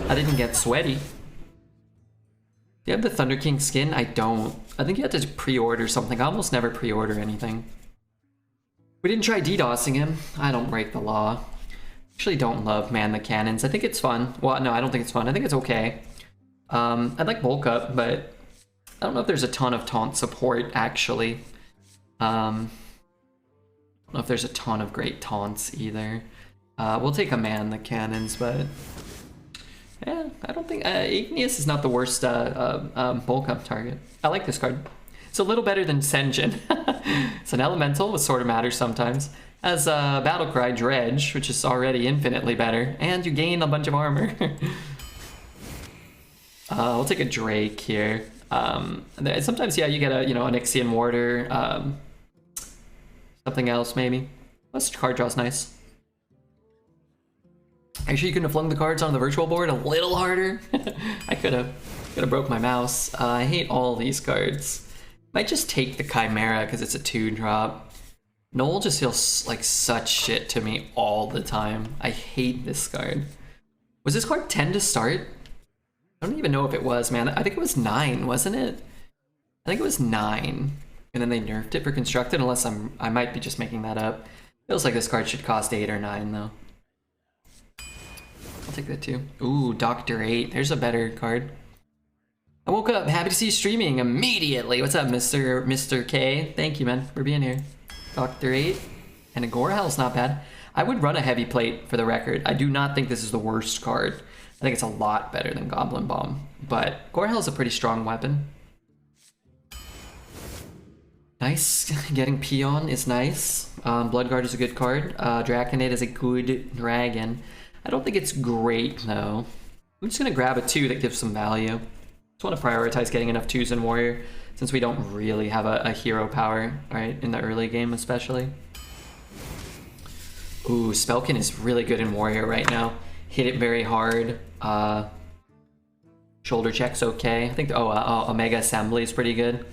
I didn't get sweaty. Do you have the Thunder King skin? I don't. I think you have to pre-order something. I almost never pre-order anything. We didn't try DDoSing him. I don't break the law. Actually don't love Man the Cannons. I think it's fun. Well, no, I don't think it's fun. I think it's okay. I'd like Bulk Up, but I don't know if there's a ton of taunt support, actually. I don't know if there's a ton of great taunts either. We'll take a Man the Cannons, but yeah, I don't think Igneous is not the worst bulk up target. I like this card. It's a little better than Senjin. It's an elemental with Sword of Matter sometimes. Has Battlecry Dredge, which is already infinitely better, and you gain a bunch of armor. We'll take a Drake here. Sometimes, yeah, you get a Onyxian Warder, something else maybe. This card draw's nice. Actually, you couldn't have flung the cards on the virtual board a little harder. I could have broke my mouse. I hate all these cards. Might just take the Chimera because it's a 2-drop. Null just feels like such shit to me all the time. I hate this card. Was this card 10 to start? I don't even know if it was, man. I think it was 9, wasn't it? I think it was 9. And then they nerfed it for Constructed, unless I might be just making that up. Feels like this card should cost 8 or 9, though. I'll take that too. Ooh, Dr. 8. There's a better card. I woke up. Happy to see you streaming immediately. What's up, Mr. K? Thank you, man, for being here. Dr. 8. And a Gorehell's not bad. I would run a heavy plate for the record. I do not think this is the worst card. I think it's a lot better than Goblin Bomb. But Gorehell's a pretty strong weapon. Nice. Getting Peon is nice. Bloodguard is a good card. Draconid is a good dragon. I don't think it's great, though. I'm just going to grab a 2 that gives some value. Just want to prioritize getting enough 2s in Warrior, since we don't really have a hero power, right? In the early game, especially. Ooh, Spellkin is really good in Warrior right now. Hit it very hard. Shoulder check's okay. I think, Omega Assembly is pretty good.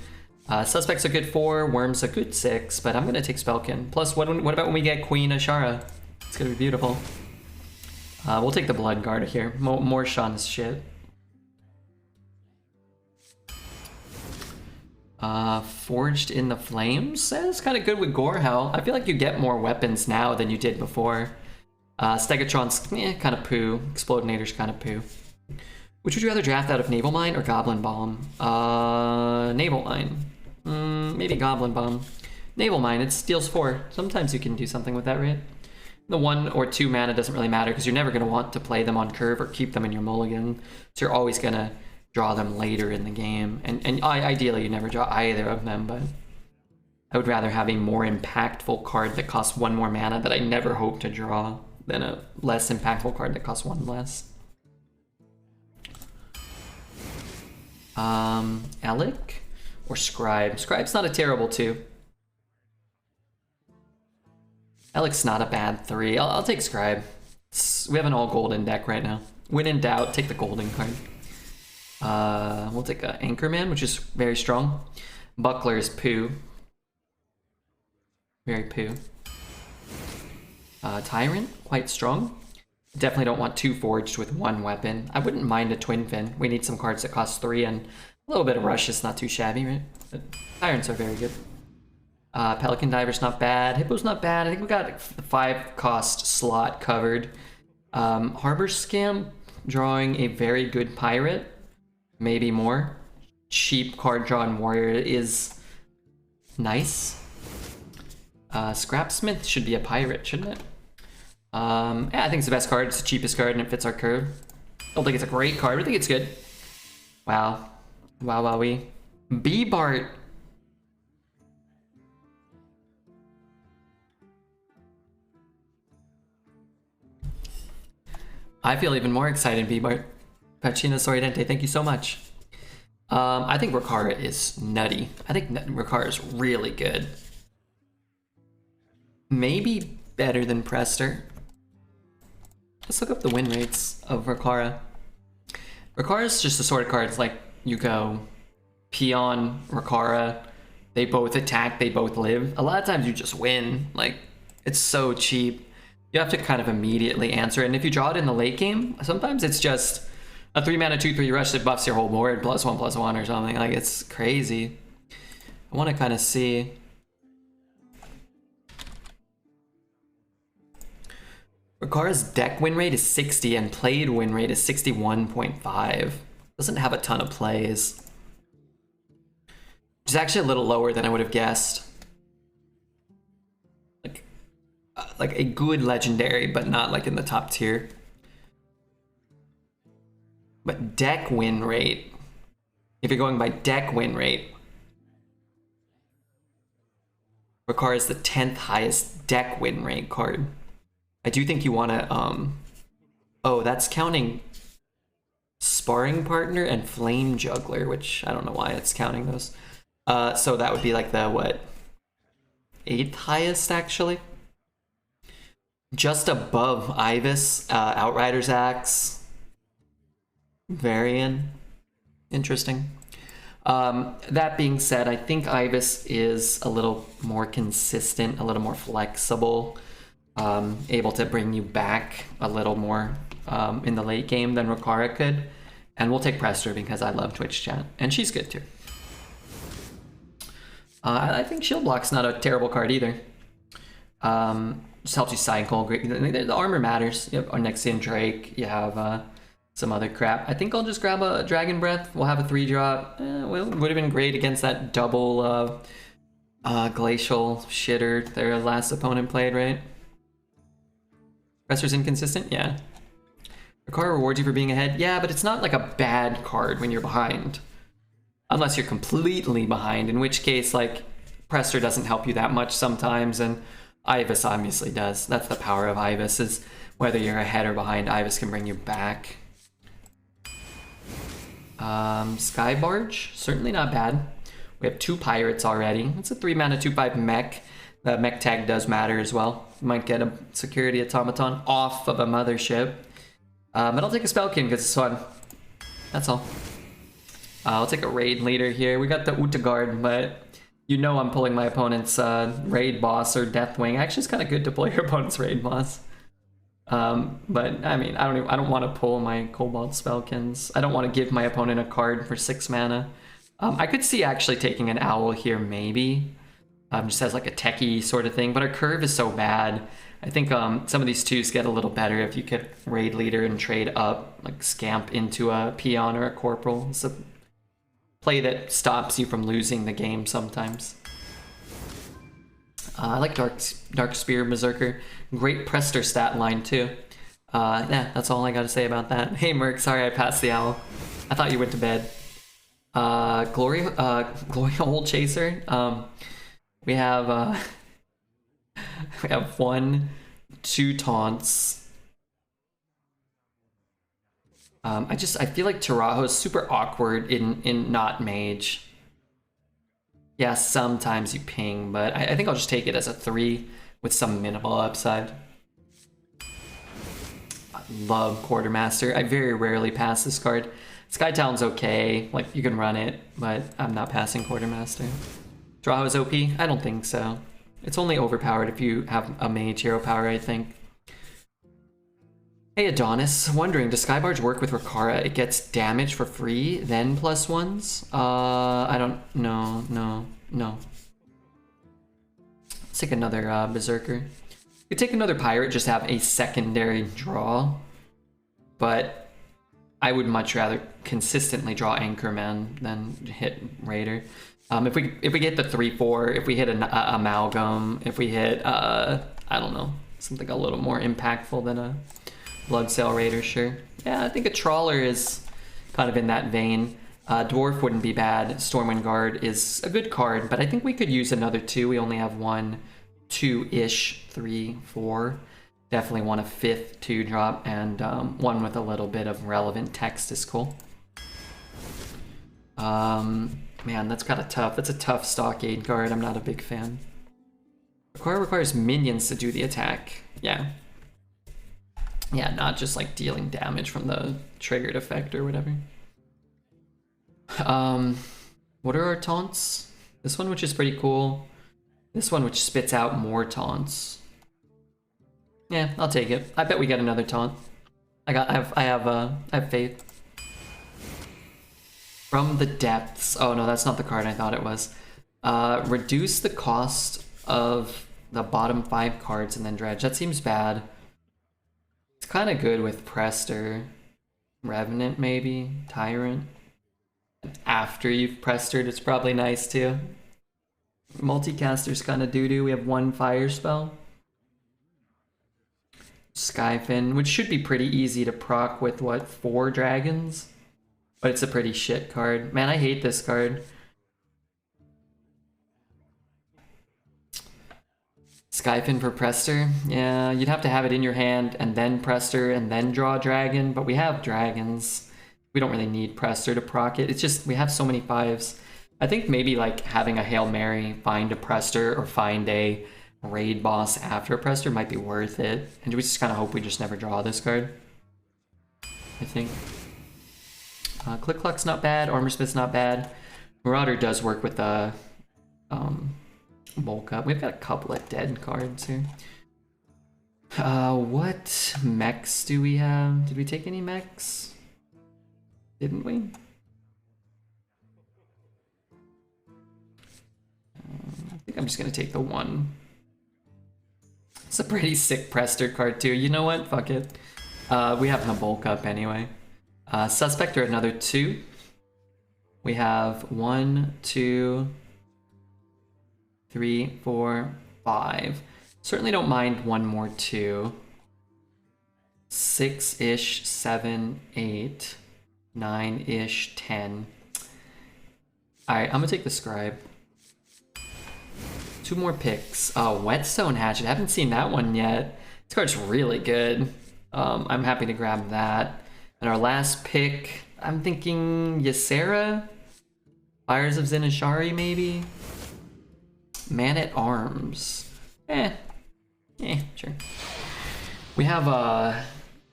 Suspect's a good 4, Worm's a good 6, but I'm going to take Spellkin. Plus, what about when we get Queen Ashara? It's going to be beautiful. We'll take the Bloodguard here. More Sean's shit. Forged in the Flames? That's kind of good with Gorehell. I feel like you get more weapons now than you did before. Stegatron's kind of poo. Explodinator's kind of poo. Which would you rather draft out of Naval Mine or Goblin Bomb? Naval Mine. Maybe Goblin Bomb. Naval Mine, it steals 4. Sometimes you can do something with that, right? The 1 or 2 mana doesn't really matter because you're never going to want to play them on curve or keep them in your mulligan. So you're always going to draw them later in the game. And ideally you never draw either of them, but I would rather have a more impactful card that costs 1 more mana that I never hope to draw than a less impactful card that costs 1 less. Alec or Scribe? Scribe's not a terrible 2. Alec's not a bad 3. I'll take Scribe. We have an all golden deck right now. When in doubt, take the golden card. We'll take Anchorman, which is very strong. Buckler is poo. Very poo. Tyrant, quite strong. Definitely don't want 2 forged with 1 weapon. I wouldn't mind a Twin Fin. We need some cards that cost 3, and a little bit of Rush is not too shabby, right? But Tyrants are very good. Pelican Diver's not bad. Hippo's not bad. I think we got the 5 cost slot covered. Harbor Scam, drawing a very good Pirate. Maybe more. Cheap card draw in Warrior is nice. Scrapsmith should be a Pirate, shouldn't it? Yeah, I think it's the best card. It's the cheapest card and it fits our curve. I don't think it's a great card, but I think it's good. Wow. Wow, B-Bart. I feel even more excited, B-Bart. Pacino Sorridente, thank you so much. I think Riccara is nutty. I think Riccara is really good. Maybe better than Prestor. Let's look up the win rates of Riccara. Riccara is just the sort of cards like you go Peon, Riccara, they both attack, they both live. A lot of times you just win. Like, it's so cheap. You have to kind of immediately answer it. And if you draw it in the late game, sometimes it's just A 3-mana 2/3 rush that buffs your whole board +1/+1 or something. Like, it's crazy. I want to kind of see. Ricara's deck win rate is 60 and played win rate is 61.5. Doesn't have a ton of plays. Which is actually a little lower than I would have guessed. Like a good legendary, but not like in the top tier. But deck win rate, if you're going by deck win rate, Riccara is the 10th highest deck win rate card. I do think you want to, oh, that's counting Sparring Partner and Flame Juggler, which I don't know why it's counting those. So that would be like the, what, 8th highest, actually? Just above Ibis, Outrider's Axe, Varian. Interesting. That being said, I think Ibis is a little more consistent, a little more flexible, able to bring you back a little more in the late game than Riccara could. And we'll take Prestor because I love Twitch chat, and she's good too. I think Shield Block's not a terrible card either. Just helps you cycle. The armor matters. You have Onyxian Drake. You have some other crap. I think I'll just grab a Dragon Breath. We'll have a 3-drop. Well, would have been great against that double glacial shitter their last opponent played, right? Prestor's inconsistent? Yeah. Riccara rewards you for being ahead? Yeah, but it's not like a bad card when you're behind. Unless you're completely behind, in which case, like, Prestor doesn't help you that much sometimes, and Ibis obviously does. That's the power of Ibis, is whether you're ahead or behind, Ibis can bring you back. Sky Barge, certainly not bad. We have 2 pirates already. It's a 3-mana 2/5 mech. The mech tag does matter as well. You might get a security automaton off of a mothership. But I'll take a Spellkin because it's fun. That's all. I'll take a raid leader here. We got the Utagard, but you know I'm pulling my opponent's raid boss or Deathwing. Actually, it's kind of good to pull your opponent's raid boss. But I mean, I don't want to pull my Cobalt Spellkins. I don't want to give my opponent a card for 6 mana. I could see actually taking an Owl here, maybe. Just as like a techie sort of thing, but our curve is so bad. I think some of these 2s get a little better if you could raid leader and trade up, like Scamp into a Peon or a Corporal. It's a play that stops you from losing the game sometimes. I like Dark Spear Berserker. Great Prestor stat line too. Yeah, that's all I gotta say about that. Hey Merc, sorry I passed the owl. I thought you went to bed. Glory Hole Chaser. We have 1, 2 taunts. I feel like Tarajo is super awkward in not mage. Yeah, sometimes you ping, but I think I'll just take it as a 3 with some minimal upside. I love Quartermaster. I very rarely pass this card. Sky Talon's okay, like you can run it, but I'm not passing Quartermaster. Tarajo's OP? I don't think so. It's only overpowered if you have a mage hero power, I think. Hey Adonis, wondering, does Skybarge work with Riccara? It gets damage for free, then +1s? I don't know, no. Let's take another Berserker. You could take another Pirate, just have a secondary draw. But I would much rather consistently draw Anchorman than hit Raider. If we get the 3/4, if we hit an Amalgam, if we hit I don't know, something a little more impactful than a Bloodsail Raider, sure. Yeah, I think a Trawler is kind of in that vein. Dwarf wouldn't be bad. Stormwind Guard is a good card, but I think we could use another 2. We only have 1, 2-ish, 3, 4. Definitely want a 5th 2-drop, and one with a little bit of relevant text is cool. Man, that's a tough Stockade card. I'm not a big fan. Riccara requires minions to do the attack. Yeah. Yeah, not just like dealing damage from the triggered effect or whatever. What are our taunts? This one, which is pretty cool. This one, which spits out more taunts. Yeah, I'll take it. I bet we get another taunt. I have faith. From the depths. Oh no, that's not the card I thought it was. Reduce the cost of the bottom 5 cards and then dredge. That seems bad. It's kind of good with Prestor. Revenant maybe? Tyrant? After you've Prestored, it's probably nice too. Multicaster's kind of doo-doo. We have 1 fire spell. Skyfin, which should be pretty easy to proc with, what, 4 dragons? But it's a pretty shit card. Man, I hate this card. Skyfin for Prestor? Yeah, you'd have to have it in your hand and then Prestor and then draw a dragon, but we have dragons. We don't really need Prestor to proc it. It's just, we have so many 5s. I think maybe like having a Hail Mary, find a Prestor, or find a raid boss after a Prestor might be worth it. And we just kind of hope we just never draw this card, I think. Click Cluck's not bad, Armorsmith's not bad. Marauder does work with the bulk up. We've got a couple of dead cards here. What mechs do we have? Did we take any mechs? Didn't we? I think I'm just gonna take the 1. It's a pretty sick Prestor card too. You know what? Fuck it. We have no bulk up anyway. Suspect are another 2. We have 1, 2, 3, 4, 5. Certainly don't mind 1 more 2. 6-ish, 7, 8, 9-ish, 10. Alright, I'm gonna take the Scribe. 2 more picks. Oh, Whetstone Hatchet. I haven't seen that one yet. This card's really good. I'm happy to grab that. And our last pick, I'm thinking Ysera? Fires of Zinashari, maybe? Man-at-Arms. Sure. We have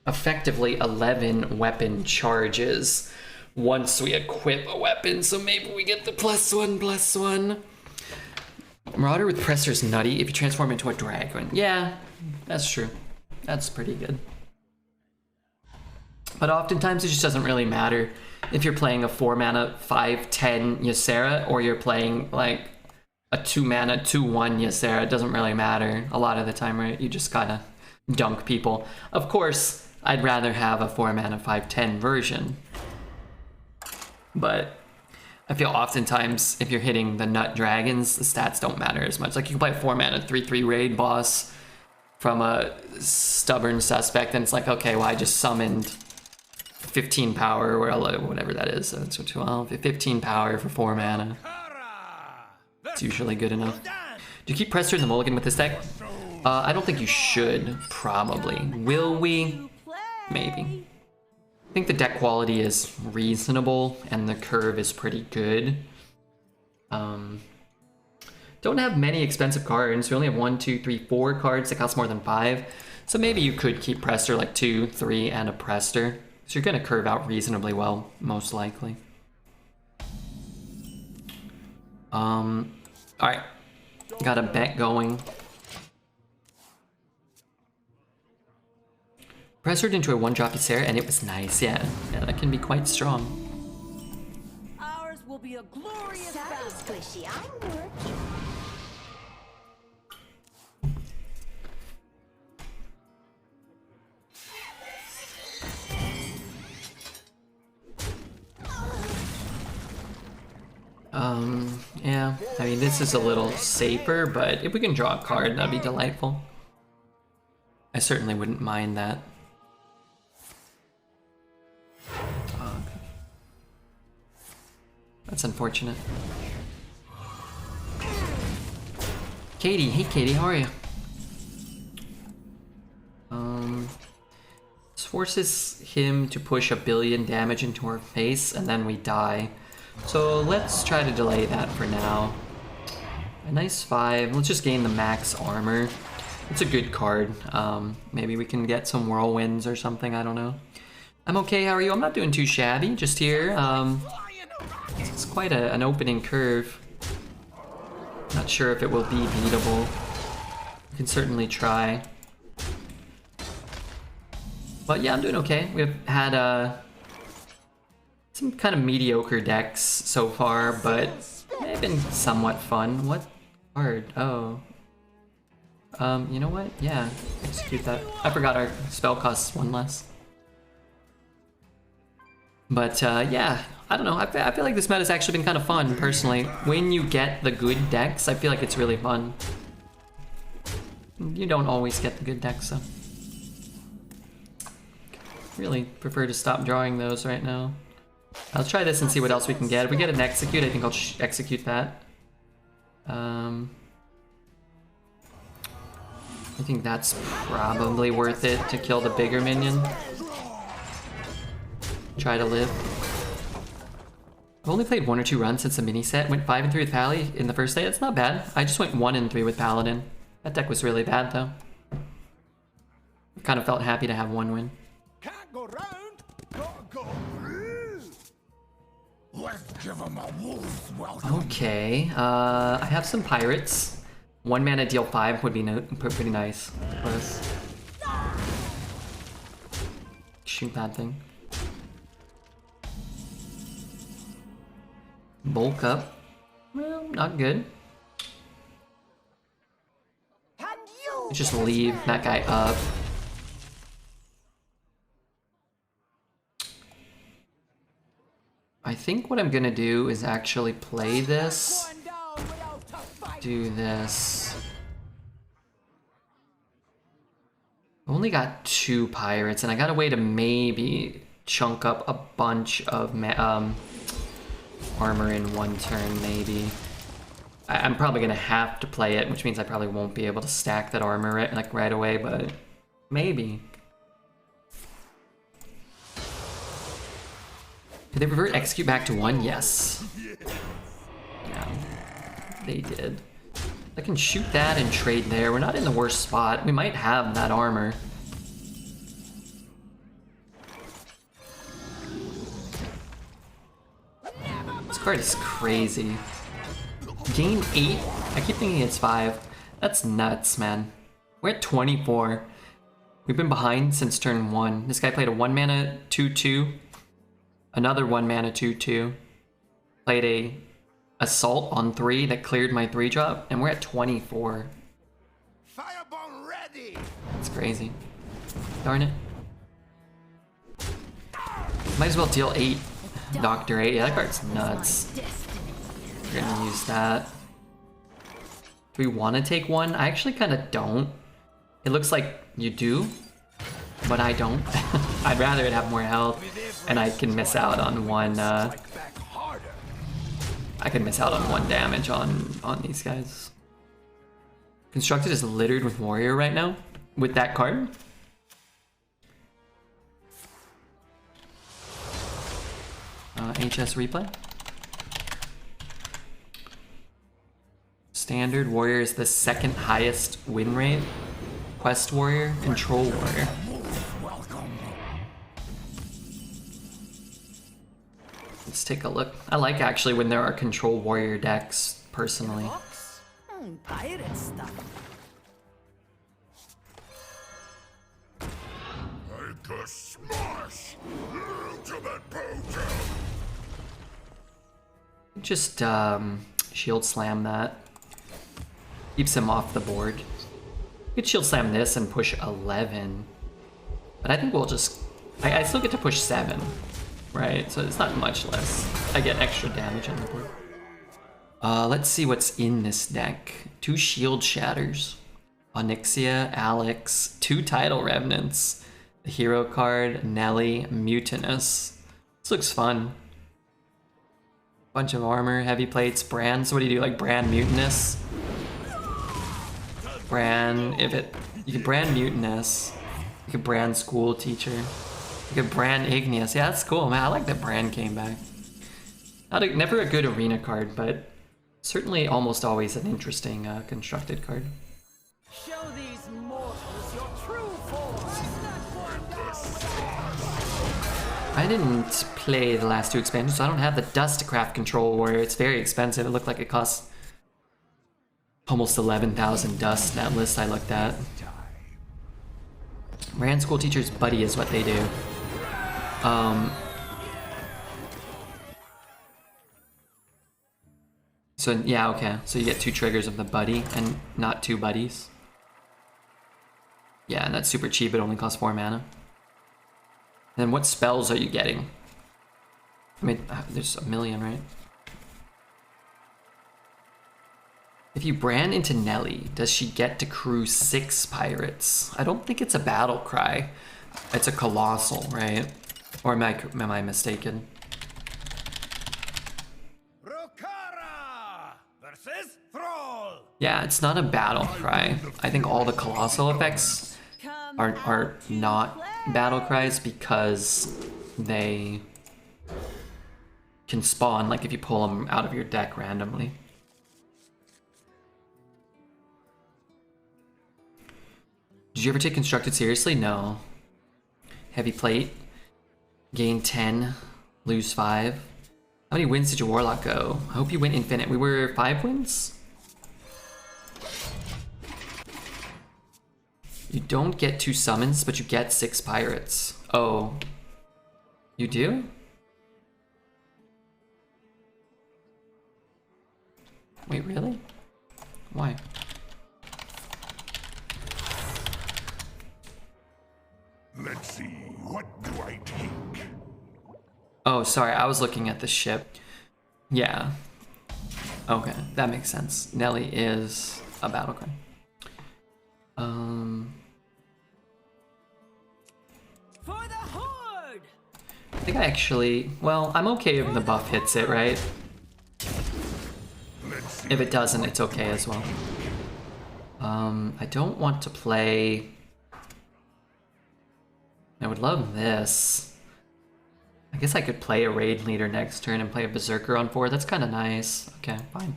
effectively 11 weapon charges once we equip a weapon, so maybe we get the +1/+1. Marauder with Prestor's nutty if you transform into a dragon. Yeah, that's true. That's pretty good. But oftentimes it just doesn't really matter if you're playing a 4-mana 5/10 Ysera or you're playing like a 2-mana 2/1 Ysera. It doesn't really matter a lot of the time, right? You just gotta dunk people. Of course, I'd rather have a 4-mana 5/10 version. But I feel oftentimes if you're hitting the nut dragons, the stats don't matter as much. Like you can play a 4-mana 3/3 raid boss from a stubborn suspect and it's like, okay, well I just summoned 15 power or whatever that is. So it's 12, 15 power for 4 mana. It's usually good enough. Do you keep Prestor in the mulligan with this deck? I don't think you should, probably. Will we? Maybe. I think the deck quality is reasonable and the curve is pretty good. Don't have many expensive cards. We only have 1, 2, 3, 4 cards that cost more than 5. So maybe you could keep Prestor like 2, 3, and a Prestor. So you're gonna curve out reasonably well, most likely. Alright. Got a bet going. Pressured into a 1-drop Ysera and it was nice, yeah. Yeah, that can be quite strong. Ours will be a glorious battle. Squishy, I'm working. Yeah, I mean, this is a little safer, but if we can draw a card, that'd be delightful. I certainly wouldn't mind that. Okay. That's unfortunate. Katie, hey Katie, how are you? This forces him to push 1 billion damage into our face, and then we die. So let's try to delay that for now. A nice 5. Let's just gain the max armor. It's a good card. Maybe we can get some whirlwinds or something, I don't know. I'm okay, how are you? I'm not doing too shabby, just here. It's quite an opening curve. Not sure if it will be beatable. We can certainly try. But yeah, I'm doing okay. We've had Some kind of mediocre decks so far, but they've been somewhat fun. What card? Oh. You know what? Yeah, execute that. I forgot our spell costs one less. But yeah, I don't know. I feel like this meta's actually been kind of fun, personally. When you get the good decks, I feel like it's really fun. You don't always get the good decks, so. Really prefer to stop drawing those right now. I'll try this and see what else we can get. If we get an execute, I think I'll execute that. I think that's probably worth it to kill the bigger minion. Try to live. I've only played 1 or 2 runs since the mini set. Went 5 and 3 with Pally in the first day. That's not bad. I just went 1 and 3 with Paladin. That deck was really bad though. Kind of felt happy to have 1 win. Can't go round, gotta go through. Let's give him a wolf's welcome. Okay, I have some pirates. 1 mana deal 5 would be pretty nice for us. Shoot that thing. Bulk up. Well, not good. Just leave that guy up. I think what I'm gonna do is actually play this. Do this. I only got 2 pirates, and I got a way to maybe chunk up a bunch of armor in 1 turn, maybe. I'm probably gonna have to play it, which means I probably won't be able to stack that armor right away, but maybe. Did they revert execute back to 1? Yes. Yeah, they did. I can shoot that and trade there. We're not in the worst spot. We might have that armor. This card is crazy. Gain 8? I keep thinking it's 5. That's nuts, man. We're at 24. We've been behind since turn 1. This guy played a 1 mana 2/2. Another 1 mana 2/2. Played a assault on 3 that cleared my 3-drop, and we're at 24. Firebomb ready. That's crazy. Darn it. Might as well deal 8. Doctor 8. Yeah, that card's nuts. We're gonna use that. Do we want to take 1? I actually kind of don't. It looks like you do, but I don't. I'd rather it have more health, and I can miss out on 1. I can miss out on 1 damage on these guys. Constructed is littered with warrior right now with that card. HS replay. Standard warrior is the 2nd highest win rate. Quest warrior, control warrior. Let's take a look. I like actually when there are control warrior decks, personally. Pirate stuff. Make a smash! Ultimate poker! Just shield slam that. Keeps him off the board. You could shield slam this and push 11. But I think we'll just... I still get to push 7. Right, so it's not much less. I get extra damage on the board. Let's see what's in this deck. 2 shield shatters. Onyxia, Alex, 2 title revenants. The hero card, Nelly, Mutinous. This looks fun. Bunch of armor, heavy plates, Bran. So what do you do, like Bran Mutinous? Bran, you can Bran Mutinous. You can Bran School Teacher. You can Bran Igneous. Yeah, that's cool, man. I like that Bran came back. Never a good arena card, but certainly almost always an interesting constructed card. Show these mortals your true force. I didn't play the last 2 expansions, so I don't have the Dustcraft Control Warrior. It's very expensive. It looked like it costs almost 11,000 dust, that list I looked at. Bran School Teacher's Buddy is what they do. So yeah, okay. So you get 2 triggers of the buddy and not 2 buddies. Yeah, and that's super cheap. It only costs 4 mana. And then what spells are you getting? I mean, there's a million, right? If you brand into Nelly, does she get to crew 6 pirates? I don't think it's a battle cry. It's a colossal, right? Or am I mistaken? Rokara versus Thrall. Yeah, it's not a battle cry. I think all the colossal effects are not battle cries because they can spawn, like if you pull them out of your deck randomly. Did you ever take Constructed seriously? No. Heavy plate. Gain 10. Lose 5. How many wins did your Warlock go? I hope you went infinite. We were 5 wins? You don't get 2 summons, but you get 6 pirates. Oh. You do? Wait, really? Why? Let's see, what do I take? Oh, sorry, I was looking at the ship. Yeah. Okay, that makes sense. Nelly is a battle cry. For the horde. I think I actually, well, I'm okay if the buff hits it, right? If it doesn't, it's okay as well. I don't want to play. I would love this. I guess I could play a raid leader next turn and play a berserker on 4. That's kind of nice. Okay, fine.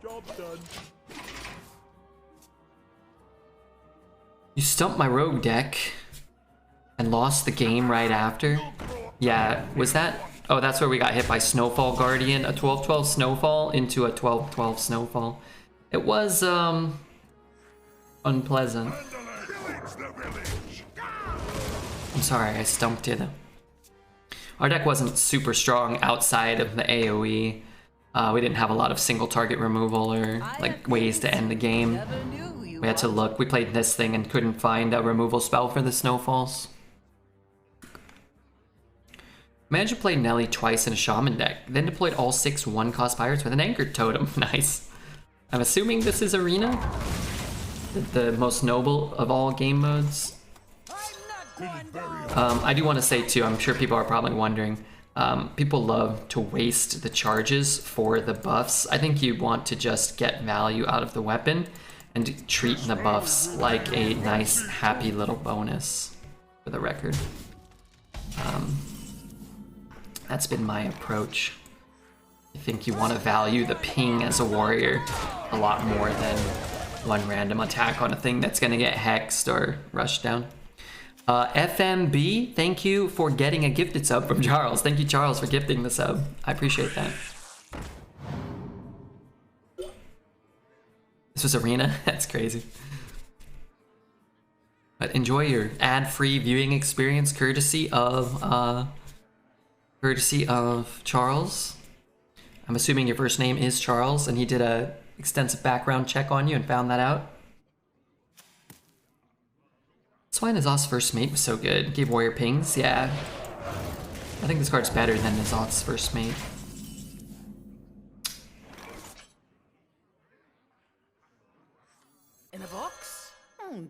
Job done. You stumped my rogue deck and lost the game right after. Yeah, was that? Oh, that's where we got hit by Snowfall Guardian, a 12/12 Snowfall into a 12/12 Snowfall. It was unpleasant. I'm sorry, I stumped it. Our deck wasn't super strong outside of the AoE. We didn't have a lot of single target removal or like ways to end the game. We had to look. We played this thing and couldn't find a removal spell for the Snowfalls. Managed to play Nelly twice in a Shaman deck, then deployed all 6 1-cost pirates with an Anchored Totem. Nice. I'm assuming this is Arena? The most noble of all game modes? I do want to say too, I'm sure people are probably wondering, people love to waste the charges for the buffs. I think you want to just get value out of the weapon and treat the buffs like a nice, happy little bonus, for the record. That's been my approach. I think you want to value the ping as a warrior a lot more than one random attack on a thing that's going to get hexed or rushed down. FMB, thank you for getting a gifted sub from Charles. Thank you, Charles, for gifting the sub. I appreciate that. This was Arena? That's crazy. But enjoy your ad-free viewing experience courtesy of Charles. I'm assuming your first name is Charles and he did a extensive background check on you and found that out. That's why N'Zoth's first mate was so good. Gave warrior pings, yeah. I think this card's better than N'Zoth's first mate. In a box?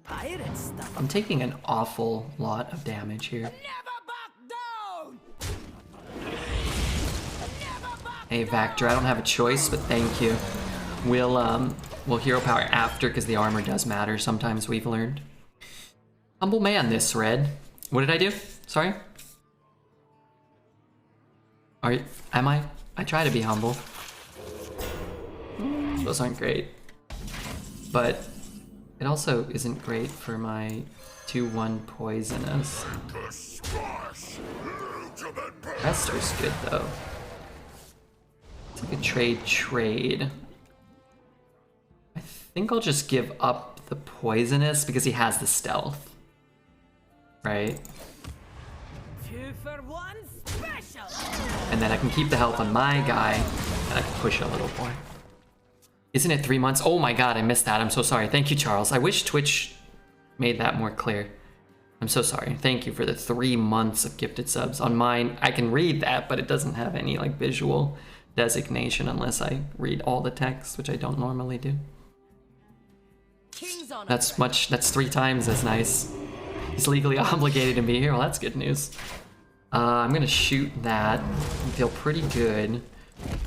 Pirate stuff. I'm taking an awful lot of damage here. Never back down! Hey Vector, I don't have a choice, but thank you. We'll hero power after because the armor does matter sometimes, we've learned. Humble man, this red. What did I do? Sorry? Am I? I try to be humble. Those aren't great. But it also isn't great for my 2/1 poisonous. Prestor's good though. It's like a trade. I think I'll just give up the poisonous because he has the stealth. Right? 2 for 1 special. And then I can keep the health on my guy, and I can push a little more. Isn't it 3 months? Oh my god, I missed that. I'm so sorry. Thank you, Charles. I wish Twitch made that more clear. I'm so sorry. Thank you for the 3 months of gifted subs. On mine, I can read that, but it doesn't have any like visual designation unless I read all the text, which I don't normally do. King's on That's 3 times as nice. He's legally obligated to be here. Well, that's good news. I'm gonna shoot that and feel pretty good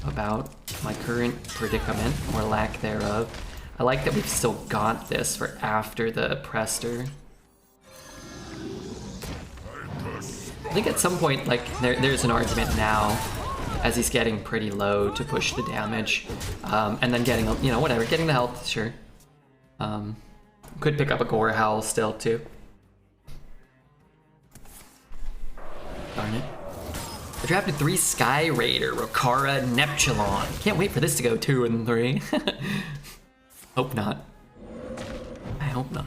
about my current predicament, or lack thereof. I like that we've still got this for after the Prestor. I think at some point, like, there's an argument now, as he's getting pretty low, to push the damage, and then getting, you know, whatever, getting the health, sure. Could pick up a Gore Howl still, too. Darn it. I drafted 3 Sky Raider, Rokara, Neptulon. Can't wait for this to go 2 and 3. Hope not. I hope not.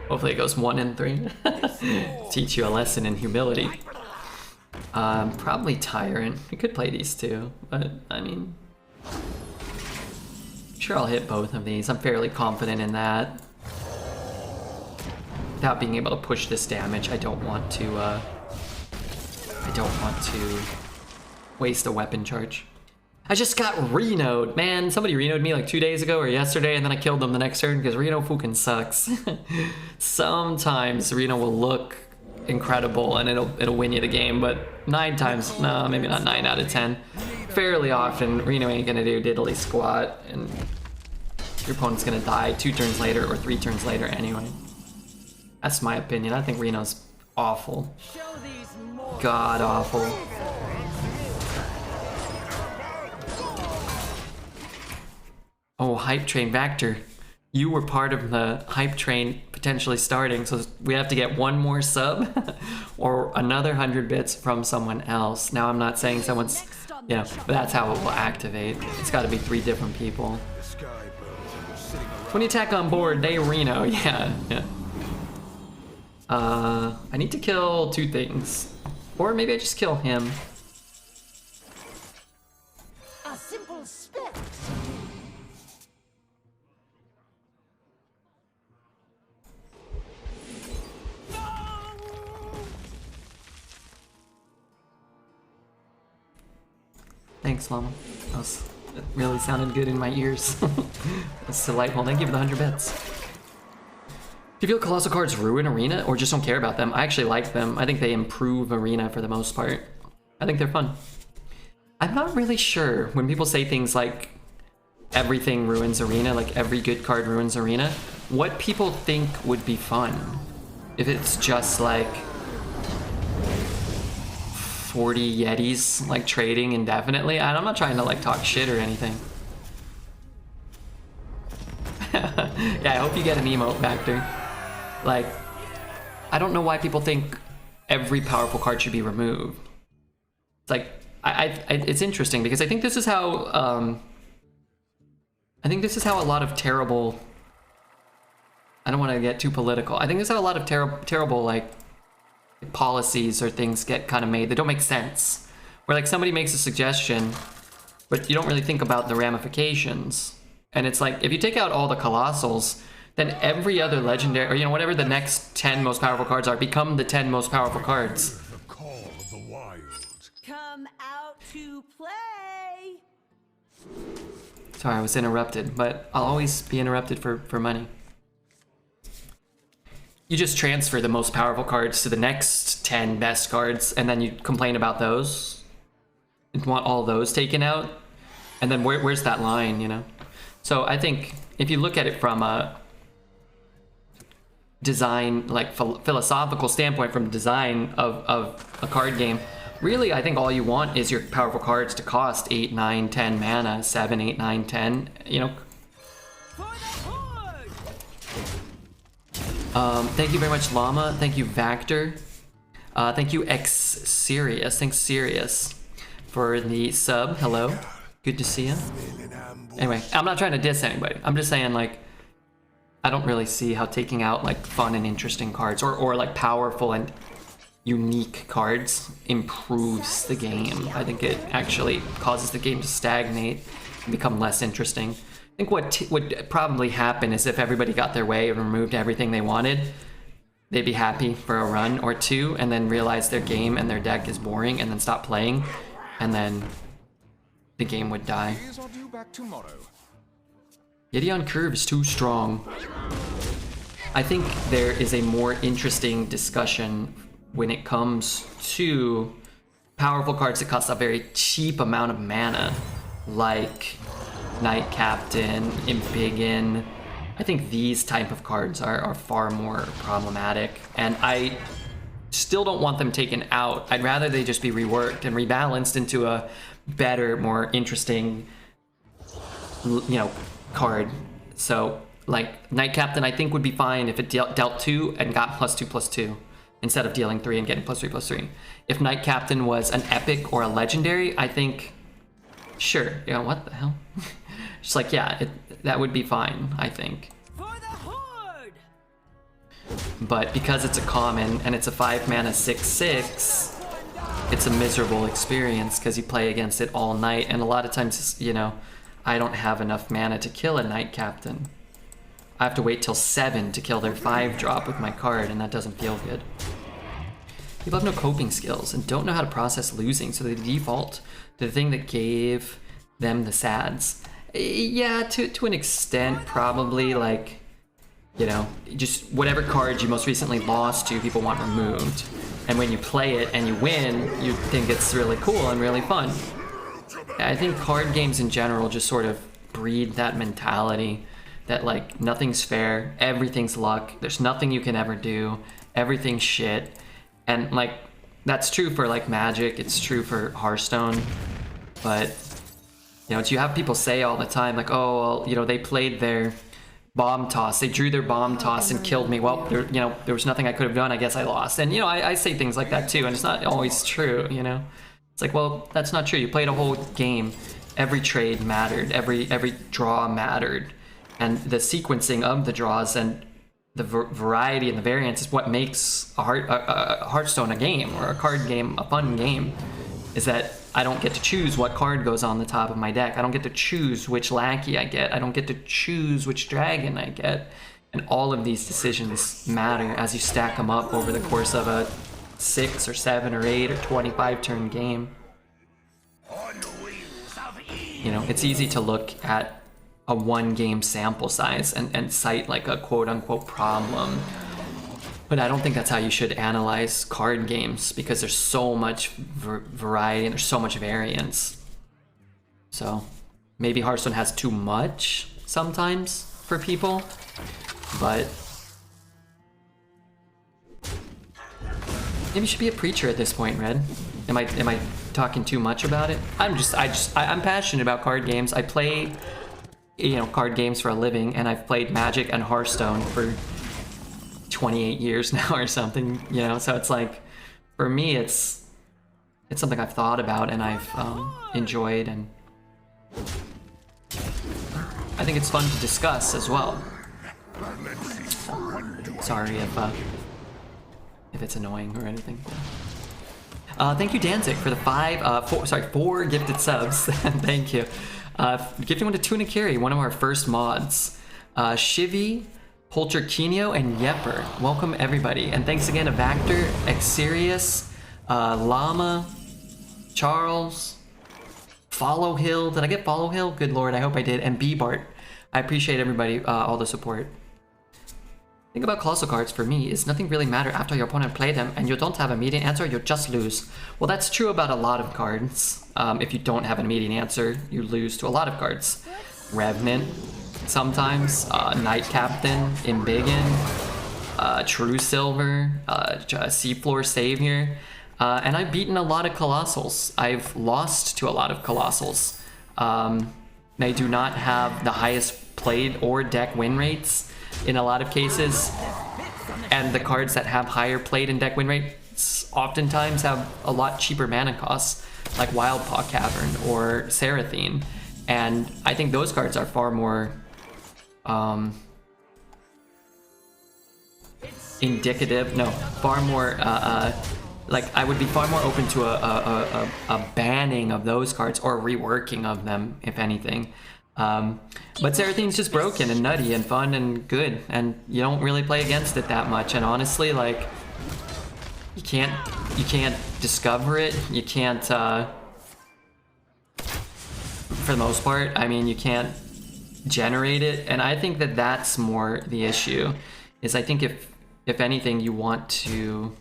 Hopefully it goes 1 and 3. Teach you a lesson in humility. Probably Tyrant. We could play these two, but I mean, sure I'll hit both of these. I'm fairly confident in that. Without being able to push this damage, I don't want to waste a weapon charge. I just got Reno'd, man. Somebody Reno'd me like 2 days ago or yesterday, and then I killed them the next turn because Reno fucking sucks. Sometimes Reno will look incredible and it'll win you the game, but 9 times, no, maybe not 9 out of 10. Fairly often, Reno ain't gonna do diddly squat, and your opponent's gonna die 2 turns later or 3 turns later anyway. That's my opinion. I think Reno's awful. God awful. Oh, Hype Train Vector. You were part of the Hype Train potentially starting, so we have to get 1 more sub or another 100 bits from someone else. Now, I'm not saying someone's, you know, but that's how it will activate. It's got to be 3 different people. When you attack on board, they Reno. Yeah. I need to kill 2 things. Or maybe I just kill him. A simple spit. Thanks, Llama. That really sounded good in my ears. That's delightful. Thank you for the 100 bits. Do you feel Colossal cards ruin Arena or just don't care about them? I actually like them. I think they improve Arena for the most part. I think they're fun. I'm not really sure when people say things like everything ruins Arena, like every good card ruins Arena, what people think would be fun. If it's just like 40 Yetis like trading indefinitely. And I'm not trying to like talk shit or anything. Yeah, I hope you get an emote, Vector. Like, I don't know why people think every powerful card should be removed. It's like, it's interesting because I think this is how, a lot of terrible, I don't want to get too political. I think this is how a lot of terrible, like, policies or things get kind of made. They don't make sense. Where, like, somebody makes a suggestion, but you don't really think about the ramifications. And it's like, if you take out all the Colossals, then every other legendary, or, you know, whatever the next 10 most powerful cards are, become the 10 most powerful cards. The call of the wild. Come out to play. Sorry, I was interrupted, but I'll always be interrupted for money. You just transfer the most powerful cards to the next 10 best cards, and then you complain about those. You want all those taken out, and then where's that line, you know? So I think if you look at it from a design, like philosophical standpoint, from design of a card game, really I think all you want is your powerful cards to cost 8, 9, 10 mana, 7, 8, 9, 10, you know. Thank you very much, Llama. Thank you, Vector. Thank you, X-Serious. Thanks, Serious, for the sub. Hello. Good to see you. Anyway, I'm not trying to diss anybody. I'm just saying, like, I don't really see how taking out, like, fun and interesting cards, or like, powerful and unique cards improves the game. I think it actually causes the game to stagnate and become less interesting. I think what would probably happen is if everybody got their way and removed everything they wanted, they'd be happy for a run or two and then realize their game and their deck is boring and then stop playing, and then the game would die. Gideon Curve is too strong. I think there is a more interesting discussion when it comes to powerful cards that cost a very cheap amount of mana, like Knight Captain, Embiggen. I think these type of cards are far more problematic, and I still don't want them taken out. I'd rather they just be reworked and rebalanced into a better, more interesting, card. So, like, Knight Captain I think would be fine if it dealt 2 and got +2/+2 instead of dealing 3 and getting +3/+3. If Knight Captain was an epic or a legendary, I think, sure, what the hell? Just like, yeah, that would be fine, I think. For the horde! But because it's a common and it's a 5 mana 6/6, it's a miserable experience because you play against it all night, and a lot of times, I don't have enough mana to kill a Knight Captain. I have to wait till 7 to kill their 5-drop with my card, and that doesn't feel good. People have no coping skills and don't know how to process losing, so they default to the thing that gave them the sads. Yeah, to an extent, probably, like, just whatever card you most recently lost to, people want removed. And when you play it and you win, you think it's really cool and really fun. I think card games in general just sort of breed that mentality that, like, nothing's fair, everything's luck, there's nothing you can ever do, everything's shit. And, like, that's true for, like, Magic, it's true for Hearthstone, but, you have people say all the time, like, oh, well, they played their bomb toss, they drew their bomb toss and killed me, well, there was nothing I could have done, I guess I lost. And, I say things like that too, and it's not always true, It's like, well, that's not true. You played a whole game. Every trade mattered. Every draw mattered. And the sequencing of the draws and the variety and the variance is what makes a Hearthstone a game, or a card game a fun game, is that I don't get to choose what card goes on the top of my deck. I don't get to choose which lackey I get. I don't get to choose which dragon I get. And all of these decisions matter as you stack them up over the course of a 6 or 7 or 8 or 25 turn game. It's easy to look at a 1 game sample size and cite, like, a quote unquote problem, but I don't think that's how you should analyze card games, because there's so much variety and there's so much variance. So maybe Hearthstone has too much sometimes for people, but maybe you should be a preacher at this point, Red. Am I talking too much about it? I'm passionate about card games. I play, card games for a living, and I've played Magic and Hearthstone for 28 years now or something, so it's like, for me, it's something I've thought about and I've enjoyed, and I think it's fun to discuss as well. Sorry if it's annoying or anything. Thank you, Danzig, for the 4 gifted subs. Thank you. Gifting one to Tuna Carry, one of our first mods. Shivy, Polterkinio, and Yepper. Welcome, everybody. And thanks again to Vactor, Exerius, Llama, Charles, Follow Hill. Did I get Follow Hill? Good lord, I hope I did. And B-Bart. I appreciate everybody, all the support. The thing about colossal cards for me is nothing really matters after your opponent played them, and you don't have an immediate answer, you'll just lose. Well, that's true about a lot of cards. If you don't have an immediate answer, you lose to a lot of cards. Revenant, sometimes, Knight Captain, Embiggen, True Silver, Seafloor Savior, and I've beaten a lot of Colossals. I've lost to a lot of Colossals. They do not have the highest played or deck win rates in a lot of cases, and the cards that have higher played and deck win rates oftentimes have a lot cheaper mana costs, like Wildpaw Cavern or Seraphine, and I think those cards are far more Like, I would be far more open to a banning of those cards or reworking of them, if anything. But Serathine's just broken and nutty and fun and good, and you don't really play against it that much. And honestly, like, you can't discover it. You can't, for the most part. I mean, you can't generate it, and I think that that's more the issue. Is I think if anything, you want to.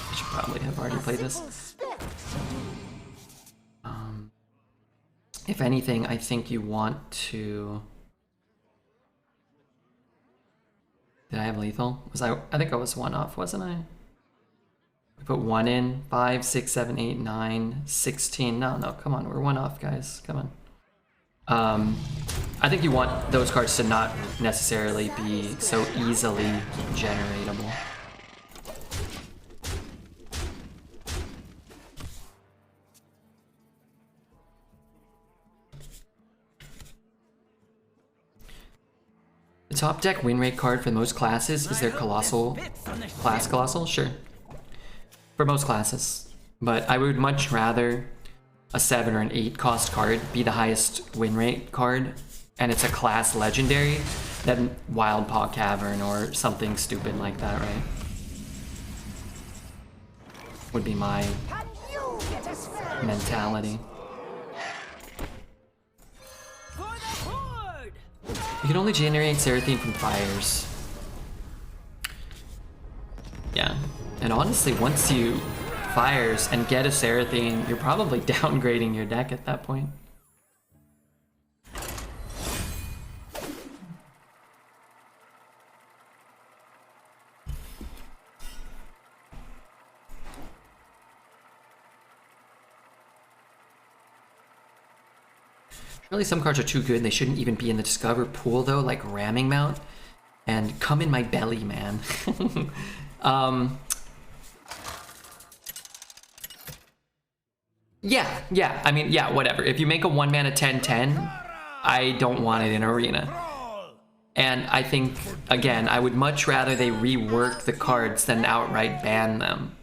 I should probably have already played this. If anything, I think you want to. Did I have lethal? Was I think I was 1 off, wasn't I? We put 1 in. 5, 6, 7, 8, 9, 16. No, come on, we're 1 off, guys. Come on. I think you want those cards to not necessarily be so easily generatable. The top deck win rate card for most classes is their Colossal. Class Colossal? Sure. For most classes. But I would much rather a 7 or an 8 cost card be the highest win rate card, and it's a class legendary, than Wild Paw Cavern or something stupid like that, right? Would be my mentality. You can only generate Seraphine from fires. Yeah, and honestly, once you fires and get a Seraphine, you're probably downgrading your deck at that point. Surely some cards are too good, they shouldn't even be in the Discover pool though, like Ramming Mount and Come in My Belly, man. Yeah, I mean, yeah, whatever. If you make a 1-mana 10/10, I don't want it in Arena. And I think, again, I would much rather they rework the cards than outright ban them.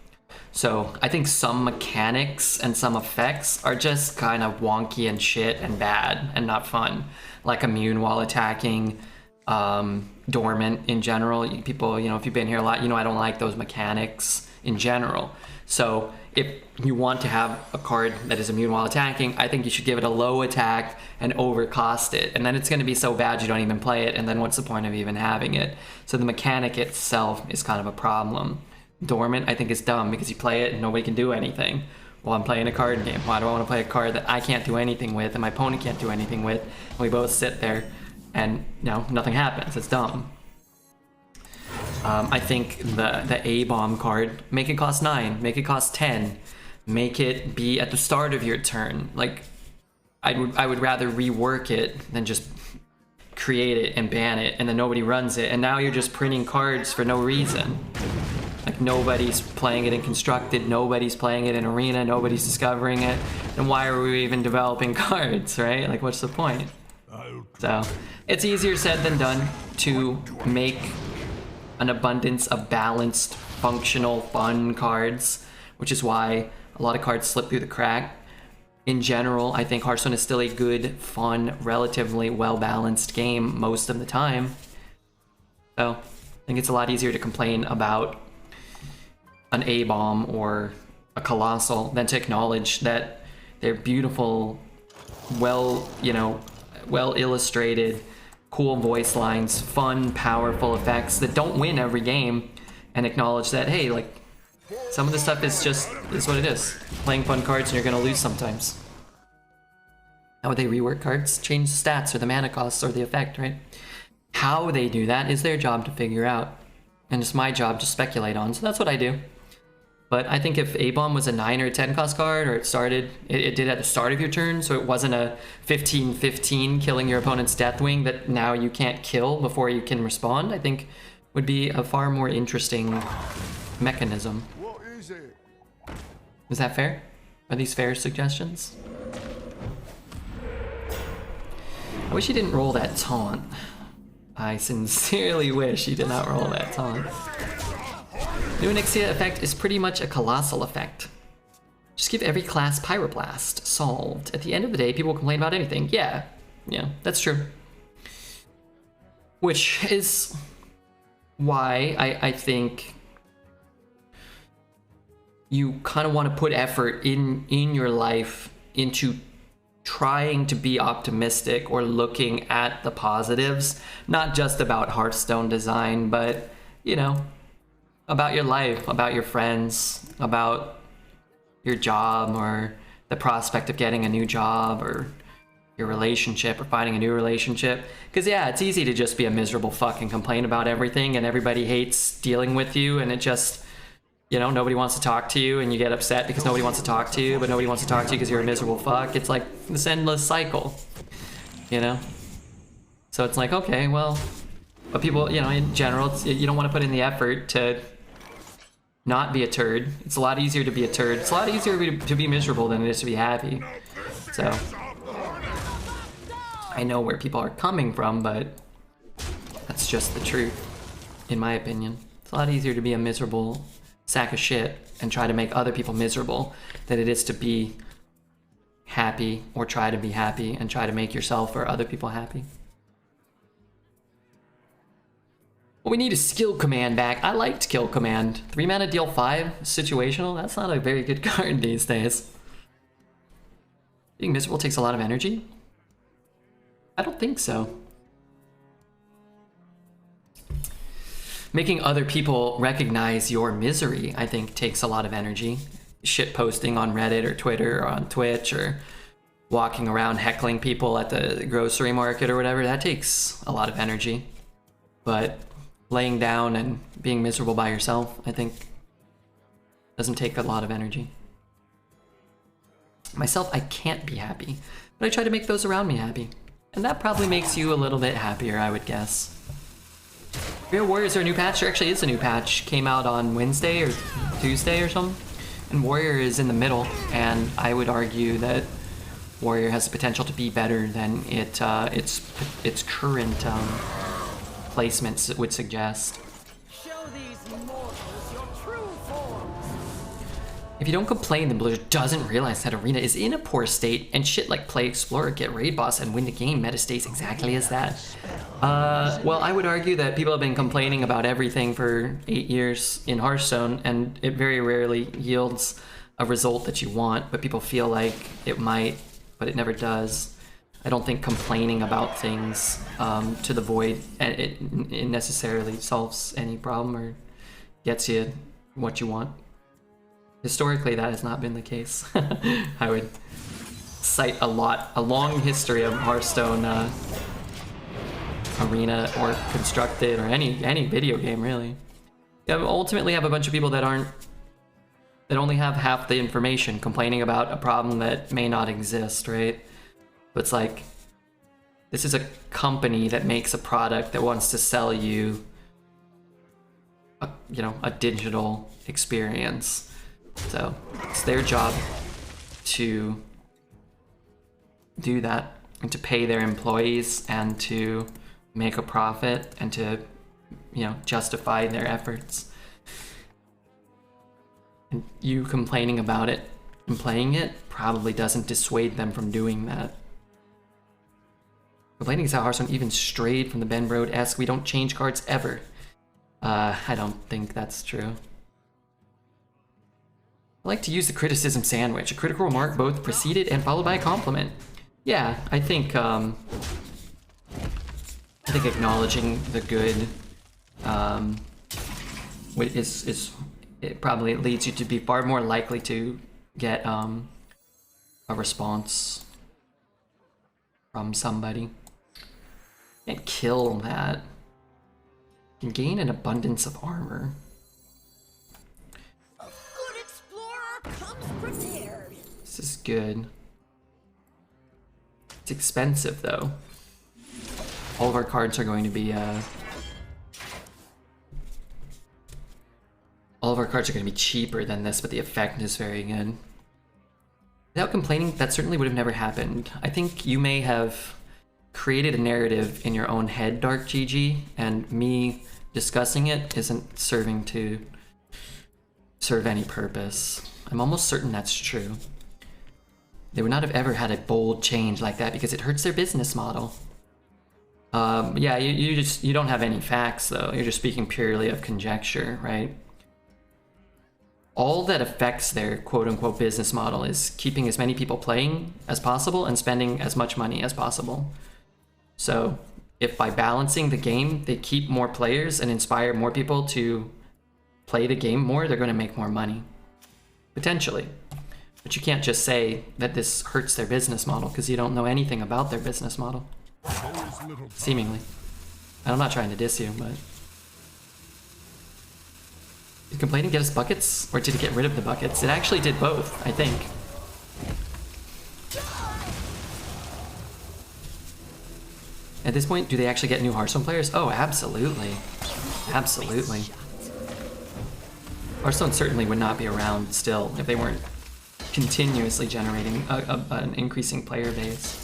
So I think some mechanics and some effects are just kind of wonky and shit and bad and not fun. Like immune while attacking, dormant in general. People, you know, if you've been here a lot, you know I don't like those mechanics in general. So if you want to have a card that is immune while attacking, I think you should give it a low attack and overcost it. And then it's going to be so bad you don't even play it, and then what's the point of even having it? So the mechanic itself is kind of a problem. Dormant, I think, is dumb because you play it and nobody can do anything. Well, I'm playing a card game. Why do I want to play a card that I can't do anything with and my opponent can't do anything with? And we both sit there and, you know, nothing happens. It's dumb. I think the A-bomb card, make it cost 9, make it cost 10, make it be at the start of your turn. Like, I would rather rework it than just create it and ban it and then nobody runs it. And now you're just printing cards for no reason. Like, nobody's playing it in Constructed, nobody's playing it in Arena, nobody's discovering it. And why are we even developing cards, right? Like, what's the point? So, it's easier said than done to make an abundance of balanced, functional, fun cards, which is why a lot of cards slip through the crack. In general, I think Hearthstone is still a good, fun, relatively well-balanced game most of the time. So, I think it's a lot easier to complain about an A-bomb or a Colossal than to acknowledge that they're beautiful, well illustrated, cool voice lines, fun, powerful effects that don't win every game, and acknowledge that, hey, like, some of the stuff is what it is. Playing fun cards and you're gonna lose sometimes. How would they rework cards? Change the stats or the mana costs or the effect, right? How they do that is their job to figure out. And it's my job to speculate on, so that's what I do. But I think if A-bomb was a 9 or a 10 cost card, or it did at the start of your turn, so it wasn't a 15/15 killing your opponent's Deathwing that now you can't kill before you can respond, I think would be a far more interesting mechanism. What is it? Is that fair? Are these fair suggestions? I wish he didn't roll that taunt. I sincerely wish he did not roll that taunt. New Onyxia effect is pretty much a colossal effect. Just give every class Pyroblast. Solved. At the end of the day, people will complain about anything. Yeah, that's true. Which is why I think you kind of want to put effort in your life into trying to be optimistic or looking at the positives, not just about Hearthstone design, but, you know, about your life, about your friends, about your job or the prospect of getting a new job or your relationship or finding a new relationship. Because yeah, it's easy to just be a miserable fuck and complain about everything and everybody hates dealing with you and it just, you know, nobody wants to talk to you and you get upset because nobody wants to talk to you, but nobody wants to talk to you because you're a miserable fuck. It's like this endless cycle, you know? So it's like, okay, well, but people, you know, in general, you don't want to put in the effort to not be a turd. It's a lot easier to be a turd. It's a lot easier to be miserable than it is to be happy. So I know where people are coming from, but that's just the truth, in my opinion. It's a lot easier to be a miserable sack of shit and try to make other people miserable than it is to be happy or try to be happy and try to make yourself or other people happy. What we need is skill command back. I liked kill command. 3 mana deal 5 situational. That's not a very good card these days. Being miserable takes a lot of energy? I don't think so. Making other people recognize your misery, I think, takes a lot of energy. Shit posting on Reddit or Twitter or on Twitch or walking around heckling people at the grocery market or whatever, that takes a lot of energy. But laying down and being miserable by yourself, I think, doesn't take a lot of energy. Myself, I can't be happy, but I try to make those around me happy. And that probably makes you a little bit happier, I would guess. Real Warriors are a new patch. There actually is a new patch. Came out on Wednesday or Tuesday or something. And Warrior is in the middle, and I would argue that Warrior has the potential to be better than its current placements would suggest. Show these mortals your true forms. If you don't complain, then Blizzard doesn't realize that Arena is in a poor state, and shit like Play Explorer, get Raid Boss, and win the game meta stays exactly as that. Well, I would argue that people have been complaining about everything for 8 years in Hearthstone, and it very rarely yields a result that you want, but people feel like it might, but it never does. I don't think complaining about things to the void, it necessarily solves any problem or gets you what you want. Historically, that has not been the case. I would cite a long history of Hearthstone Arena or Constructed or any video game really. You ultimately have a bunch of people that only have half the information, complaining about a problem that may not exist, right? But it's like, this is a company that makes a product that wants to sell you a digital experience. So it's their job to do that and to pay their employees and to make a profit and to, justify their efforts. And you complaining about it and playing it probably doesn't dissuade them from doing that. Complaining is how Hearthstone even strayed from the Ben Brode-esque "we don't change cards ever." I don't think that's true. I like to use the criticism sandwich. A critical remark both preceded and followed by a compliment. Yeah, I think acknowledging the good it probably leads you to be far more likely to get a response from somebody. Can't kill that. You can gain an abundance of armor. A good explorer comes prepared. This is good. It's expensive though. All of our cards are going to be cheaper than this, but the effect is very good. Without complaining, that certainly would have never happened. I think you may have created a narrative in your own head, Dark GG, and me discussing it isn't serving to serve any purpose. I'm almost certain that's true. They would not have ever had a bold change like that because it hurts their business model. Yeah, you don't have any facts though. You're just speaking purely of conjecture, right? All that affects their quote-unquote business model is keeping as many people playing as possible and spending as much money as possible. So if by balancing the game, they keep more players and inspire more people to play the game more, they're going to make more money. Potentially. But you can't just say that this hurts their business model because you don't know anything about their business model. Seemingly. I'm not trying to diss you, but... Did complaining get us buckets? Or did it get rid of the buckets? It actually did both, I think. At this point, do they actually get new Hearthstone players? Oh, absolutely. Absolutely. Hearthstone certainly would not be around still if they weren't continuously generating an increasing player base.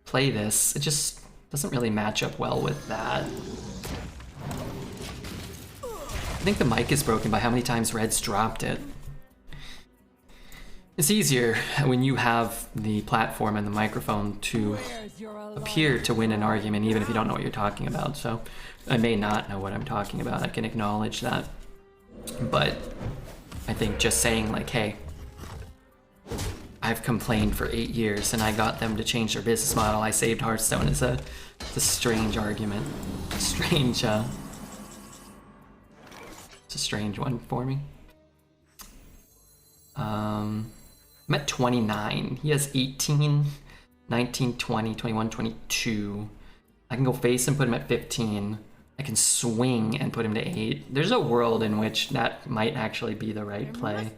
Play this, it just doesn't really match up well with that. I think the mic is broken by how many times Red's dropped it. It's easier when you have the platform and the microphone to appear to win an argument even if you don't know what you're talking about. So I may not know what I'm talking about, I can acknowledge that. But I think just saying like, hey, I've complained for 8 years and I got them to change their business model, I saved Hearthstone is a strange argument. Strange, it's a strange one for me. I'm at 29. He has 18, 19, 20, 21, 22. I can go face and put him at 15. I can swing and put him to 8. There's a world in which that might actually be the right play.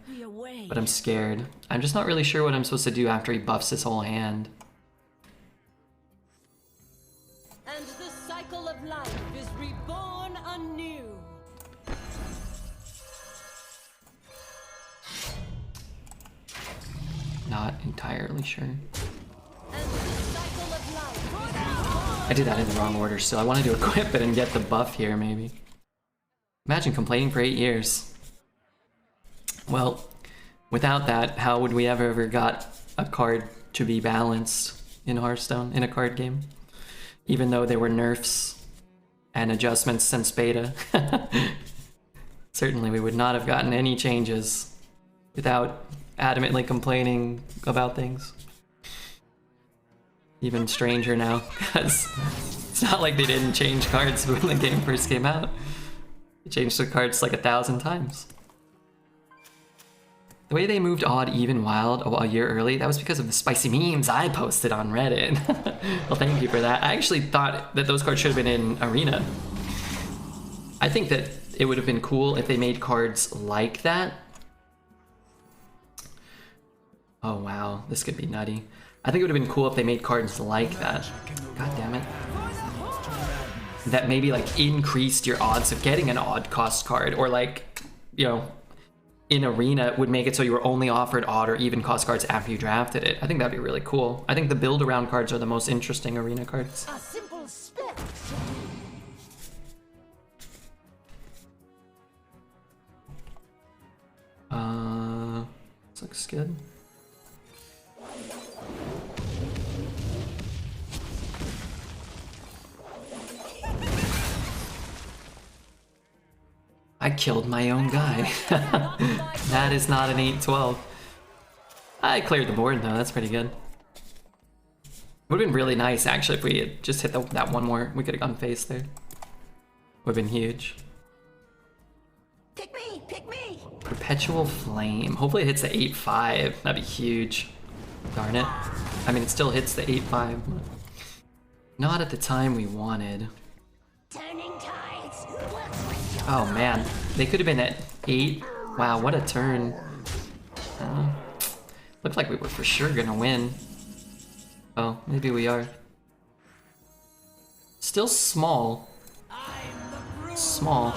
But I'm scared. I'm just not really sure what I'm supposed to do after he buffs his whole hand. And the cycle of life is reborn anew. Not entirely sure. And the cycle of life. I did that in the wrong order, so I wanted to equip it and get the buff here, maybe. Imagine complaining for 8 years. Well, without that, how would we ever got a card to be balanced in Hearthstone, in a card game? Even though there were nerfs and adjustments since beta. Certainly we would not have gotten any changes without adamantly complaining about things. Even stranger now, because it's not like they didn't change cards when the game first came out. They changed the cards like 1,000 times. The way they moved odd, even, wild a year early, that was because of the spicy memes I posted on Reddit. Well, thank you for that. I actually thought that those cards should have been in Arena. I think that it would have been cool if they made cards like that. Oh wow, this could be nutty. I think it would have been cool if they made cards like that. God damn it. That maybe like increased your odds of getting an odd cost card, or like, you know, in Arena would make it so you were only offered odd or even cost cards after you drafted it. I think that'd be really cool. I think the build around cards are the most interesting Arena cards. A simple spell. This looks good. I killed my own guy. That is not an 8-12. I cleared the board though, that's pretty good. Would have been really nice actually if we had just hit that one more. We could have gone face there. Would have been huge. Pick me, pick me. Perpetual Flame. Hopefully it hits the 8-5. That'd be huge. Darn it. I mean, it still hits the 8-5. Not at the time we wanted. Turning tides. Oh man, they could have been at 8. Wow, what a turn. Looked like we were for sure gonna win. Oh, maybe we are. Still small. Small.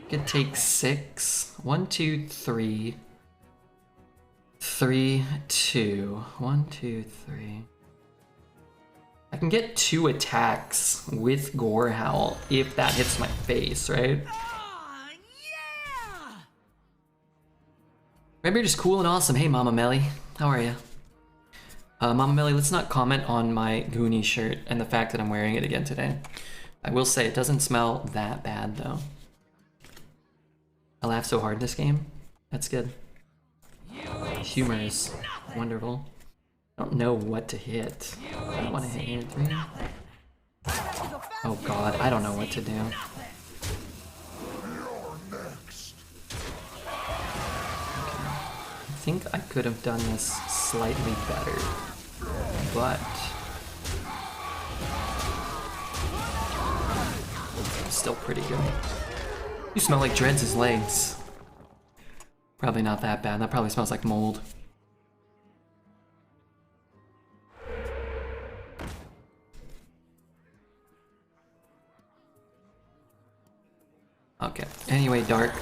Could take 6. 1, 2, 3. 3, 2. 1, 2, 3. I can get 2 attacks with Gore Howl if that hits my face, right? Maybe you're just cool and awesome. Hey, Mama Melly. How are you? Mama Melly, let's not comment on my Goonie shirt and the fact that I'm wearing it again today. I will say it doesn't smell that bad, though. I laugh so hard this game. That's good. Humor is wonderful. I don't know what to hit. I don't want to hit here. 3. Oh god, I don't know what to do. I think I could have done this slightly better, but still pretty good. You smell like Dreads' legs. Probably not that bad. That probably smells like mold. Okay. Anyway, Dark,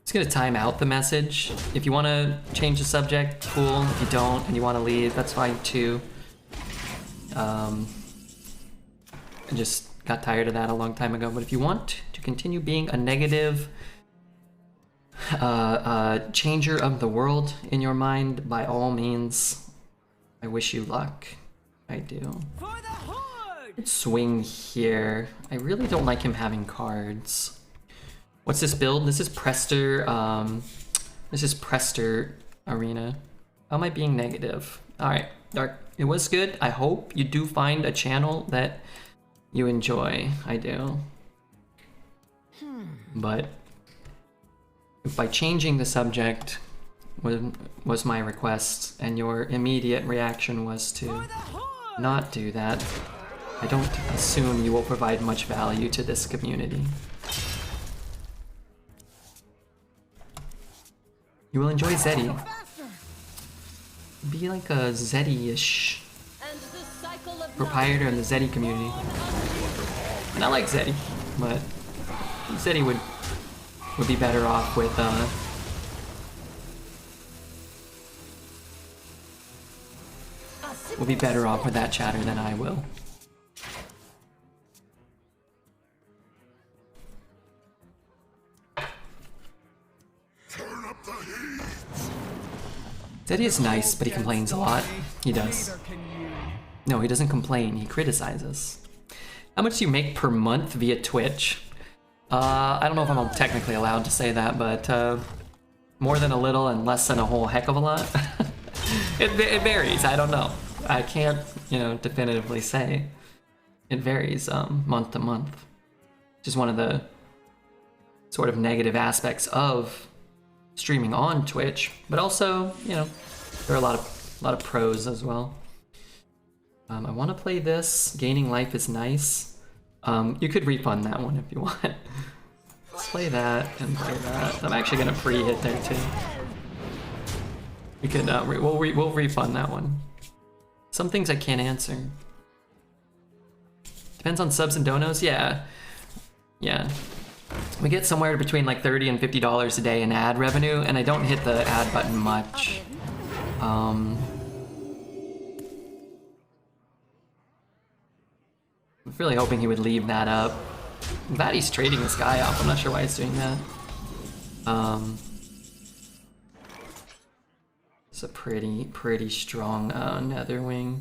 just gonna time out the message. If you want to change the subject, cool. If you don't and you want to leave, that's fine too. I just got tired of that a long time ago. But if you want to continue being a negative changer of the world in your mind, by all means, I wish you luck. I do. Swing here. I really don't like him having cards. What's this build? This is Prestor. This is Prestor Arena. How am I being negative? All right, Dark. It was good. I hope you do find a channel that you enjoy. I do. But by changing the subject was my request, and your immediate reaction was to not do that, I don't assume you will provide much value to this community. You will enjoy Zeddy. Be like a Zeddy-ish proprietor in the Zeddy community. And I like Zeddy, but Zeddy would be better off with that chatter than I will. Zeddy is nice, but he complains a lot. He does. No, he doesn't complain. He criticizes. How much do you make per month via Twitch? I don't know if I'm technically allowed to say that, but more than a little and less than a whole heck of a lot. It varies. I don't know. I can't, definitively say. It varies month to month. Just one of the sort of negative aspects of streaming on Twitch, but also, there are a lot of pros as well. I want to play this. Gaining life is nice. You could refund that one if you want. Let's play that and play that. I'm actually gonna pre-hit there too. We could we'll refund that one. Some things I can't answer. Depends on subs and donos. Yeah. We get somewhere between like $30 and $50 a day in ad revenue, and I don't hit the ad button much. I'm really hoping he would leave that up. I'm glad he's trading this guy off. I'm not sure why he's doing that. It's a pretty strong Netherwing.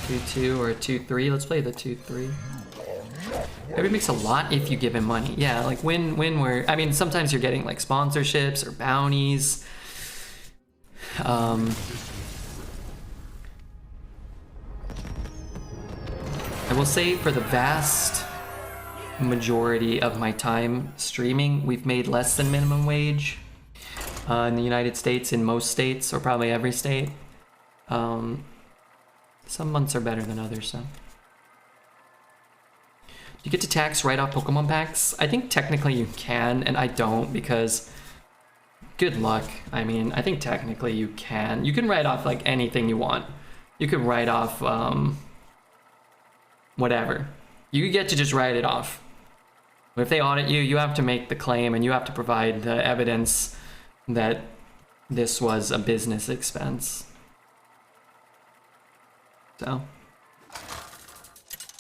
2-2 or 2-3. Let's play the 2-3. Maybe makes a lot if you give him money. Yeah, like when we're... I mean, sometimes you're getting like sponsorships or bounties. I will say for the vast majority of my time streaming, we've made less than minimum wage in the United States, in most states, or probably every state. Some months are better than others, so. You get to tax right off Pokemon packs? I think technically you can, and I don't because good luck. I mean, I think technically you can. You can write off like anything you want. You could write off whatever. You get to just write it off But if they audit you, you have to make the claim and you have to provide the evidence that this was a business expense. So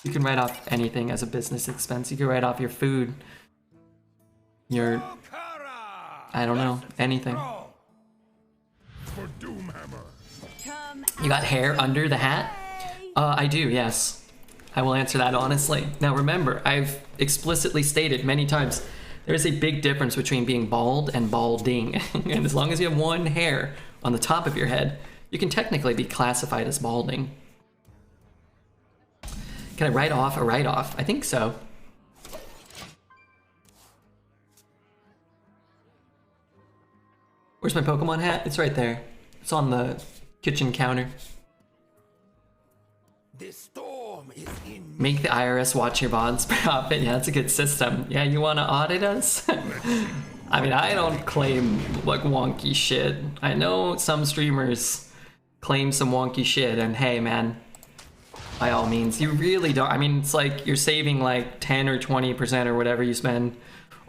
you can write off anything as a business expense. You can write off your food, your, I don't know, anything. For Doomhammer. You got hair under the hat? I do, yes. I will answer that honestly. Now remember, I've explicitly stated many times, there is a big difference between being bald and balding. And as long as you have one hair on the top of your head, you can technically be classified as balding. Can I write off a write-off? I think so. Where's my Pokemon hat? It's right there. It's on the kitchen counter. This storm is in. Make the IRS watch your bonds profit. Yeah, that's a good system. Yeah, you want to audit us? I mean, I don't claim like wonky shit. I know some streamers claim some wonky shit, and hey, man, by all means, you really don't. I mean, it's like you're saving like 10 or 20% or whatever you spend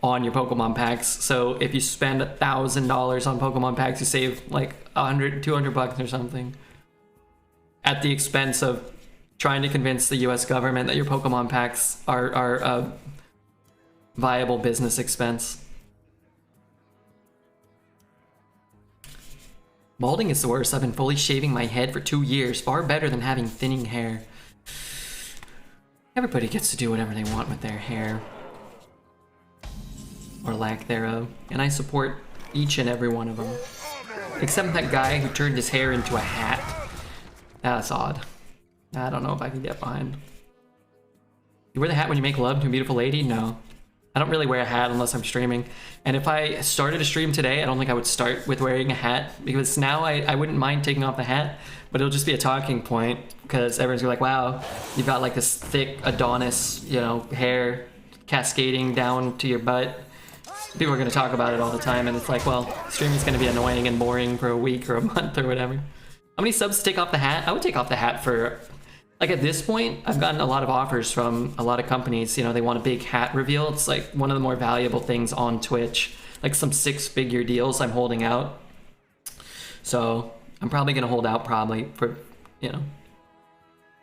on your Pokemon packs. So if you spend $1,000 on Pokemon packs, you save like 100, 200 bucks or something, at the expense of trying to convince the US government that your Pokemon packs are a viable business expense. Balding is the worst. I've been fully shaving my head for 2 years. Far better than having thinning hair. Everybody gets to do whatever they want with their hair. Or lack thereof. And I support each and every one of them. Except that guy who turned his hair into a hat. That's odd. I don't know if I can get behind. You wear the hat when you make love to a beautiful lady? No. I don't really wear a hat unless I'm streaming. And if I started a stream today, I don't think I would start with wearing a hat, because now I wouldn't mind taking off the hat, but it'll just be a talking point, because everyone's gonna be like, wow, you've got like this thick Adonis, you know, hair cascading down to your butt. People are gonna talk about it all the time, and it's like, well, streaming's gonna be annoying and boring for a week or a month or whatever. How many subs to take off the hat? I would take off the hat for, like at this point, I've gotten a lot of offers from a lot of companies. You know, they want a big hat reveal. It's like one of the more valuable things on Twitch. Like some 6-figure deals I'm holding out. So I'm probably gonna hold out probably for, you know,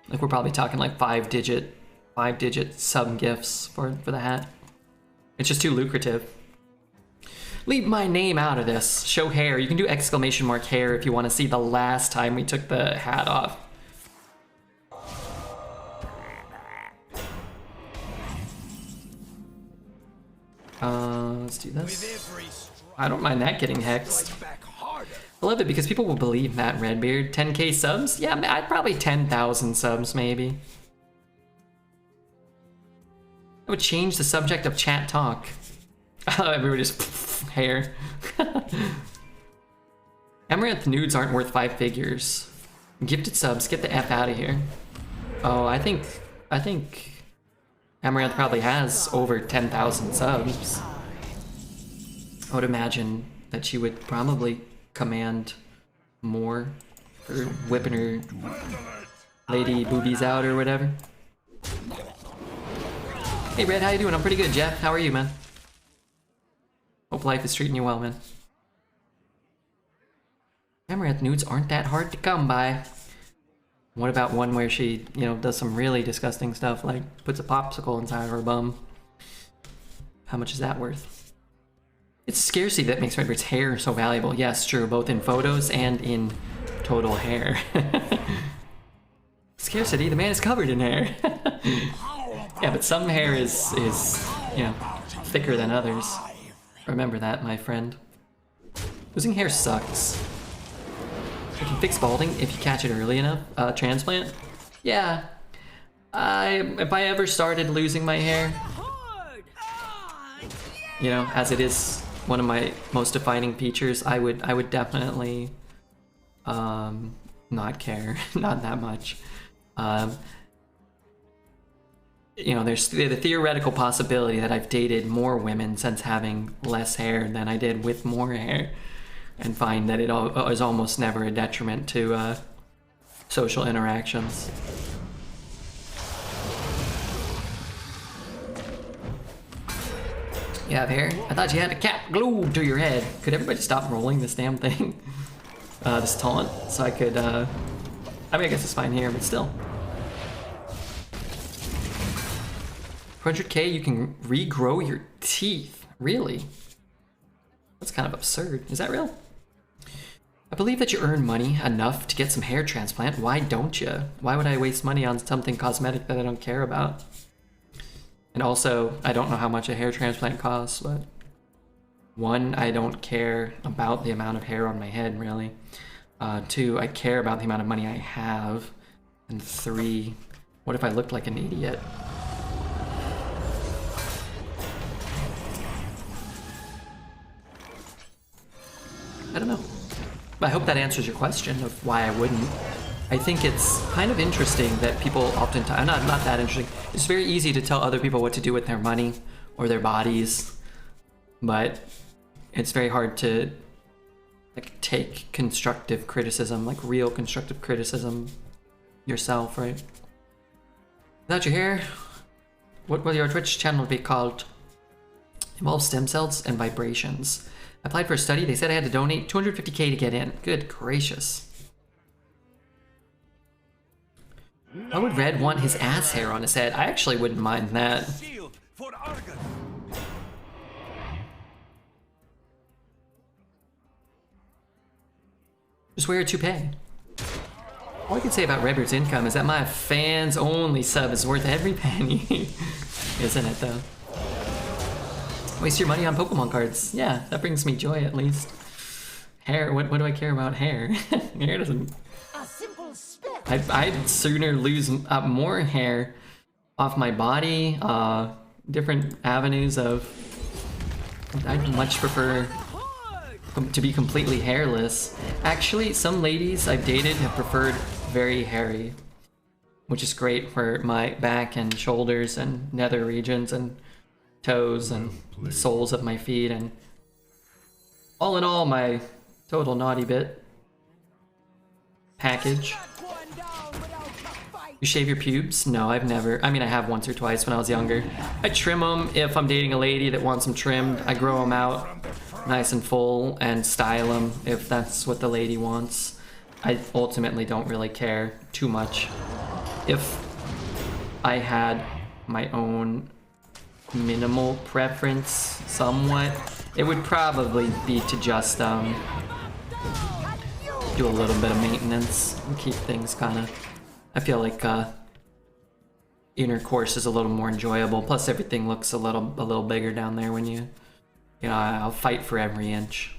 like we're probably talking like 5-digit sub gifts for the hat. It's just too lucrative. Leave my name out of this. Show hair. You can do exclamation mark hair if you want to see the last time we took the hat off. Let's do this. I don't mind that getting hexed. I love it because people will believe Matt Redbeard. 10k subs? Yeah, I'd probably 10,000 subs maybe. I would change the subject of chat talk. Everybody just hair. Amaranth nudes aren't worth 5 figures. Gifted subs, get the F out of here. Oh, I think Amaranth probably has over 10,000 subs. I would imagine that she would probably command more for whipping her lady boobies out or whatever. Hey Red, how you doing? I'm pretty good, Jeff. How are you, man? Hope life is treating you well, man. Amaranth nudes aren't that hard to come by. What about one where she, you know, does some really disgusting stuff, like puts a popsicle inside of her bum? How much is that worth? It's scarcity that makes Redbeard's hair so valuable. Yes, true, both in photos and in total hair. Scarcity, the man is covered in hair. Yeah, but some hair is, you know, thicker than others. Remember that, my friend. Losing hair sucks. You can fix balding if you catch it early enough. Transplant? Yeah. If I ever started losing my hair, you know, as it is one of my most defining features, I would definitely not care. Not that much. You know, there's the theoretical possibility that I've dated more women since having less hair than I did with more hair, and find that it is almost never a detriment to social interactions. You have hair? I thought you had a cap glued to your head. Could everybody stop rolling this damn thing? This taunt, so I could, I mean, I guess it's fine here, but still. 100k, you can regrow your teeth. Really? That's kind of absurd. Is that real? I believe that you earn money enough to get some hair transplant. Why don't you? Why would I waste money on something cosmetic that I don't care about? And also, I don't know how much a hair transplant costs, but one, I don't care about the amount of hair on my head, really. Two, I care about the amount of money I have. And three, what if I looked like an idiot? I don't know. I hope that answers your question of why I wouldn't. I think it's kind of interesting that people oftentimes, not that interesting, it's very easy to tell other people what to do with their money or their bodies, but it's very hard to like take constructive criticism, like real constructive criticism yourself, right? Without your hair, what will your Twitch channel be called? Involves stem cells and vibrations. I applied for a study, they said I had to donate 250k to get in. Good gracious. Why would Red want his ass hair on his head? I actually wouldn't mind that. Just wear a toupee. All I can say about Redbeard's income is that my fans only sub is worth every penny. Isn't it though? Waste your money on Pokemon cards. Yeah, that brings me joy at least. Hair, what do I care about hair? Hair doesn't... A simple spit. I'd sooner lose more hair off my body, different avenues of... I'd much prefer to be completely hairless. Actually, some ladies I've dated have preferred very hairy, which is great for my back and shoulders and nether regions and toes and the soles of my feet, and all in all, my total naughty bit package. You shave your pubes? No, I've never. I mean, I have once or twice when I was younger. I trim them if I'm dating a lady that wants them trimmed. I grow them out nice and full and style them if that's what the lady wants. I ultimately don't really care too much. If I had my own minimal preference somewhat, it would probably be to just do a little bit of maintenance and keep things kind of... I feel like intercourse is a little more enjoyable, plus everything looks a little bigger down there when you know, I'll fight for every inch.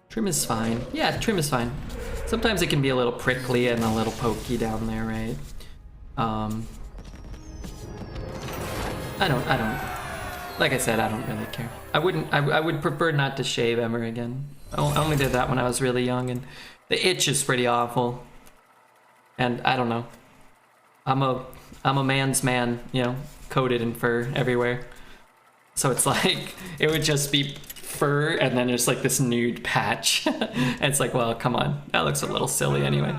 Trim is fine. Yeah, trim is fine. Sometimes it can be a little prickly and a little pokey down there, right? I don't, like I said, I don't really care. I would prefer not to shave ever again. I only did that when I was really young, and the itch is pretty awful. And I don't know. I'm a man's man, you know, coated in fur everywhere. So it's like, it would just be fur and then just like this nude patch. And it's like, well, come on. That looks a little silly anyway.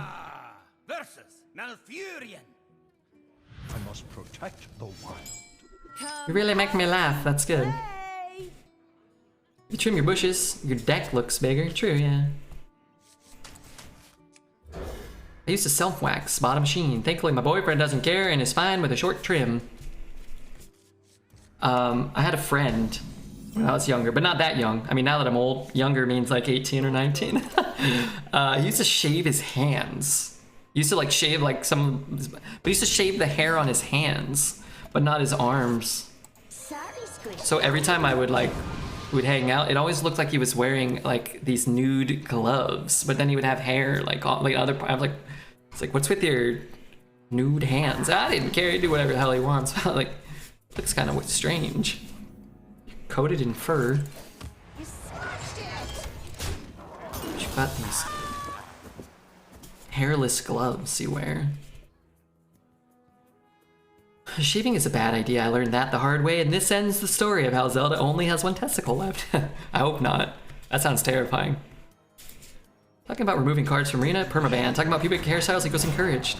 Versus Malfurion. I must protect the wild. You really make me laugh, that's good. If you trim your bushes, your deck looks bigger. True, yeah. I used to self-wax, bought a machine. Thankfully my boyfriend doesn't care and is fine with a short trim. I had a friend when I was younger, but not that young. I mean, now that I'm old, younger means like 18 or 19. He used to shave his hands. He used to like shave like but he used to shave the hair on his hands, but not his arms. So every time I would hang out, it always looked like he was wearing like these nude gloves, but then he would have hair like other. I'm like, it's like, what's with your nude hands? I didn't care. He'd do whatever the hell he wants. Like, looks kind of strange. Coated in fur. You got these hairless gloves you wear. Shaving is a bad idea. I learned that the hard way, and this ends the story of how Zelda only has one testicle left. I hope not. That sounds terrifying. Talking about removing cards from Arena, permaban. Talking about pubic hairstyles equals encouraged.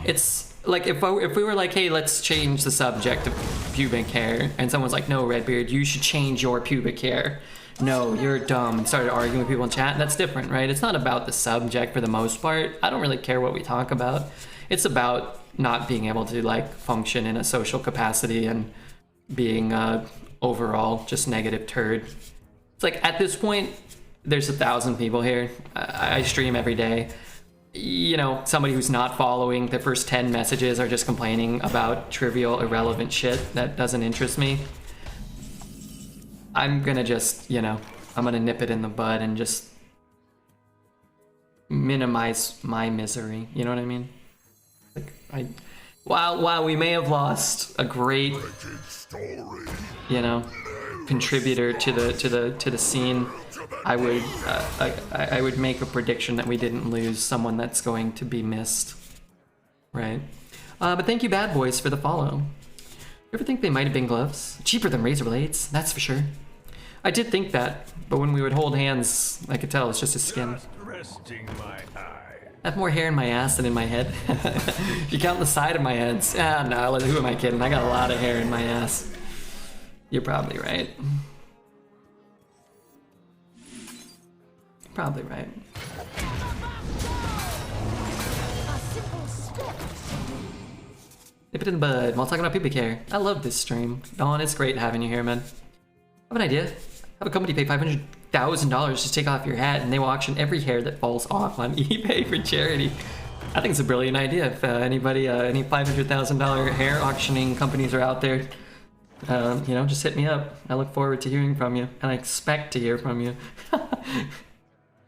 It's like if we were like, hey, let's change the subject of pubic hair, and someone's like, no, Redbeard, you should change your pubic hair. No, you're dumb, and started arguing with people in chat, that's different, right? It's not about the subject for the most part. I don't really care what we talk about. It's about not being able to like function in a social capacity and being overall just negative turd. It's like at this point, there's 1,000 people here. I stream every day. You know, somebody who's not following, the first 10 messages are just complaining about trivial, irrelevant shit that doesn't interest me. I'm gonna just, you know, I'm gonna nip it in the bud and just minimize my misery. You know what I mean? Like, while we may have lost a great, you know, contributor to the scene, I would make a prediction that we didn't lose someone that's going to be missed, right? But thank you, Bad Boys, for the follow. You ever think they might have been gloves? Cheaper than razor blades, that's for sure. I did think that, but when we would hold hands, I could tell it's just his skin. Just resting my eye. I have more hair in my ass than in my head. If you count the side of my head, no, who am I kidding? I got a lot of hair in my ass. You're probably right. Probably right. Nip it in the bud while talking about pubic hair. I love this stream. Dawn, it's great having you here, man. I have an idea. Have a company pay $500,000 to take off your hat, and they will auction every hair that falls off on eBay for charity. I think it's a brilliant idea. If anybody, any $500,000 hair auctioning companies are out there, you know, just hit me up. I look forward to hearing from you, and I expect to hear from you.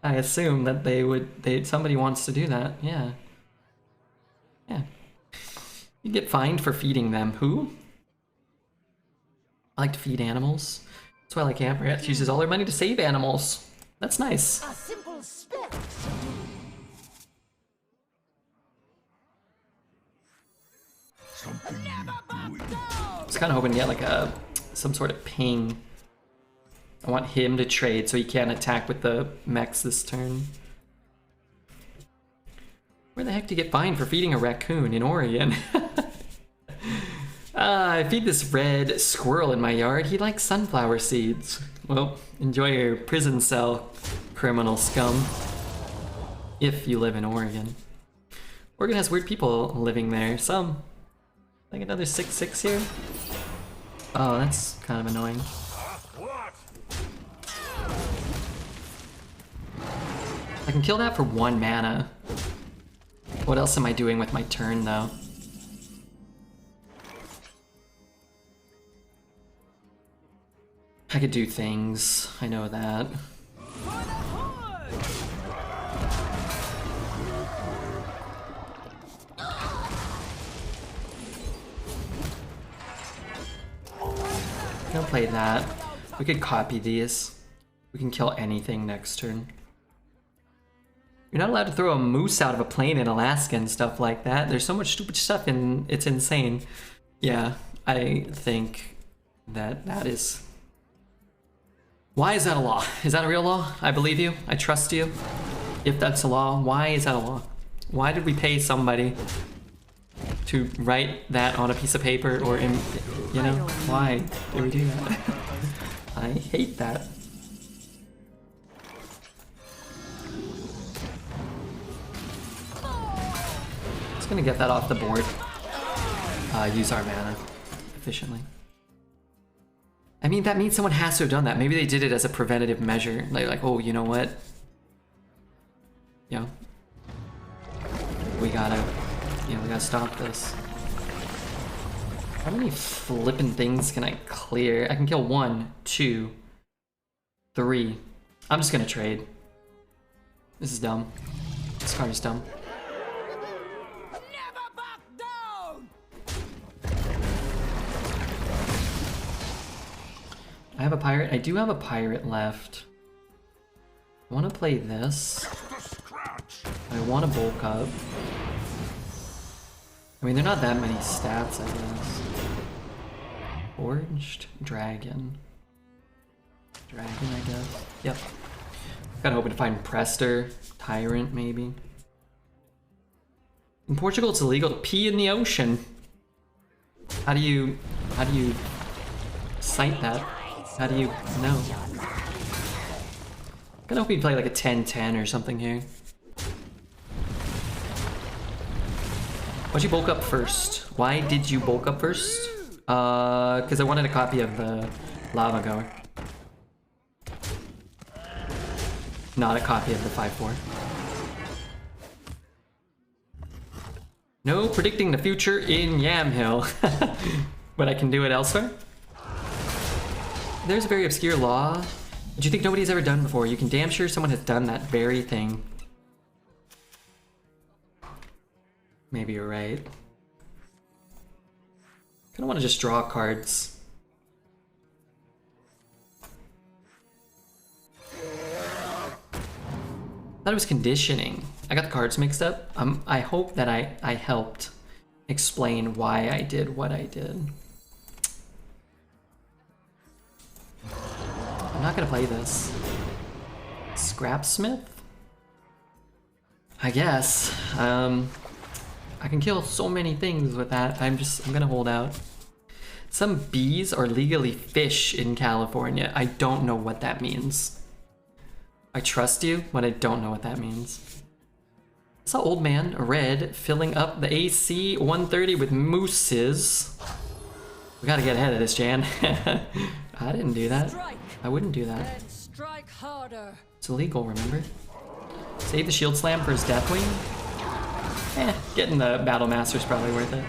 I assume that somebody wants to do that. Yeah. Yeah. You get fined for feeding them. Who? I like to feed animals. That's why I like Amber. She uses all her money to save animals. That's nice. A simple spit. I was kind of hoping to get like some sort of ping. I want him to trade so he can't attack with the mechs this turn. Where the heck do you get fined for feeding a raccoon in Oregon? I feed this red squirrel in my yard. He likes sunflower seeds. Well, enjoy your prison cell, criminal scum. If you live in Oregon. Oregon has weird people living there. Some. Like another 6/6 here. Oh, that's kind of annoying. I can kill that for 1 mana. What else am I doing with my turn, though? I could do things. I know that. I'll play that. We could copy these. We can kill anything next turn. You're not allowed to throw a moose out of a plane in Alaska and stuff like that. There's so much stupid stuff and it's insane. Yeah, I think that is... Why is that a law? Is that a real law? I believe you. I trust you. If that's a law, why is that a law? Why did we pay somebody to write that on a piece of paper or in, you know, why did we do that? I hate that. Just gonna get that off the board. Use our mana efficiently. I mean, that means someone has to have done that. Maybe they did it as a preventative measure. Like, oh, you know what? You know, we gotta stop this. How many flippin' things can I clear? I can kill 1, 2, 3. I'm just gonna trade. This is dumb. This card is dumb. Never back down! I have a pirate. I do have a pirate left. I want to play this. I want to bulk up. I mean, they're not that many stats, I guess. Forged Dragon. Dragon, I guess. Yep. Kinda hoping to find Prestor. Tyrant, maybe. In Portugal, it's illegal to pee in the ocean. How do you How do you cite that? How do you know? I hope we play like a 10-10 or something here. Why'd you bulk up first? Why did you bulk up first? Because I wanted a copy of the Lava Goer. Not a copy of the 5-4. No predicting the future in Yamhill. But I can do it elsewhere? There's a very obscure law that you think nobody's ever done before. You can damn sure someone has done that very thing. Maybe you're right. Kinda wanna just draw cards. Thought it was conditioning. I got the cards mixed up. I hope that I helped explain why I did what I did. I'm not gonna play this. Scrapsmith? I guess. I can kill so many things with that. I'm gonna hold out. Some bees are legally fish in California. I don't know what that means. I trust you, but I don't know what that means. I saw old man, red, filling up the AC 130 with mooses. We gotta get ahead of this, Jan. I didn't do that. I wouldn't do that. And strike harder. It's illegal, remember? Save the shield slam for his Deathwing? Getting the Battle Master's probably worth it.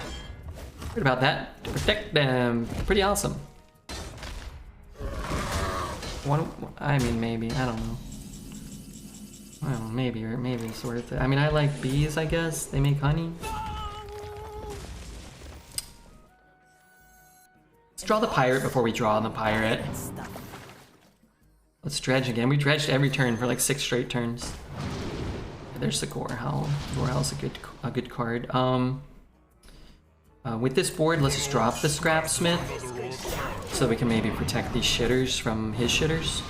Heard about that. To protect them. Pretty awesome. I mean, maybe. I don't know. Well, maybe it's worth it. I mean, I like bees, I guess. They make honey. Let's draw the pirate before we draw the pirate. Let's dredge again. We dredged every turn for like 6 straight turns. There's the Gorehowl. Gorehowl's a good card. With this board, let's just drop the Scrapsmith so we can maybe protect these shitters from his shitters.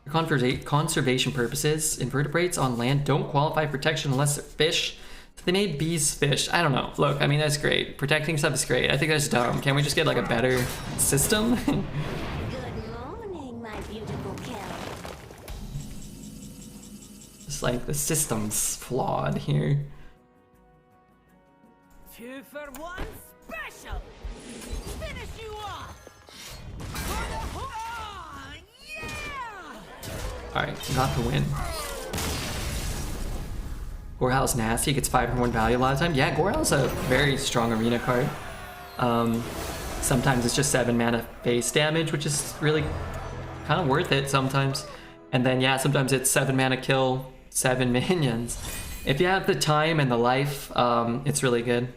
For conservation purposes, invertebrates on land don't qualify protection unless they're fish. So they made bees fish. I don't know. Look, I mean, that's great. Protecting stuff is great. I think that's dumb. Can't we just get like a better system? Good morning, my beautiful cow. It's like the system's flawed here. 2 for 1 special. Finish you off. Alright, got the win. Gorehowl's nasty, gets 5 for 1 value a lot of time. Yeah, Gorehowl's a very strong arena card. Sometimes it's just 7 mana base damage, which is really kind of worth it sometimes. And then yeah, sometimes it's 7 mana kill 7 minions. If you have the time and the life, it's really good.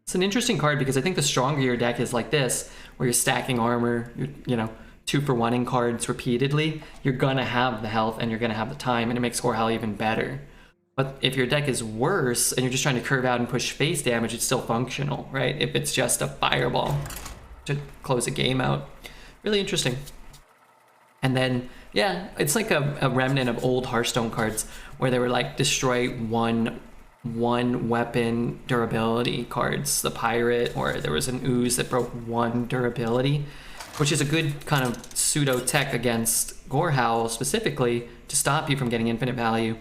It's an interesting card because I think the stronger your deck is like this, where you're stacking armor, you know, 2 for 1-ing cards repeatedly, you're gonna have the health and you're gonna have the time, and it makes Gorehowl even better. But if your deck is worse and you're just trying to curve out and push face damage, it's still functional, right? If it's just a fireball to close a game out. Really interesting. And then, yeah, it's like a remnant of old Hearthstone cards where they were like destroy one weapon durability cards, the pirate, or there was an ooze that broke 1 durability, which is a good kind of pseudo tech against Gorehowl specifically to stop you from getting infinite value.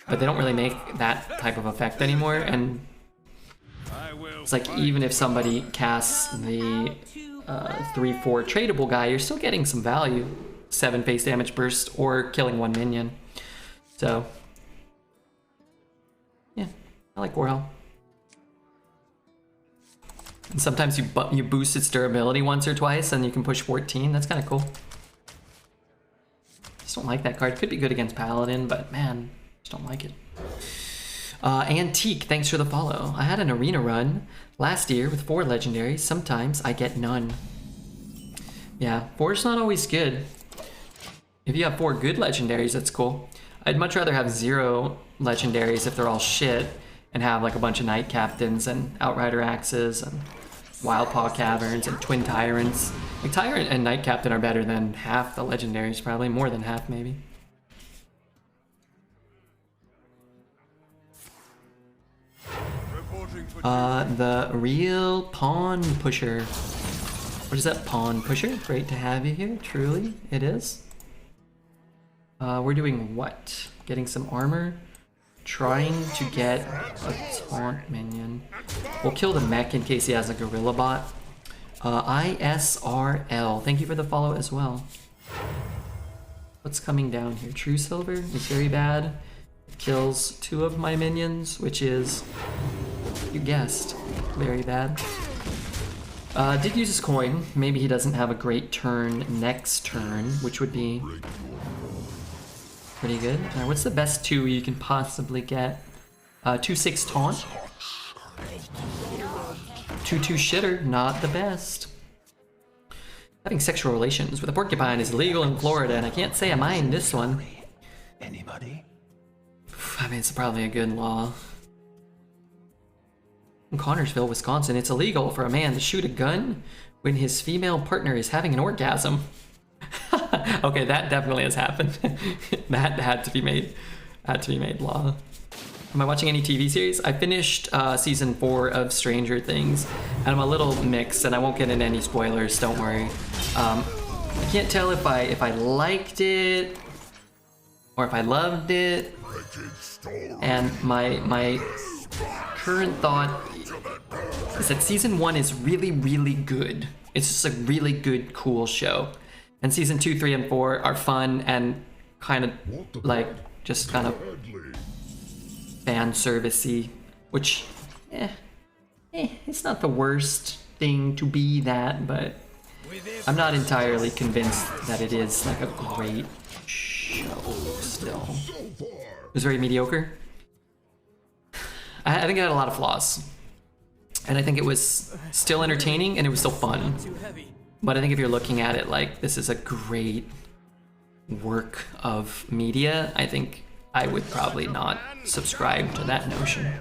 But they don't really make that type of effect anymore, and it's like even if somebody casts the 3/4 tradable guy, you're still getting some value. 7 face damage burst or killing 1 minion. So yeah, I like Gorehowl. And sometimes you boost its durability once or twice and you can push 14. That's kind of cool. Just don't like that card. Could be good against Paladin, but man, just don't like it. Antique, thanks for the follow. I had an arena run last year with 4 legendaries. Sometimes I get none. Yeah, 4's not always good. If you have 4 good legendaries, that's cool. I'd much rather have 0 legendaries if they're all shit and have like a bunch of Knight Captains and Outrider Axes and Wildpaw Caverns and Twin Tyrants. Like Tyrant and Knight Captain are better than half the legendaries, probably more than half maybe. The real pawn pusher. What is that, pawn pusher? Great to have you here, truly, it is. We're doing what? Getting some armor? Trying to get a taunt minion. We'll kill the mech in case he has a gorilla bot. ISRL, thank you for the follow as well. What's coming down here? True Silver is very bad. It kills 2 of my minions, which is, you guessed, very bad. Did use his coin. Maybe he doesn't have a great turn next turn, which would be pretty good. What's the best 2 you can possibly get? 2/6 taunt. 2/2 shitter, not the best. Having sexual relations with a porcupine is illegal in Florida, and I can't say I mind this one. Anybody? I mean, it's probably a good law. In Connorsville, Wisconsin, it's illegal for a man to shoot a gun when his female partner is having an orgasm. Okay, that definitely has happened. That had to be made law. Am I watching any TV series? I finished season 4 of Stranger Things, and I'm a little mixed, and I won't get into any spoilers, don't worry. I can't tell if I liked it or if I loved it. And my current thought is that season 1 is really, really good. It's just a really good, cool show. And season 2, 3, and 4 are fun and kind of like just kind of fan servicey, which it's not the worst thing to be that, but I'm not entirely convinced that it is like a great show still. It was very mediocre. I think it had a lot of flaws, and I think it was still entertaining and it was still fun. But I think if you're looking at it like this is a great work of media, I think I would probably not subscribe to that notion.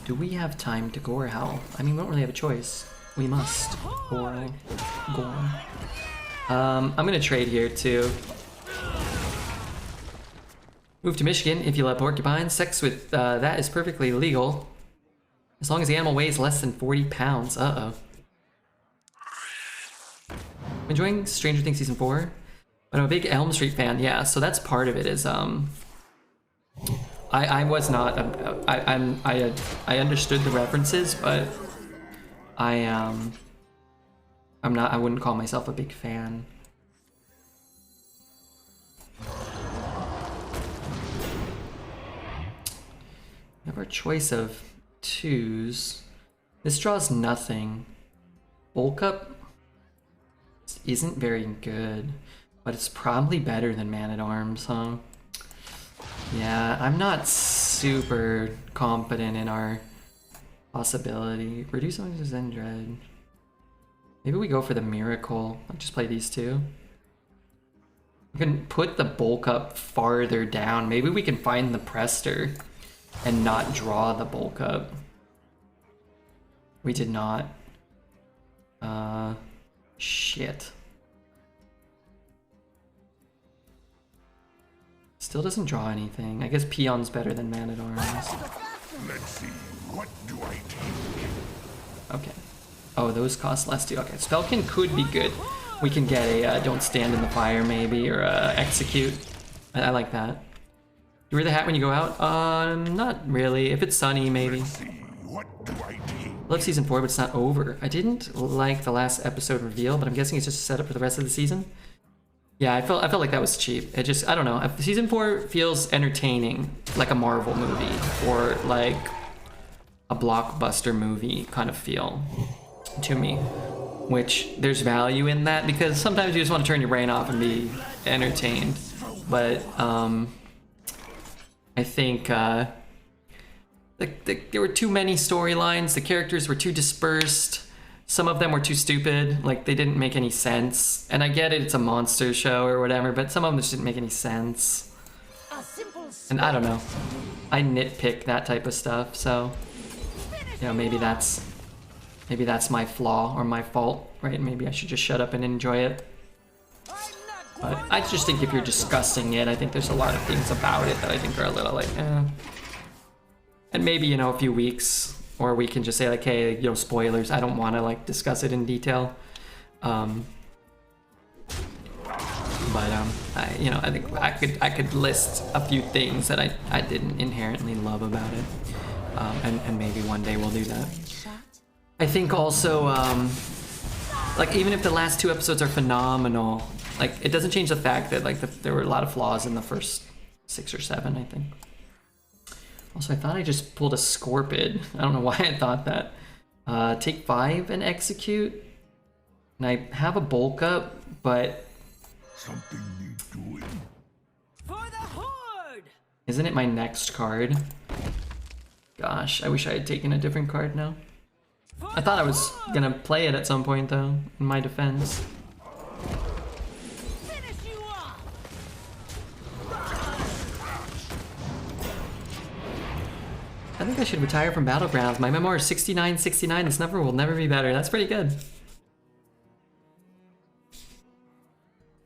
Do we have time to gore howl? I mean, we don't really have a choice. We must gore. I'm gonna trade here too. Move to Michigan if you love porcupines. Sex with that is perfectly legal, as long as the animal weighs less than 40 pounds. Uh-oh. Enjoying Stranger Things season 4? But I'm a big Elm Street fan, yeah, so that's part of it is, I was not, I understood the references, but I wouldn't call myself a big fan. We have our choice of 2s. This draws nothing. Bulk up isn't very good, but it's probably better than Man-at-Arms, huh? Yeah, I'm not super confident in our possibility. Reduce something to Zen Dread. Maybe we go for the Miracle. I'll just play these 2. We can put the bulk up farther down. Maybe we can find the Prestor and not draw the bulk up. We did not. Shit. Still doesn't draw anything. I guess Peon's better than Man-at-Arms. Let's see, what do I take? Okay. Oh, those cost less too. Okay, Spellkin could be good. We can get a Don't Stand in the Fire maybe, or Execute. I like that. You wear the hat when you go out? Not really. If it's sunny, maybe. Let's see, what do I take? Love season 4, but it's not over. I didn't like the last episode reveal, but I'm guessing it's just a setup for the rest of the season. Yeah, I felt like that was cheap. It just, I don't know. Season 4 feels entertaining, like a Marvel movie or like a blockbuster movie kind of feel to me. Which there's value in that because sometimes you just want to turn your brain off and be entertained. But I think there were too many storylines. The characters were too dispersed. Some of them were too stupid, like they didn't make any sense. And I get it, it's a monster show or whatever, but some of them just didn't make any sense. And I don't know. I nitpick that type of stuff, so you know, maybe that's my flaw or my fault, right? Maybe I should just shut up and enjoy it. But I just think if you're discussing it, I think there's a lot of things about it that I think are a little like, eh. And maybe, you know, a few weeks or we can just say like, hey, you know, spoilers. I don't want to like discuss it in detail. I think I could list a few things that I didn't inherently love about it, and maybe one day we'll do that. I think also, like even if the last 2 episodes are phenomenal, like it doesn't change the fact that like there were a lot of flaws in the first 6 or 7, I think. Also, I thought I just pulled a Scorpid. I don't know why I thought that. Take 5 and execute. And I have a bulk up, but Something needs doing. For the Horde! isn't it my next card? Gosh, I wish I had taken a different card now. I thought I was gonna play it at some point though, in my defense. Finish you off! I think I should retire from Battlegrounds. My memoir is 6969. This number will never be better. That's pretty good.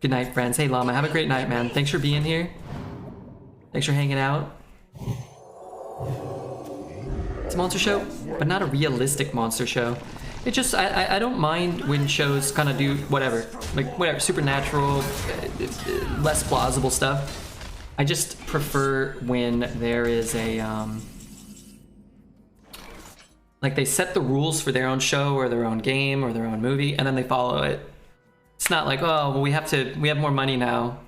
Good night, friends. Hey, Llama, have a great night, man. Thanks for being here. Thanks for hanging out. It's a monster show, but not a realistic monster show. It just, I don't mind when shows kind of do whatever. Like, whatever, supernatural, less plausible stuff. I just prefer when there is a, like they set the rules for their own show or their own game or their own movie, and then they follow it. It's not like, oh, well, we have more money now.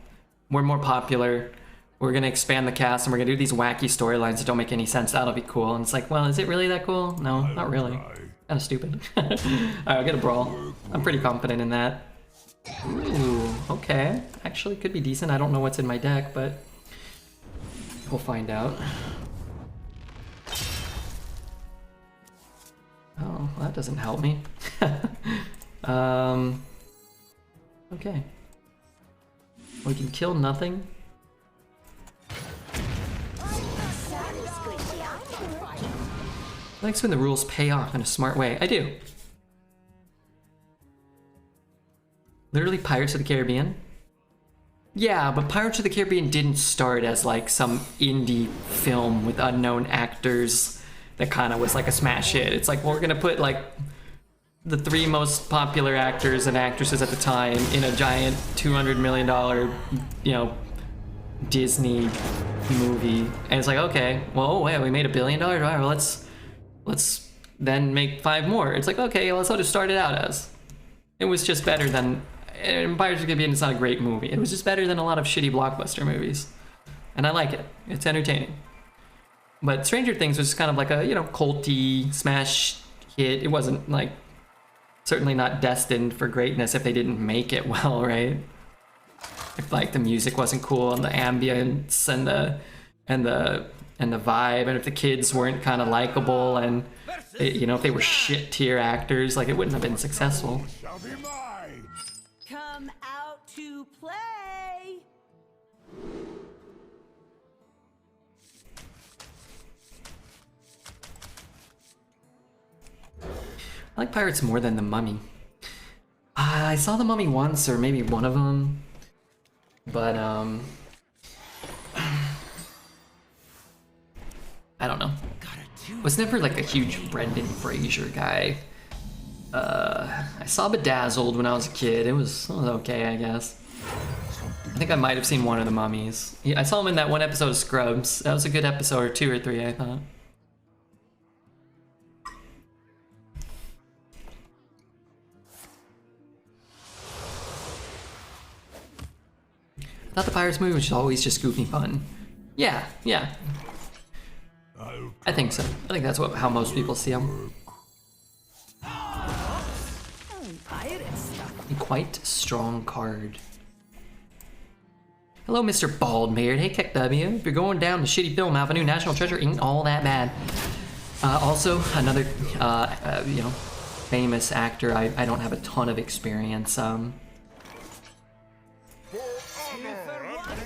We're more popular. We're gonna expand the cast and we're gonna do these wacky storylines that don't make any sense. That'll be cool. And it's like, well, is it really that cool? No, not really. Kind of stupid. Alright, I'll get a brawl. I'm pretty confident in that. Ooh, okay. Actually, could be decent. I don't know what's in my deck, but we'll find out. Oh, well, that doesn't help me. Okay. We can kill nothing. Likes when the rules pay off in a smart way. I do. Literally Pirates of the Caribbean? Yeah, but Pirates of the Caribbean didn't start as like some indie film with unknown actors that kind of was like a smash hit. It's like, well, we're gonna put like the 3 most popular actors and actresses at the time in a giant $200 million, you know, Disney movie. And it's like, okay, well, oh, wait, we made $1 billion? All right, well, let's then make 5 more. It's like, okay, well, that's what it started out as. It was just better than, and Pirates of the Caribbean is not a great movie. It was just better than a lot of shitty blockbuster movies. And I like it. It's entertaining. But Stranger Things was just kind of like a, you know, culty smash hit. It wasn't like, certainly not destined for greatness if they didn't make it well, right? If like the music wasn't cool and the ambience and the vibe, and if the kids weren't kind of likable and you know, if they were shit tier actors, like it wouldn't have been successful. Shall be mine. Come out to play! I like Pirates more than The Mummy. I saw The Mummy once, or maybe one of them, but I don't know. Was never like a huge Brendan Fraser guy. I saw Bedazzled when I was a kid. It was okay, I guess. I think I might have seen one of The Mummies. I saw him in that one episode of Scrubs. That was a good episode, or 2 or 3, I thought. I thought the Pirates movie was always just goofy fun. Yeah. I think so. I think that's how most people see them. A quite strong card. Hello, Mr. Baldbeard. Hey, KekW. If you're going down the shitty film avenue, National Treasure ain't all that bad. Also, another, you know, famous actor. I don't have a ton of experience.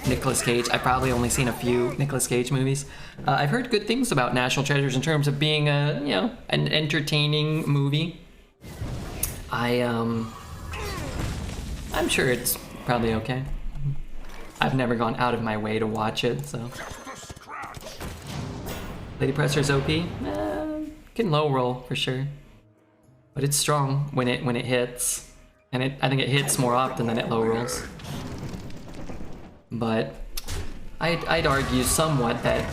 Nicolas Cage. I've probably only seen a few Nicolas Cage movies. I've heard good things about National Treasures in terms of being a, you know, an entertaining movie. I'm sure it's probably okay. I've never gone out of my way to watch it, so. Lady Prestor's OP? Can low roll for sure, but it's strong when it hits, and I think it hits more often than it low rolls. But I'd argue somewhat that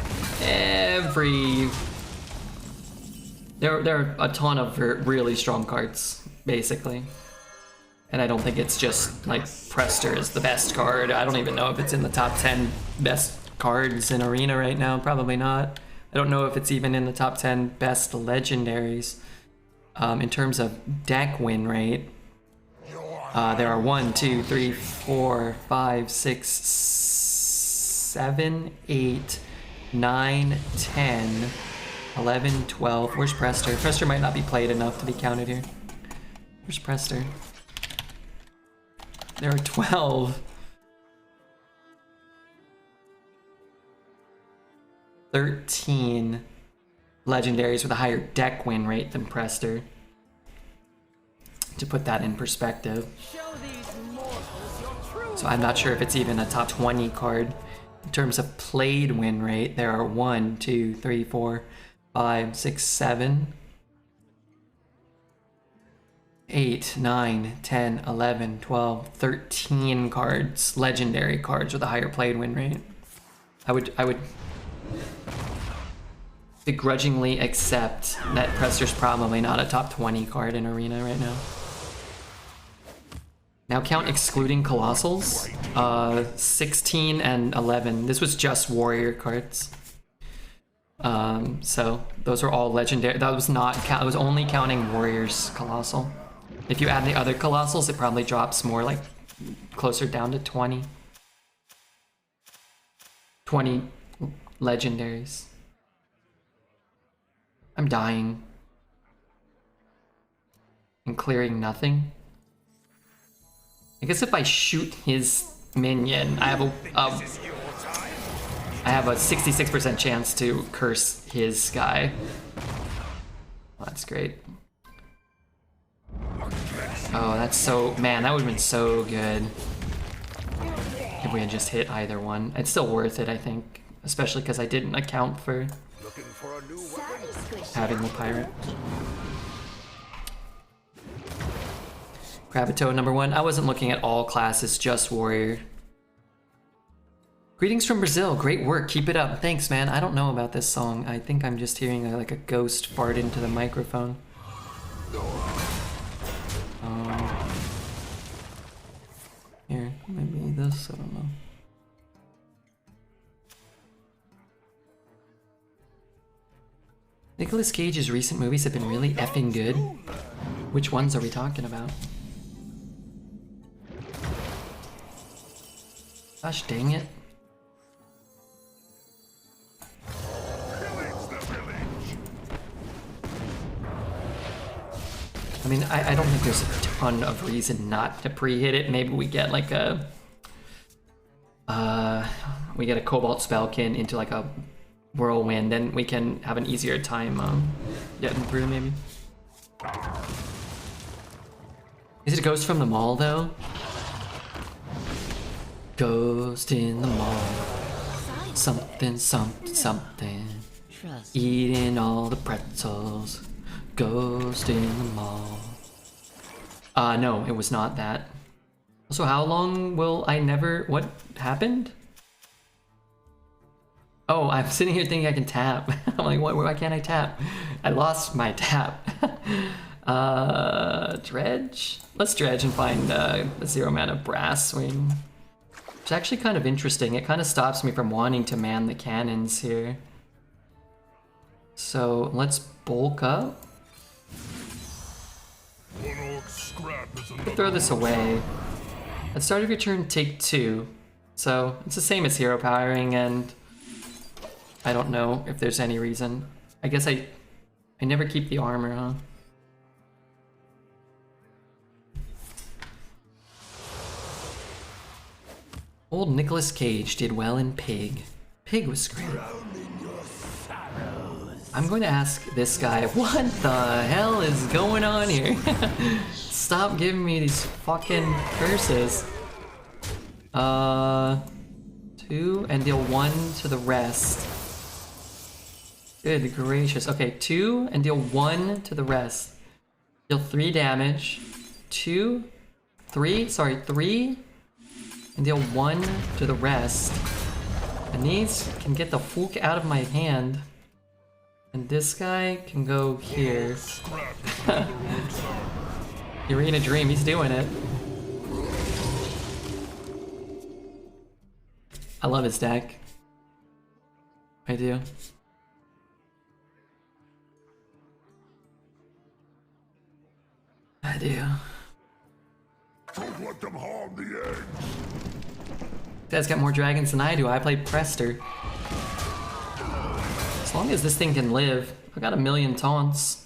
there are a ton of really strong cards basically, and I don't think it's just like Prestor is the best card. I don't even know if it's in the top 10 best cards in Arena right now. Probably not. I don't know if it's even in the top 10 best legendaries. In terms of deck win rate, there are 1, 2, 3, 4, 5, 6, 7, 8, 9, 10, 11, 12. Where's Prestor? Prestor might not be played enough to be counted here. Where's Prestor? There are 12. 13 legendaries with a higher deck win rate than Prestor. To put that in perspective. So I'm not sure if it's even a top 20 card. In terms of played win rate, there are 1, 2, 3, 4, 5, 6, 7, 8, 9, 10, 11, 12, 13 cards, legendary cards with a higher played win rate. I would begrudgingly accept that Prestor's probably not a top 20 card in Arena right now. Now count excluding Colossals, 16 and 11. This was just Warrior cards. So those are all legendary. That was not, it was only counting Warriors Colossal. If you add the other Colossals, it probably drops more like closer down to 20. 20 legendaries. I'm dying. And clearing nothing. I guess if I shoot his minion, I have a 66% chance to curse his guy. Well, that's great. Oh, that's so... Man, that would have been so good if we had just hit either one. It's still worth it, I think. Especially because I didn't account for having the pirate. Gravito number 1. I wasn't looking at all classes, just warrior. Greetings from Brazil. Great work. Keep it up. Thanks, man. I don't know about this song. I think I'm just hearing like a ghost fart into the microphone. Here, maybe this. I don't know. Nicolas Cage's recent movies have been really effing good. Which ones are we talking about? Gosh dang it. I mean, I don't think there's a ton of reason not to pre-hit it. Maybe we get like a... we get a Cobalt Spellkin into like a Whirlwind, then we can have an easier time getting through maybe. Is it a ghost from the mall though? Ghost in the mall. Something, something, something. Eating all the pretzels. Ghost in the mall. No, it was not that. So how long will I never... What happened? Oh, I'm sitting here thinking I can tap. I'm like, why can't I tap? I lost my tap. Dredge? Let's dredge and find a 0 mana brass wing. It's actually kind of interesting. It kind of stops me from wanting to man the cannons here. So let's bulk up. Throw this away. At the start of your turn, take 2. So it's the same as hero powering, and I don't know if there's any reason. I guess I never keep the armor, huh? Old Nicolas Cage did well in Pig. Pig was great. I'm going to ask this guy, what the hell is going on here? Stop giving me these fucking curses. 2 and deal 1 to the rest. Good gracious. Okay, 2 and deal 1 to the rest. Deal 3 damage. 2, 3, sorry, 3 and deal 1 to the rest. And these can get the fook out of my hand. And this guy can go here. Arena Dream, he's doing it. I love his deck. I do. I do. Don't let them harm the eggs. You guys got more dragons than I do. I play Prestor. As long as this thing can live. I got 1,000,000 taunts.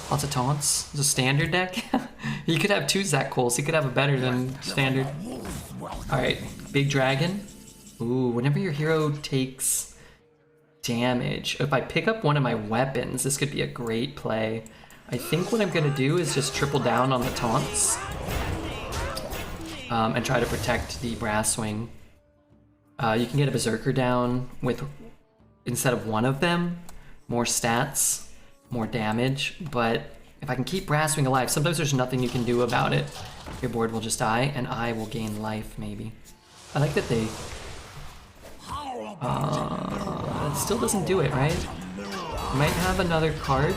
Lots of taunts. It's a standard deck. You could have 2 Zach Coles. He could have a better than standard. Alright, big dragon. Ooh, whenever your hero takes damage, if I pick up one of my weapons, this could be a great play. I think what I'm gonna do is just triple down on the taunts. And try to protect the Brasswing. You can get a Berserker down with, instead of one of them, more stats, more damage, but if I can keep Brasswing alive, sometimes there's nothing you can do about it. Your board will just die, and I will gain life, maybe. I like that they... it still doesn't do it, right? Might have another card.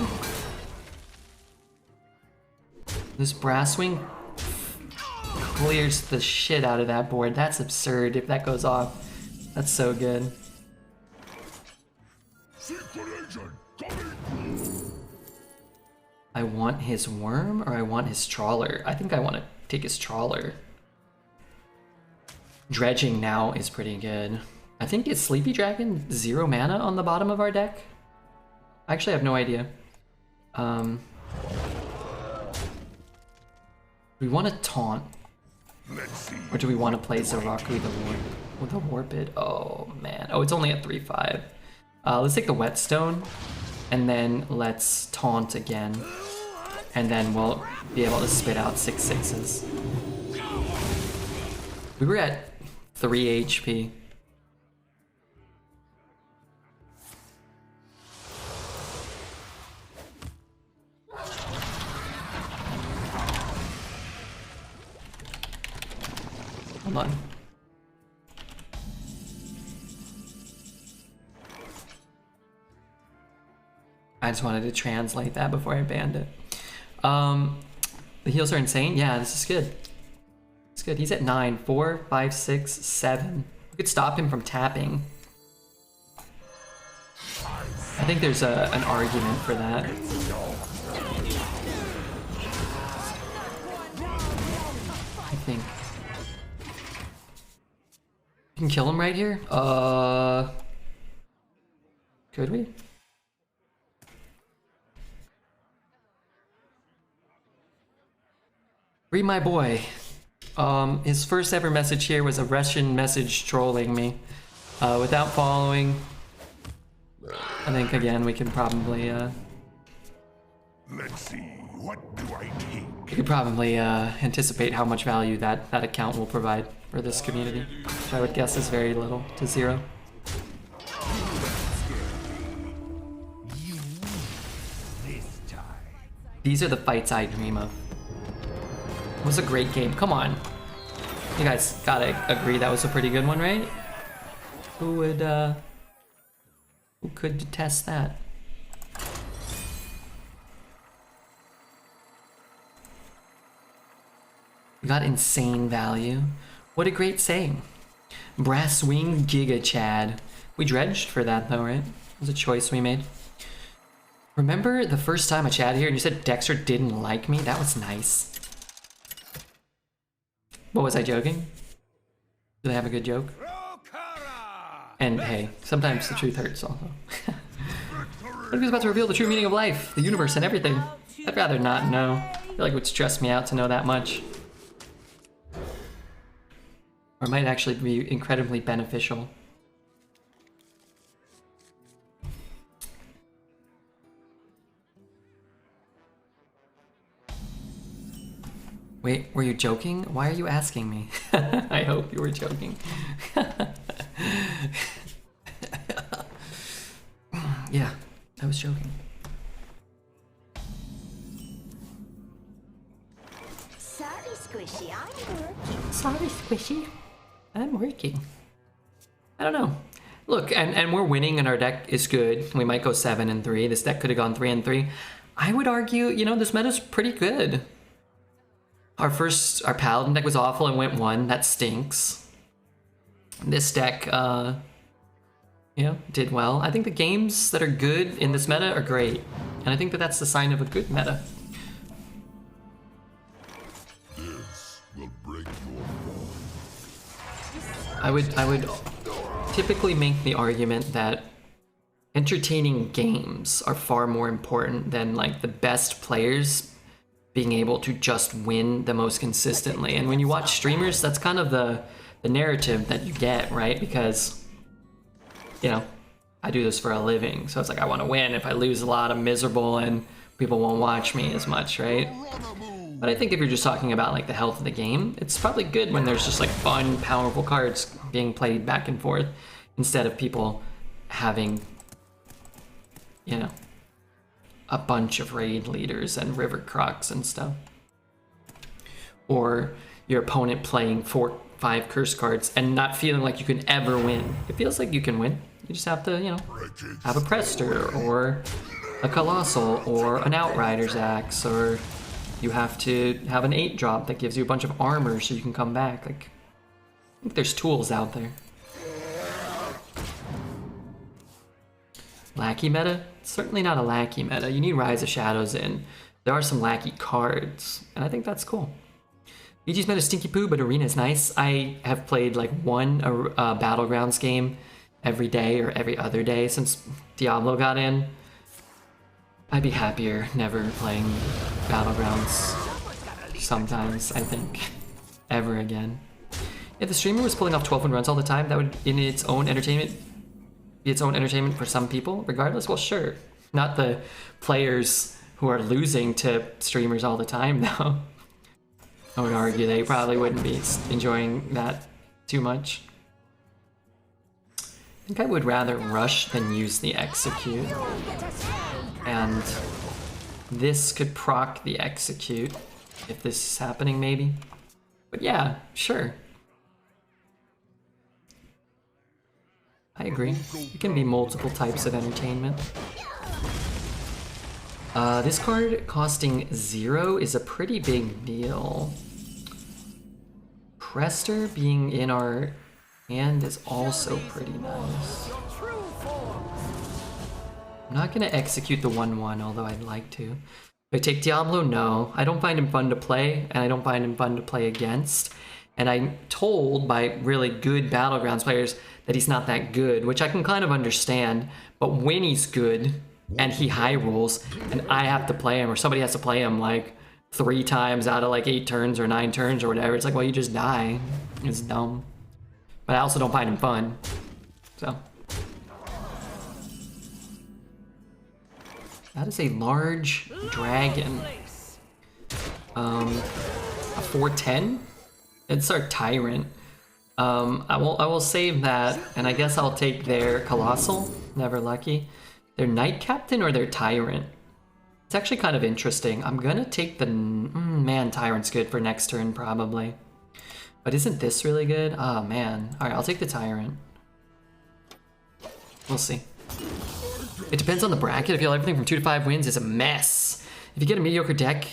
This Brasswing clears the shit out of that board. That's absurd if that goes off. That's so good. I want his worm or I want his trawler. I think I want to take his trawler. Dredging now is pretty good. I think it's Sleepy Dragon 0 mana on the bottom of our deck. I actually have no idea. We want to taunt. Or do we want to play Zaraku the Warped? Oh man. Oh, it's only at 3/5. Let's take the Whetstone. And then let's taunt again. And then we'll be able to spit out 6 6s. We were at 3 HP. Hold on. I just wanted to translate that before I banned it. The heals are insane. Yeah, this is good. It's good. He's at 9. 4, 5, 6, 7. We could stop him from tapping. I think there's an argument for that. I think. You can kill him right here? Could we? Free my boy. His first ever message here was a Russian message trolling me. Without following, I think again we can probably Let's see, what do I take? we could probably anticipate how much value that account will provide for this community, which I would guess is very little to 0. These are the fights I dream of. It was a great game. Come on. You guys gotta agree that was a pretty good one, right? Who could detest that? We got insane value. What a great saying. Brasswing Giga Chad. We dredged for that though, right? It was a choice we made. Remember the first time I chatted here and you said Dexter didn't like me? That was nice. What, was I joking? Did I have a good joke? And hey, sometimes the truth hurts also. What if he's about to reveal the true meaning of life, the universe, and everything? I'd rather not know. I feel like it would stress me out to know that much. Or it might actually be incredibly beneficial. Wait, were you joking? Why are you asking me? I hope you were joking. Yeah, I was joking. Sorry, Squishy, I'm working. Sorry, Squishy. I'm working. I don't know. Look, and we're winning and our deck is good. We might go 7-3. This deck could have gone 3-3. I would argue, you know, this meta's pretty good. Our Paladin deck was awful and went 1. That stinks. This deck, you know, did well. I think the games that are good in this meta are great. And I think that that's the sign of a good meta. This will break your fall. I would typically make the argument that entertaining games are far more important than like the best players being able to just win the most consistently. And when you watch streamers, that's kind of the narrative that you get, right? Because, you know, I do this for a living, so it's like I want to win. If I lose a lot, I'm miserable and people won't watch me as much, right? But I think if you're just talking about like the health of the game, it's probably good when there's just like fun, powerful cards being played back and forth instead of people having, you know, a bunch of raid leaders and river crocs and stuff. Or your opponent playing 4-5 curse cards and not feeling like you can ever win. It feels like you can win. You just have to, you know, have a Prestor or a Colossal or an Outrider's Axe, or you have to have an 8-drop that gives you a bunch of armor so you can come back. Like, I think there's tools out there. Lackey meta? Certainly not a lackey meta. You need Rise of Shadows in. There are some lackey cards, and I think that's cool. BG's meta stinky poo, but arena is nice. I have played like one Battlegrounds game every day or every other day since Diablo got in. I'd be happier never playing Battlegrounds sometimes, I think, ever again. If the streamer was pulling off 12-win runs all the time, that would, in its own entertainment, be its own entertainment for some people, regardless. Well, sure. Not the players who are losing to streamers all the time, though. I would argue they probably wouldn't be enjoying that too much. I think I would rather rush than use the execute. And this could proc the execute if this is happening, maybe. But yeah, sure. I agree. It can be multiple types of entertainment. This card costing 0 is a pretty big deal. Prestor being in our hand is also pretty nice. I'm not gonna execute the 1/1, although I'd like to. Do I take Diablo? No. I don't find him fun to play, and I don't find him fun to play against. And I'm told by really good Battlegrounds players that he's not that good, which I can kind of understand. But when he's good, and he high rolls, and I have to play him, or somebody has to play him like 3 times out of like 8 turns or 9 turns or whatever, it's like, well, you just die. It's dumb. But I also don't find him fun. So. That is a large dragon. A 4/10? It's our tyrant. I will save that, and I guess I'll take their Colossal. Never lucky. Their Knight Captain or their Tyrant? It's actually kind of interesting. I'm gonna take the... man, Tyrant's good for next turn, probably. But isn't this really good? Oh, man. Alright, I'll take the Tyrant. We'll see. It depends on the bracket. I feel everything from 2 to 5 wins is a mess. If you get a mediocre deck,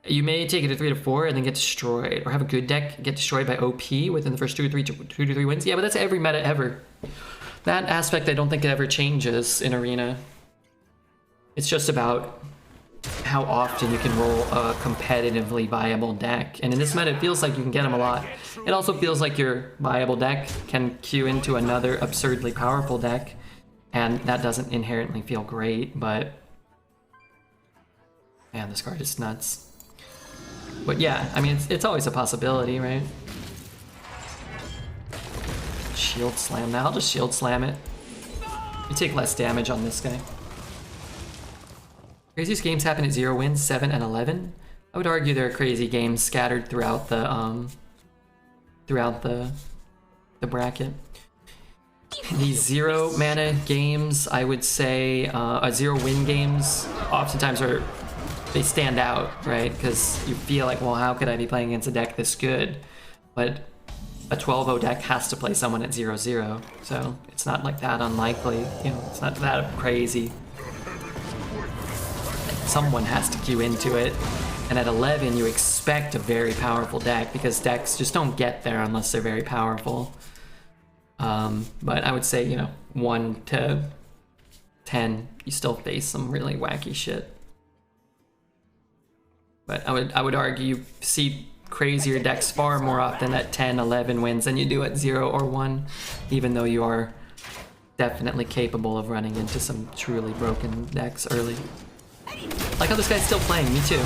you may take it to 3 to 4 and then get destroyed. Or have a good deck get destroyed by OP within the first 2 to 3 wins. Yeah, but that's every meta ever. That aspect I don't think it ever changes in Arena. It's just about how often you can roll a competitively viable deck. And in this meta, it feels like you can get them a lot. It also feels like your viable deck can queue into another absurdly powerful deck. And that doesn't inherently feel great, but... man, this card is nuts. But yeah, I mean, it's always a possibility, right? Shield slam now. I'll just shield slam it. You take less damage on this guy. Craziest games happen at 0 wins, 7 and 11. I would argue there are crazy games scattered throughout the bracket. These 0 mana games, I would say, 0 win games, oftentimes they stand out, right? Because you feel like, well, how could I be playing against a deck this good? But a 12-0 deck has to play someone at 0-0, so it's not like that unlikely. You know, it's not that crazy. Someone has to queue into it, and at 11 you expect a very powerful deck because decks just don't get there unless they're very powerful. But I would say, you know, 1 to 10, you still face some really wacky shit. But I would argue you see crazier decks far more often at 10, 11 wins than you do at 0 or 1, even though you are definitely capable of running into some truly broken decks early. Like how this guy's still playing, me too.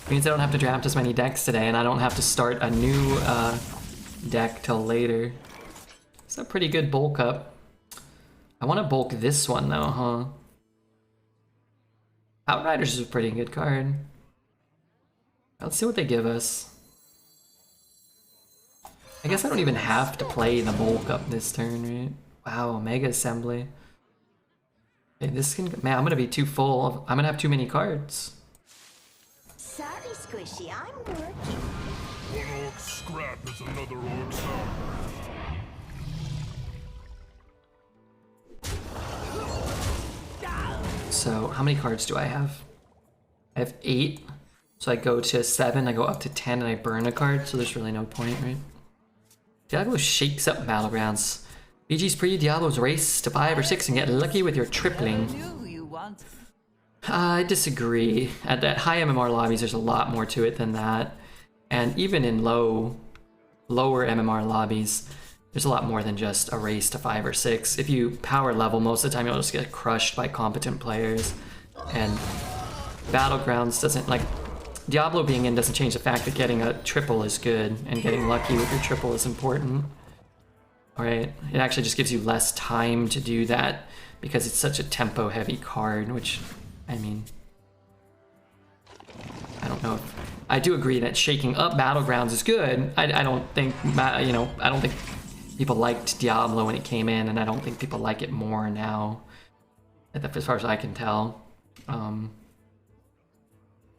Means I don't have to draft as many decks today, and I don't have to start a new deck till later. It's a pretty good bulk up. I want to bulk this one though, huh? Outriders is a pretty good card. Let's see what they give us. I guess I don't even have to play the bulk up this turn, right? Wow, Mega Assembly. Okay, this can... Man, I'm gonna be too full. I'm gonna have too many cards. Sorry, Squishy, I'm working. One orc scrap is another orc song. So, how many cards do I have? I have 8. So I go to 7, I go up to 10, and I burn a card, so there's really no point, right? Diablo shakes up Battlegrounds. BG's pre-Diablo's race to 5 or 6 and get lucky with your tripling. I disagree. At high MMR lobbies, there's a lot more to it than that. And even in lower MMR lobbies, there's a lot more than just a race to 5 or 6. If you power level, most of the time you'll just get crushed by competent players. And Battlegrounds doesn't, like, Diablo being in doesn't change the fact that getting a triple is good, and getting lucky with your triple is important. Alright, it actually just gives you less time to do that, because it's such a tempo-heavy card, which, I mean... I don't know if... I do agree that shaking up Battlegrounds is good. I don't think, you know, I don't think people liked Diablo when it came in, and I don't think people like it more now, as far as I can tell.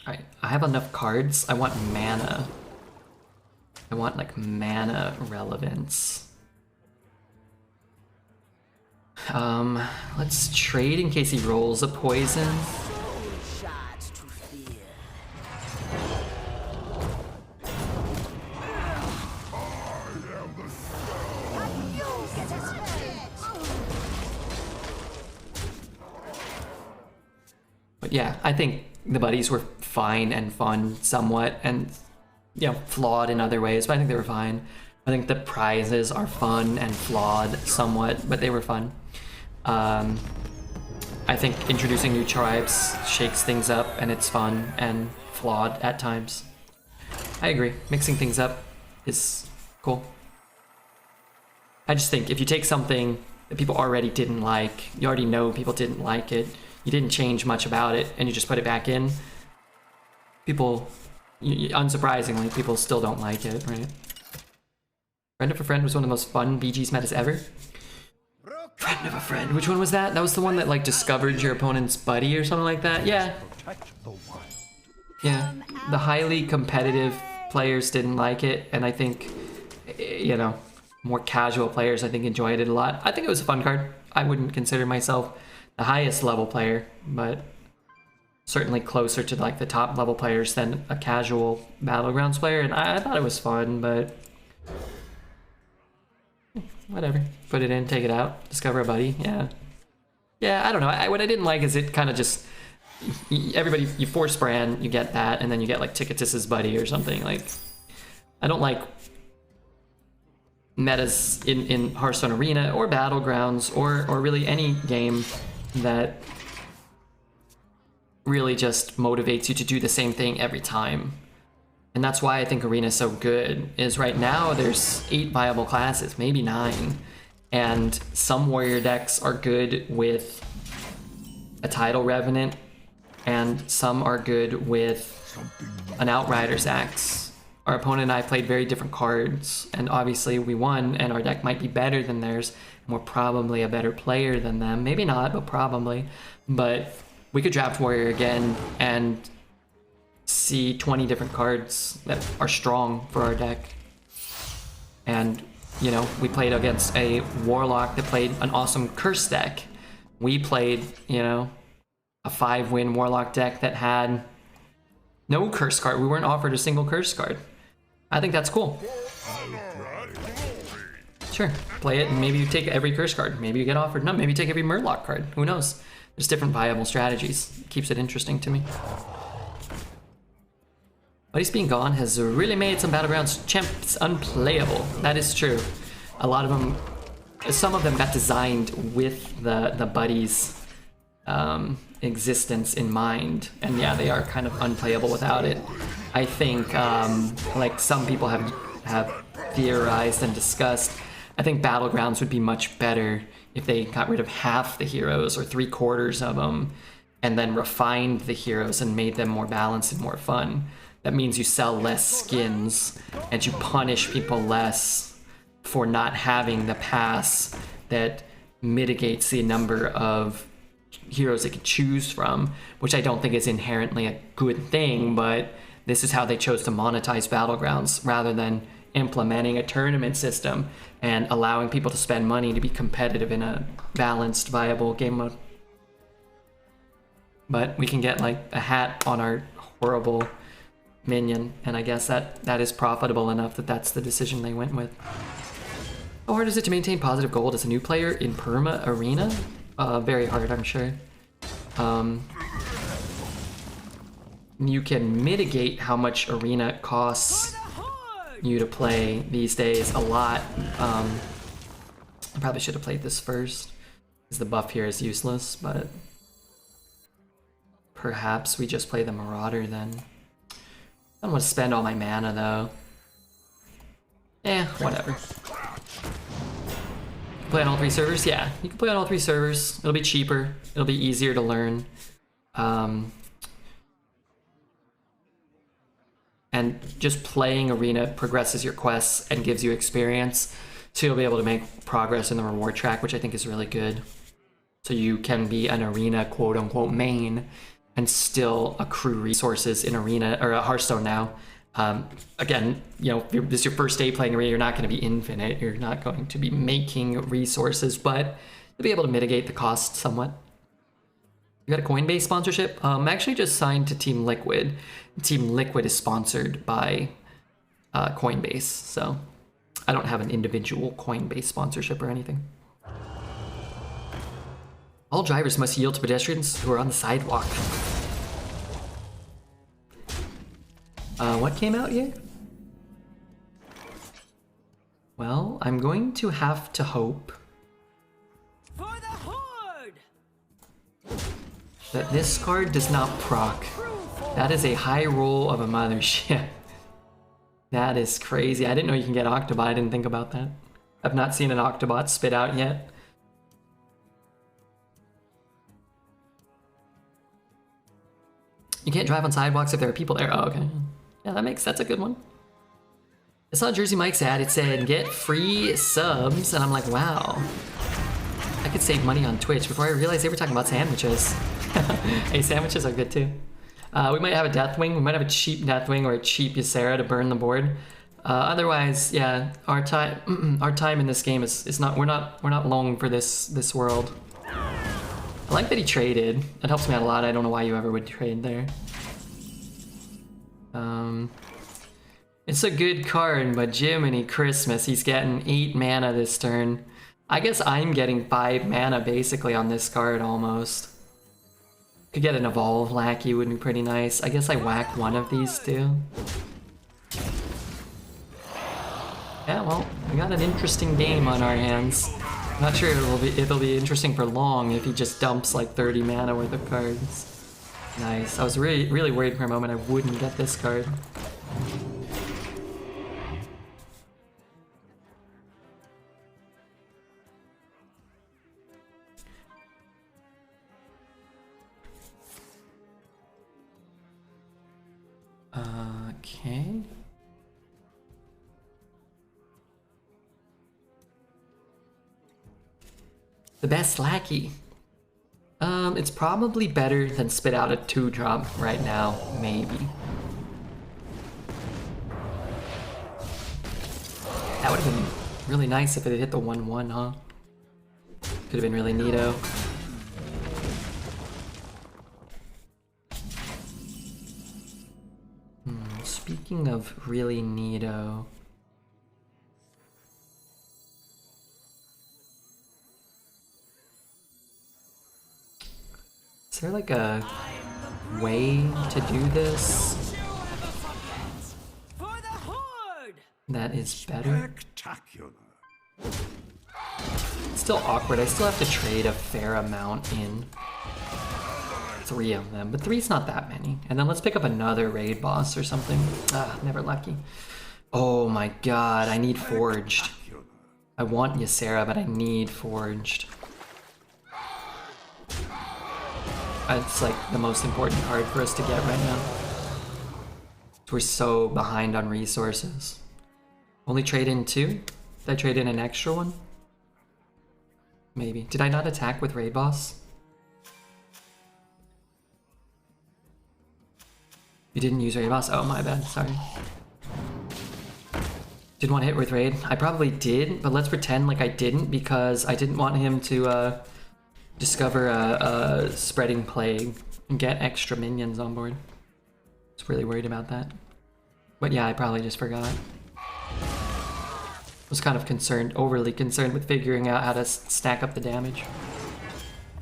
Alright, I have enough cards. I want mana. I want, like, mana relevance. Let's trade in case he rolls a poison. But yeah, I think the buddies were fine and fun somewhat, and, you know, flawed in other ways, but I think they were fine. I think the prizes are fun and flawed somewhat, but they were fun. I think introducing new tribes shakes things up, and it's fun and flawed at times. I agree. Mixing things up is cool. I just think if you take something that people already didn't like, you already know people didn't like it, you didn't change much about it, and you just put it back in, people, unsurprisingly, people still don't like it, right? Friend of a Friend was one of the most fun BG's metas ever. Friend of a Friend, which one was that? That was the one that, like, discovered your opponent's buddy or something like that? Yeah. Yeah. The highly competitive players didn't like it, and I think, you know, more casual players, I think, enjoyed it a lot. I think it was a fun card. I wouldn't consider myself the highest level player, but certainly closer to, like, the top level players than a casual Battlegrounds player, and I thought it was fun, but whatever. Put it in, take it out, discover a buddy. Yeah, I don't know. What I didn't like is it kind of just, everybody, you force brand, you get that, and then you get, like, Ticketus's buddy or something. Like, I don't like metas in Hearthstone Arena or Battlegrounds or really any game that really just motivates you to do the same thing every time. And that's why I think Arena is so good, is right now there's 8 viable classes, maybe 9, and some warrior decks are good with a Tidal Revenant and some are good with an Outrider's Axe. Our opponent and I played very different cards, and obviously we won, and our deck might be better than theirs, and we're probably a better player than them. Maybe not, but probably. But we could draft Warrior again and see 20 different cards that are strong for our deck. And, you know, we played against a Warlock that played an awesome Curse deck. We played, you know, a 5-win Warlock deck that had no Curse card. We weren't offered a single Curse card. I think that's cool. Sure, play it and maybe you take every Curse card. Maybe you get offered none. Maybe you take every Murloc card. Who knows? There's different viable strategies. It keeps it interesting to me. Buddy's being gone has really made some Battlegrounds champs unplayable. That is true. A lot of them, some of them got designed with the Buddy's existence in mind, and yeah, they are kind of unplayable without it. I think, like some people have theorized and discussed, I think Battlegrounds would be much better if they got rid of half the heroes or 3/4 of them, and then refined the heroes and made them more balanced and more fun. That means you sell less skins, and you punish people less for not having the pass that mitigates the number of heroes they can choose from, which I don't think is inherently a good thing, but this is how they chose to monetize Battlegrounds rather than implementing a tournament system and allowing people to spend money to be competitive in a balanced, viable game mode. But we can get like a hat on our horrible minion, and I guess that is profitable enough that that's the decision they went with. How hard is it to maintain positive gold as a new player in Perma Arena? Very hard, I'm sure. You can mitigate how much Arena costs you to play these days a lot. I probably should have played this first, because the buff here is useless, but perhaps we just play the Marauder then. I don't want to spend all my mana though. Whatever. Play on all 3 servers? Yeah, you can play on all 3 servers. It'll be cheaper. It'll be easier to learn. And just playing Arena progresses your quests and gives you experience. So you'll be able to make progress in the reward track, which I think is really good. So you can be an Arena quote-unquote main and still accrue resources in Arena, or Hearthstone now. Again, you know, if this is your first day playing Arena, you're not going to be infinite. You're not going to be making resources, but you'll be able to mitigate the cost somewhat. You got a Coinbase sponsorship? I'm actually just signed to Team Liquid. Team Liquid is sponsored by Coinbase, so I don't have an individual Coinbase sponsorship or anything. All drivers must yield to pedestrians who are on the sidewalk. What came out here? Well, I'm going to have to hope For the Horde! that this card does not proc. That is a high roll of a mothership. That is crazy. I didn't know you can get Octobot. I didn't think about that. I've not seen an Octobot spit out yet. You can't drive on sidewalks if there are people there. Oh, okay. Yeah, that's a good one. I saw Jersey Mike's ad. It said, get free subs. And I'm like, wow. I could save money on Twitch before I realized they were talking about sandwiches. Hey, sandwiches are good too. We might have a Deathwing. We might have a cheap Deathwing or a cheap Ysera to burn the board. Otherwise, yeah, our time in this game is not, we're not long for this world. I like that he traded. That helps me out a lot. I don't know why you ever would trade there. It's a good card, but Jiminy Christmas, he's getting 8 mana this turn. I guess I'm getting 5 mana basically on this card almost. Could get an Evolve Lackey, would be pretty nice. I guess I whack one of these two. Yeah, well, we got an interesting game on our hands. Not sure it'll be interesting for long if he just dumps like 30 mana worth of cards. Nice. I was really worried for a moment I wouldn't get this card. Okay. The best lackey. It's probably better than spit out a 2-drop right now, maybe. That would have been really nice if it had hit the 1/1, huh? Could have been really neato. Speaking of really neato. Is there like a way to do this that is better? Spectacular. It's still awkward. I still have to trade a fair amount in 3 of them, but 3's not that many. And then let's pick up another raid boss or something. Ah, never lucky. Oh my god, I need Forged. I want Ysera, but I need Forged. It's like the most important card for us to get right now. We're so behind on resources. Only trade in 2? Did I trade in an extra one? Maybe. Did I not attack with raid boss? You didn't use raid boss? Oh, my bad. Sorry. Did one hit with raid? I probably did, but let's pretend like I didn't because I didn't want him to discover a spreading plague and get extra minions on board. I was really worried about that. But yeah, I probably just forgot. Was kind of concerned, overly concerned with figuring out how to stack up the damage.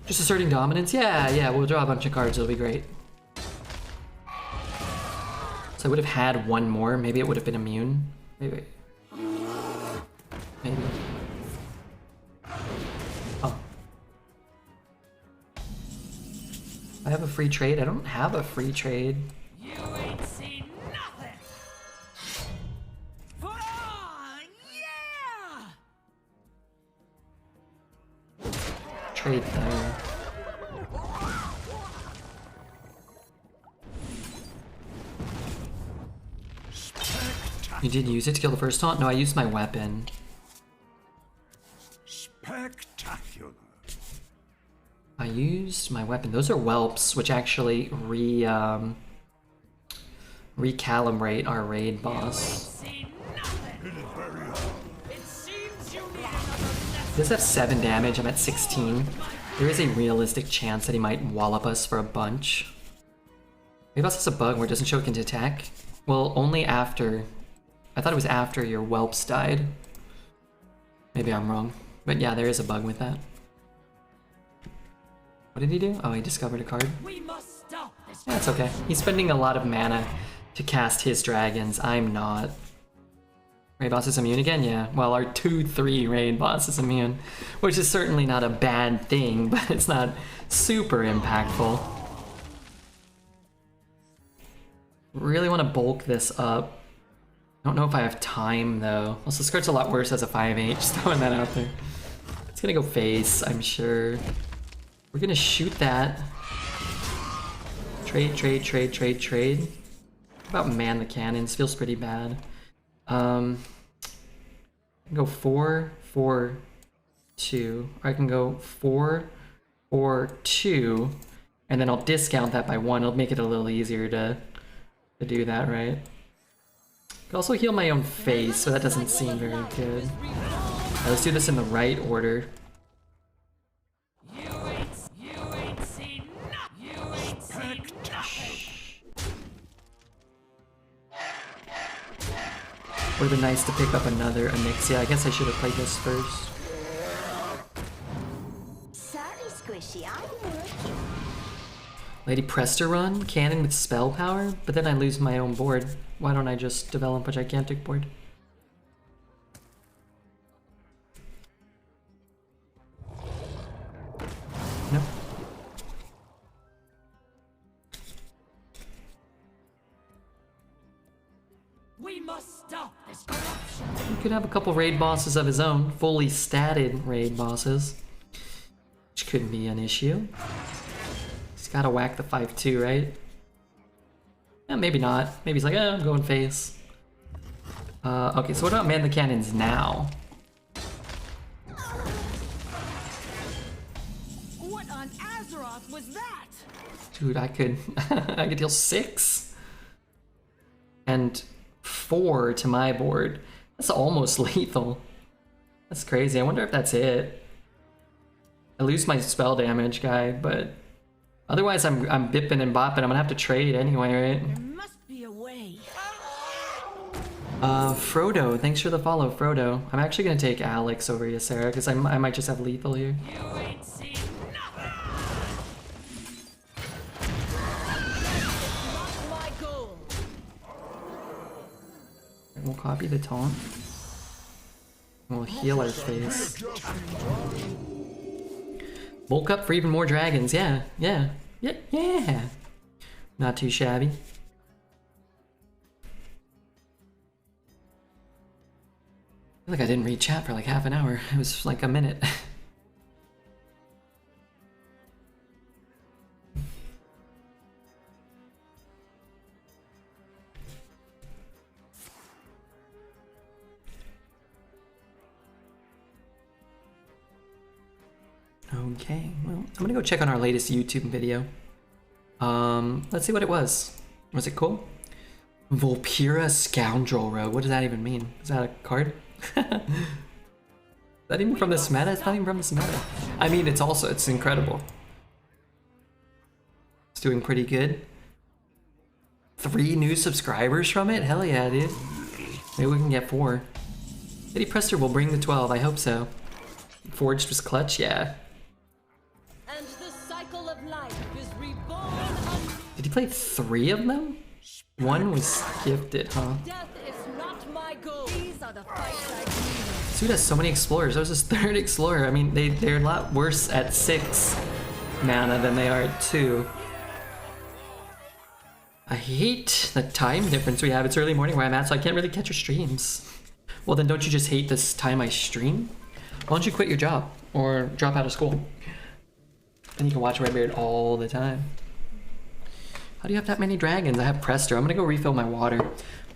Just asserting dominance? Yeah, we'll draw a bunch of cards, it'll be great. So I would have had one more, maybe it would have been immune. Maybe. Oh. I have a free trade? I don't have a free trade. You ain't seen nothing. Yeah! Trade there. You did use it to kill the first taunt? No, I used my weapon. Spectacular. I used my weapon. Those are whelps, which actually recalibrate our raid boss. He does have 7 damage. I'm at 16. There is a realistic chance that he might wallop us for a bunch. Raid boss has a bug where it doesn't show it can attack. Well, only after. I thought it was after your whelps died. Maybe I'm wrong. But yeah, there is a bug with that. What did he do? Oh, he discovered a card. We must stop this. Yeah, it's okay. He's spending a lot of mana to cast his dragons. I'm not. Raid boss is immune again? Yeah. Well, our 2/3 raid boss is immune. Which is certainly not a bad thing, but it's not super impactful. Really want to bulk this up. I don't know if I have time though. Also, this card's a lot worse as a 5/8, just throwing that out there. It's gonna go face, I'm sure. We're gonna shoot that. Trade. How about man the cannons? Feels pretty bad. Go 4, 4, 2. Or I can go 4, 4, 2, and then I'll discount that by 1. It'll make it a little easier to do that, right? I can also heal my own face, so that doesn't seem very good. Right, let's do this in the right order. Would have been nice to pick up another Onyxia. I guess I should have played this first. Sorry, Squishy, I'm working. Lady Prestor run? Cannon with spell power? But then I lose my own board. Why don't I just develop a gigantic board? No. We must stop this corruption. He could have a couple raid bosses of his own, fully statted raid bosses, which couldn't be an issue. He's gotta whack the 5/2, right? maybe not. Maybe he's like, I'm going face. Okay, so what about man the cannons now? What on Azeroth was that? Dude, I could I could deal 6 and 4 to my board. That's almost lethal. That's crazy. I wonder if that's it. I lose my spell damage guy, but otherwise I'm bipping and bopping. I'm gonna have to trade anyway, right? There must be a way. Frodo, thanks for the follow, Frodo. I'm actually gonna take Alex over Ysera because I might just have lethal here. You ain't seen nothing. Not my goal. We'll copy the taunt. We'll heal our face. Bulk up for even more dragons. Yeah. Not too shabby. I feel like I didn't read chat for like half an hour. It was like a minute. Okay, well, I'm gonna go check on our latest YouTube video. Let's see what it was. Was it cool? Volpira Scoundrel Rogue. What does that even mean? Is that a card? Is that even from this meta? It's not even from this meta. I mean, it's incredible. It's doing pretty good. 3 new subscribers from it? Hell yeah, dude. Maybe we can get 4. Maybe Prestor will bring the 12, I hope so. Forged was clutch, yeah. And the cycle of life is reborn. Did he play 3 of them? 1 was gifted, huh? Death is not my goal. These are the fights I need. This dude has so many explorers. That was his 3rd explorer. I mean, they're a lot worse at 6 mana than they are at 2. I hate the time difference we have. It's early morning where I'm at, so I can't really catch your streams. Well, then don't you just hate this time I stream? Why don't you quit your job or drop out of school? Then you can watch Redbeard all the time. How do you have that many dragons? I have Prestor. I'm gonna go refill my water.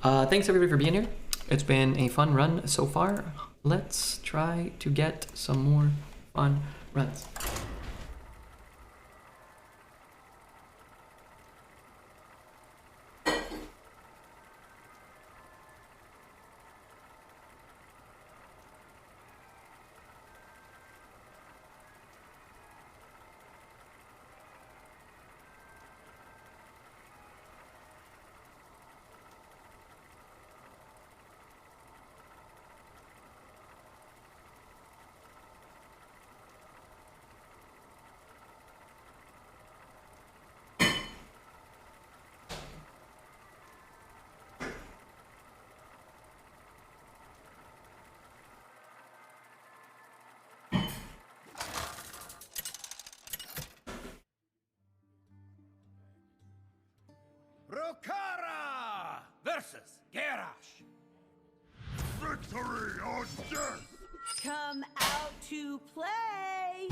Thanks everybody for being here. It's been a fun run so far. Let's try to get some more fun runs. Rokara versus Garrosh. Victory or death! Come out to play.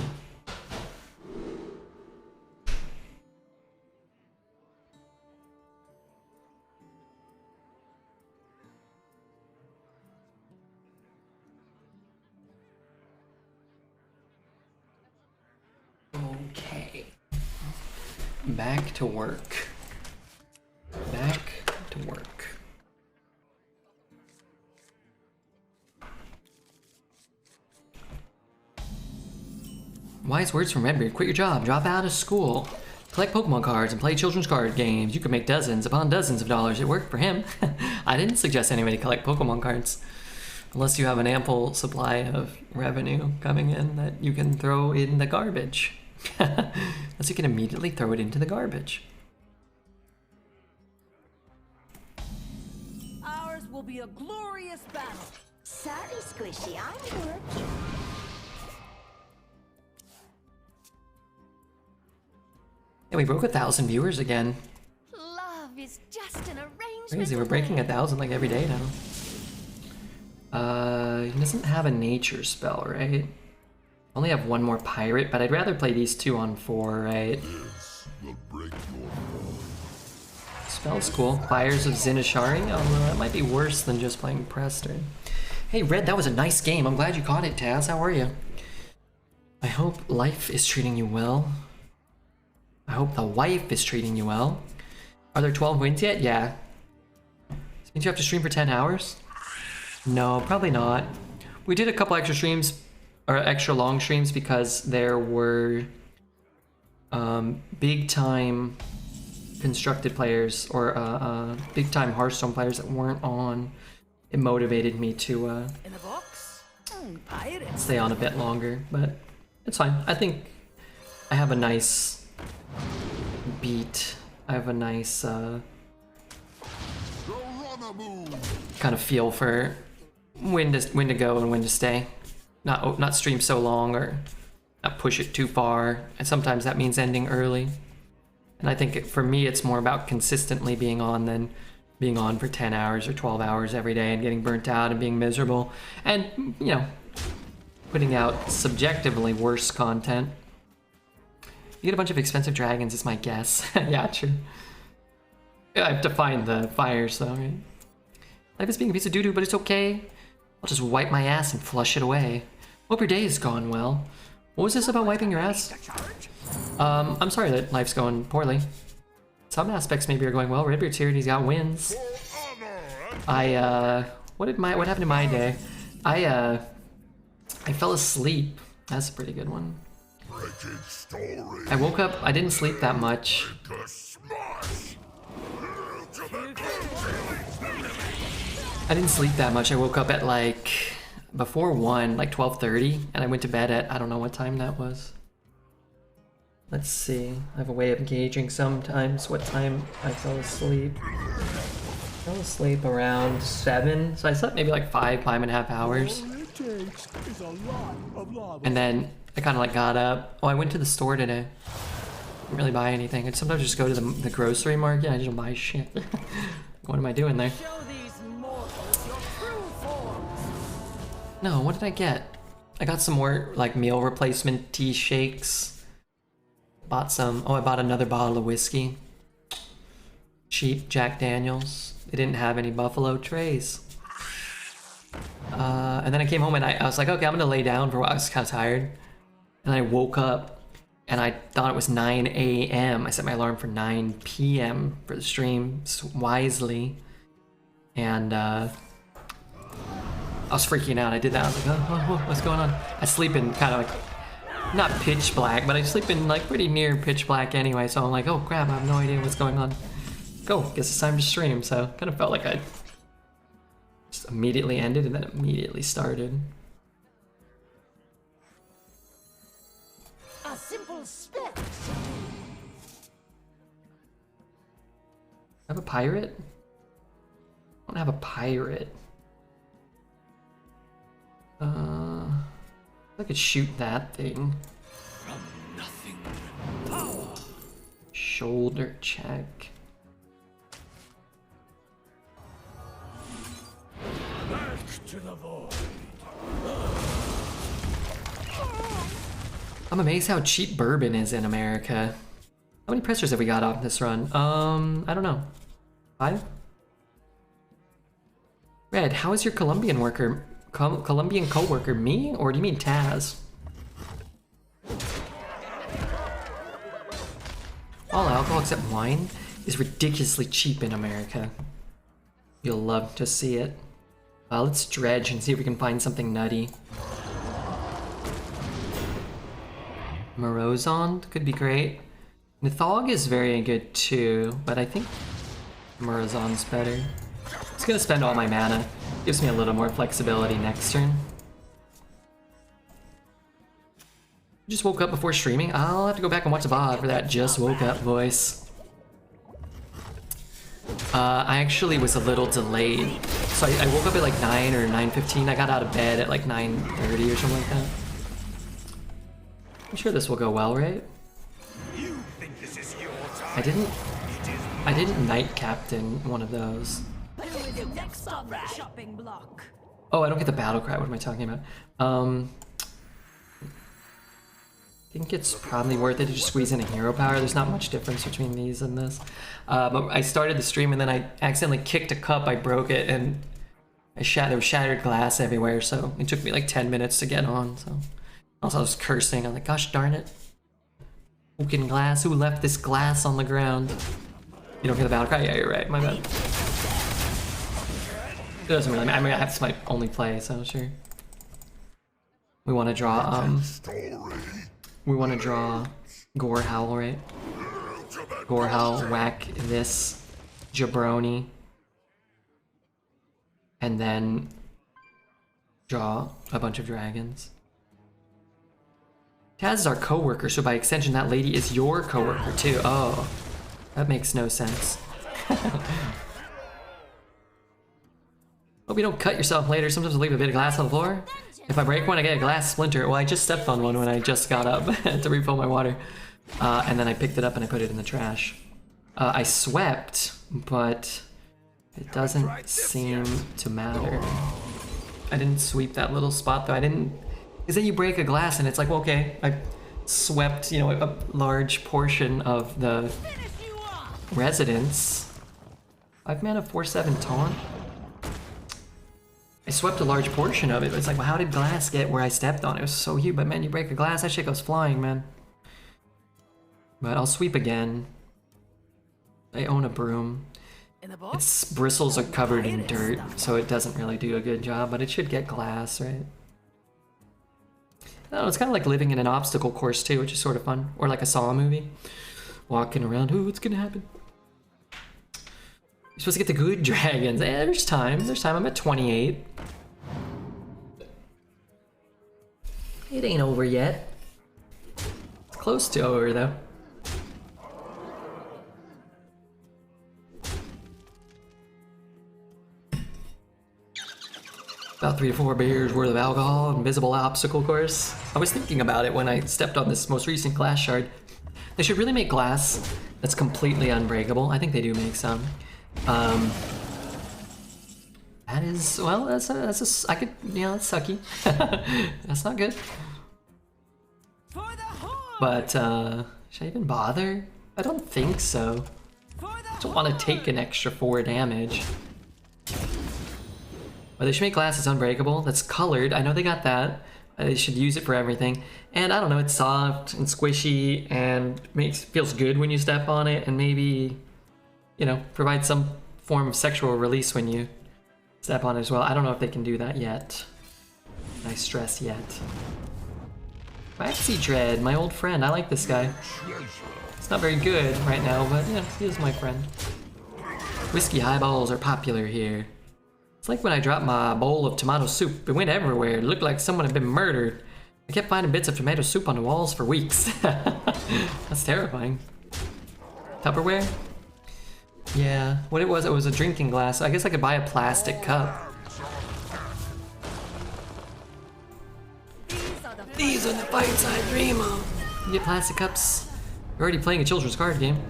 Okay. Back to work. Back to work. Wise words from Redbeard. Quit your job, drop out of school, collect Pokemon cards, and play children's card games. You could make dozens upon dozens of dollars. It worked for him. I didn't suggest anybody collect Pokemon cards. Unless you have an ample supply of revenue coming in that you can throw in the garbage. Unless you can immediately throw it into the garbage. Ours will be a glorious battle. Sorry, Squishy, I'm working. Yeah, we broke 1,000 viewers again. Love is just an arrangement. Crazy, we're breaking 1,000 like every day now. He doesn't have a nature spell, right? Only have 1 more pirate, but I'd rather play these 2 on 4, right? This will break your fall. Spell's cool. Fires of Zinashari, although that might be worse than just playing Prestor. Hey Red, that was a nice game. I'm glad you caught it, Taz. How are you? I hope life is treating you well. I hope the wife is treating you well. Are there 12 wins yet? Yeah. This means you have to stream for 10 hours? No, probably not. We did a couple extra streams, or extra long streams, because there were big time Constructed players, or big time Hearthstone players that weren't on. It motivated me to In a box? Pirates. stay on a bit longer, but it's fine. I think I have a nice beat. I have a nice kind of feel for when to go and when to stay. Not stream so long or not push it too far. And sometimes that means ending early. And I think for me, it's more about consistently being on than being on for 10 hours or 12 hours every day and getting burnt out and being miserable. And, you know, putting out subjectively worse content. You get a bunch of expensive dragons is my guess. Yeah, true. I have to find the fires though, right? Life is being a piece of doo-doo, but it's okay. I'll just wipe my ass and flush it away. Hope your day has gone well. What was this about wiping your ass? I'm sorry that life's going poorly. Some aspects maybe are going well. Redbeard's here and he's got wins. What happened to my day? I fell asleep. That's a pretty good one. I woke up, I didn't sleep that much. I didn't sleep that much. I woke up at like before 1, like 12:30, and I went to bed at I don't know what time that was. Let's see. I have a way of gauging sometimes what time I fell asleep. I fell asleep around 7, so I slept maybe like 5.5 hours. And then I kind of like got up. Oh, I went to the store today. Didn't really buy anything. I'd sometimes just go to the grocery market. I just don't buy shit. What am I doing there? No, what did I get? I got some more like meal replacement tea shakes. Bought some. Oh, I bought another bottle of whiskey. Cheap Jack Daniels. They didn't have any Buffalo Trace. And then I came home and I was like, okay, I'm gonna lay down for a while. I was kind of tired. And I woke up and I thought it was 9 a.m. I set my alarm for 9 p.m. for the stream wisely. And I was freaking out. I did that. I was like, oh, what's going on? I sleep in kind of like, not pitch black, but I sleep in like pretty near pitch black anyway. So I'm like, oh crap, I have no idea what's going on. Go, guess it's time to stream. So kind of felt like I just immediately ended and then immediately started. A simple spit. I have a pirate? I don't have a pirate. I could shoot that thing. From nothing. Shoulder check. Back to the void. I'm amazed how cheap bourbon is in America. How many pressers have we got off this run? I don't know. 5? Red, how is your Colombian co-worker? Me? Or do you mean Taz? All alcohol except wine is ridiculously cheap in America. You'll love to see it. Let's dredge and see if we can find something nutty. Morozond could be great. Nithog is very good too, but I think Morozond's better. It's gonna spend all my mana. Gives me a little more flexibility next turn. Just woke up before streaming. I'll have to go back and watch the VOD for that just woke up voice. I actually was a little delayed. So I woke up at like 9 or 9:15. I got out of bed at like 9:30 or something like that. I'm sure this will go well, right? You think this is your time? I didn't night captain one of those. Next on the shopping block. Oh, I don't get the battle cry. What am I talking about? think it's probably worth it to just squeeze in a hero power. There's not much difference between these and this. But I started the stream and then I accidentally kicked a cup. I broke it and there was shattered glass everywhere. So it took me like 10 minutes to get on. So also I was cursing. I'm like, gosh darn it. Broken glass. Who left this glass on the ground? You don't hear the battle cry? Yeah, you're right. My bad. It doesn't really matter. I mean, that's my only play, so sure. We want to draw, we want to draw Gore Howl, right? Gore Howl, whack this jabroni. And then draw a bunch of dragons. Taz is our co-worker, so by extension that lady is your co-worker too. Oh, that makes no sense. Hope you don't cut yourself later. Sometimes I leave a bit of glass on the floor. If I break one, I get a glass splinter. Well, I just stepped on one when I just got up to refill my water. And then I picked it up and I put it in the trash. I swept, but it doesn't seem to matter. I didn't sweep that little spot though. I didn't, because then you break a glass and it's like, well, okay, I swept, you know, a large portion of the residence. 5 mana, 4/7 taunt. I swept a large portion of it, but it's like, well, how did glass get where I stepped on it? It was so huge, but man, you break a glass, that shit goes flying, man. But I'll sweep again. I own a broom. Its bristles are covered in dirt, so it doesn't really do a good job, but it should get glass, right? I don't know, it's kind of like living in an obstacle course too, which is sort of fun. Or like a Saw movie. Walking around, ooh, what's gonna happen? You're supposed to get the good dragons. There's time. There's time. I'm at 28. It ain't over yet. It's close to over, though. About 3 to 4 beers worth of alcohol, invisible obstacle course. I was thinking about it when I stepped on this most recent glass shard. They should really make glass that's completely unbreakable. I think they do make some. That is, well, that's a, I could, you know, that's sucky. That's not good. But, should I even bother? I don't think so. I don't want to take an extra 4 damage. But they should make glasses unbreakable. That's colored. I know they got that. They should use it for everything. And I don't know, it's soft and squishy and feels good when you step on it, and maybe, you know, provide some form of sexual release when you step on it as well. I don't know if they can do that yet. I stress yet. Waxy Dread, my old friend. I like this guy. It's not very good right now, but yeah, he is my friend. Whiskey highballs are popular here. It's like when I dropped my bowl of tomato soup. It went everywhere. It looked like someone had been murdered. I kept finding bits of tomato soup on the walls for weeks. That's terrifying. Tupperware? Yeah, what it was a drinking glass. I guess I could buy a plastic cup. These are the fights I dream of. You get plastic cups. You're already playing a children's card game.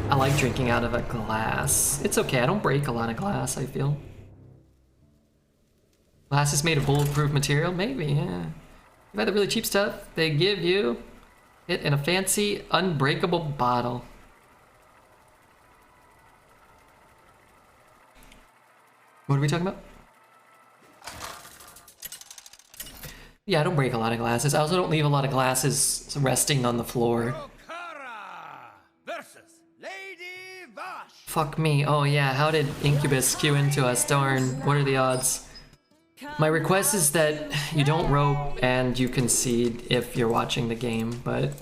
I like drinking out of a glass. It's okay, I don't break a lot of glass, I feel. Glass is made of bulletproof material? Maybe, yeah. You buy the really cheap stuff, they give you it in a fancy, unbreakable bottle. What are we talking about? Yeah, I don't break a lot of glasses. I also don't leave a lot of glasses resting on the floor. Fuck me. Oh yeah, how did Incubus queue into us? Darn, what are the odds? My request is that you don't rope and you concede if you're watching the game, but...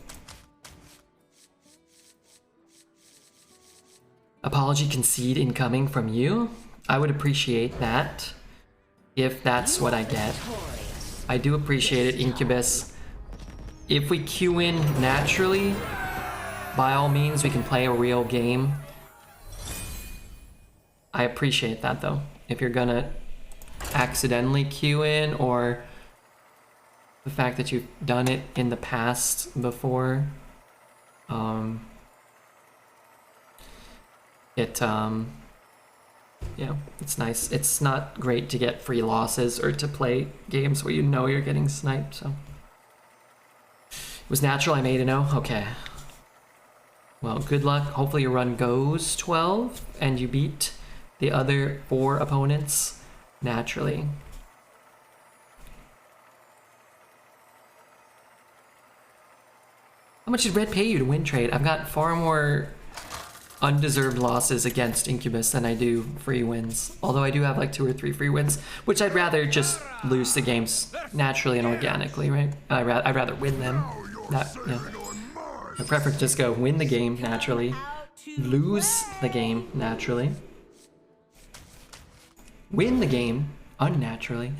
Apology concede incoming from you? I would appreciate that, if that's what I get. I do appreciate it, Incubus. If we queue in naturally, by all means we can play a real game. I appreciate that though. If you're gonna accidentally queue in, or the fact that you've done it in the past before, yeah, it's nice. It's not great to get free losses or to play games where you know you're getting sniped, so. Was natural I made a no? Okay. Well, good luck. Hopefully your run goes 12 and you beat the other 4 opponents naturally. How much did Red pay you to win trade? I've got far more undeserved losses against Incubus than I do free wins. Although I do have like 2 or 3 free wins, which I'd rather just lose the games naturally and organically, right? I'd rather win them. Not, yeah. I prefer to just go win the game naturally, lose the game naturally, win the game unnaturally,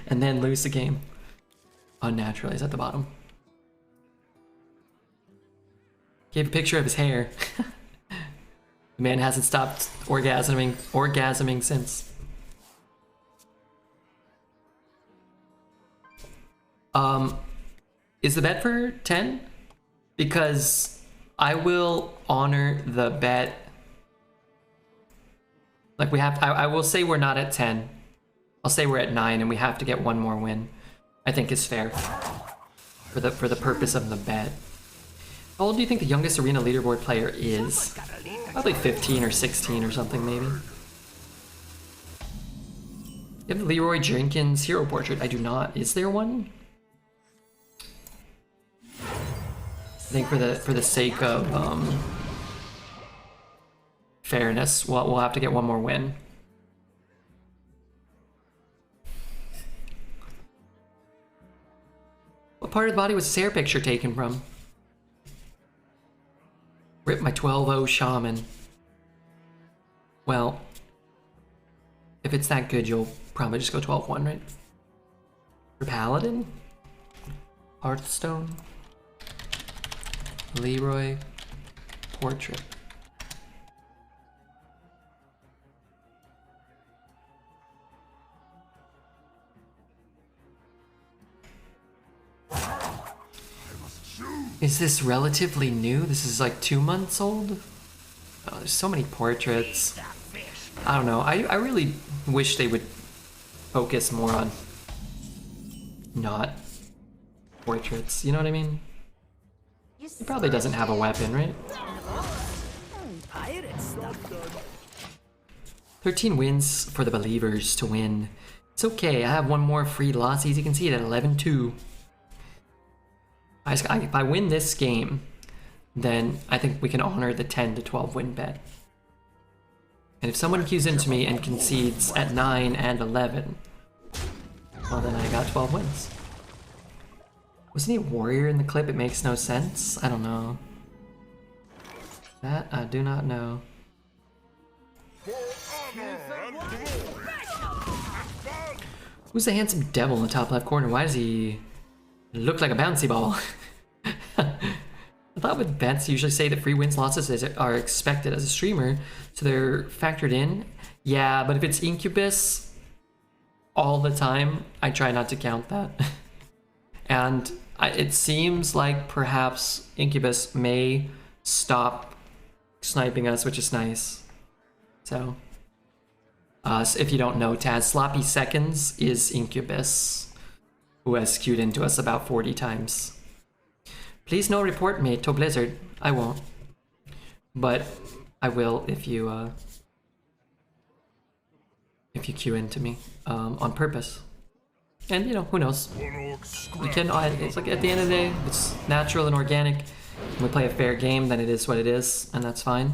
and then lose the game unnaturally. Is at the bottom. Gave a picture of his hair. The man hasn't stopped orgasming since. Is the bet for 10? Because I will honor the bet. Like we have, I will say we're not at 10. I'll say we're at 9 and we have to get one more win. I think is fair for the purpose of the bet. How old do you think the youngest arena leaderboard player is? Probably 15 or 16 or something, maybe. You have the Leroy Jenkins hero portrait. I do not. Is there one? I think for the sake of fairness, we'll have to get one more win. What part of the body was this hair picture taken from? Rip my 12-0 shaman. Well, if it's that good, you'll probably just go 12-1, right? For Paladin? Hearthstone? Leroy portrait. Is this relatively new? This is like 2 months old? Oh, there's so many portraits. I don't know. I really wish they would focus more on not portraits. You know what I mean? He probably doesn't have a weapon, right? 13 wins for the believers to win. It's okay. I have one more free loss. As you can see it at 11-2. If I win this game, then I think we can honor the 10 to 12 win bet. And if someone queues into me and concedes at 9 and 11, well then I got 12 wins. Wasn't he a warrior in the clip? It makes no sense. I don't know. That I do not know. Who's the handsome devil in the top left corner? Why does he look like a bouncy ball? I thought with bets usually say that free wins losses are expected as a streamer, so they're factored in. Yeah, but if it's Incubus all the time, I try not to count that. And it seems like perhaps Incubus may stop sniping us, which is nice. So if you don't know, Taz, Sloppy Seconds is Incubus, who has queued into us about 40 times. Please no report me to Blizzard. I won't. But I will if you queue into me on purpose. And you know, who knows? We can. It's like at the end of the day, it's natural and organic. When we play a fair game, then it is what it is, and that's fine.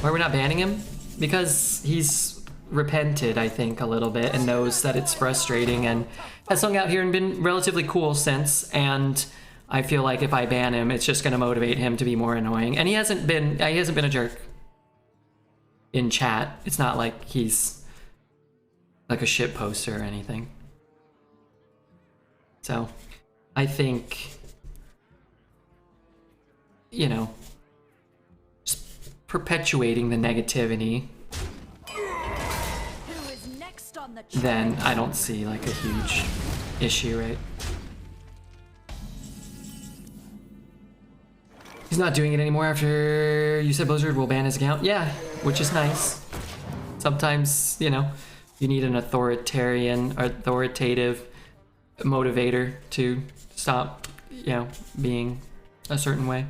Why are we not banning him? Because he's repented, I think, a little bit and knows that it's frustrating and has hung out here and been relatively cool since. And I feel like if I ban him, it's just going to motivate him to be more annoying. And he hasn't been a jerk in chat. It's not like he's like a shit poster or anything. So I think, you know, just perpetuating the negativity, then I don't see like a huge issue, right? He's not doing it anymore after you said Blizzard will ban his account. Yeah, which is nice. Sometimes, you know, you need an authoritative motivator to stop, being a certain way.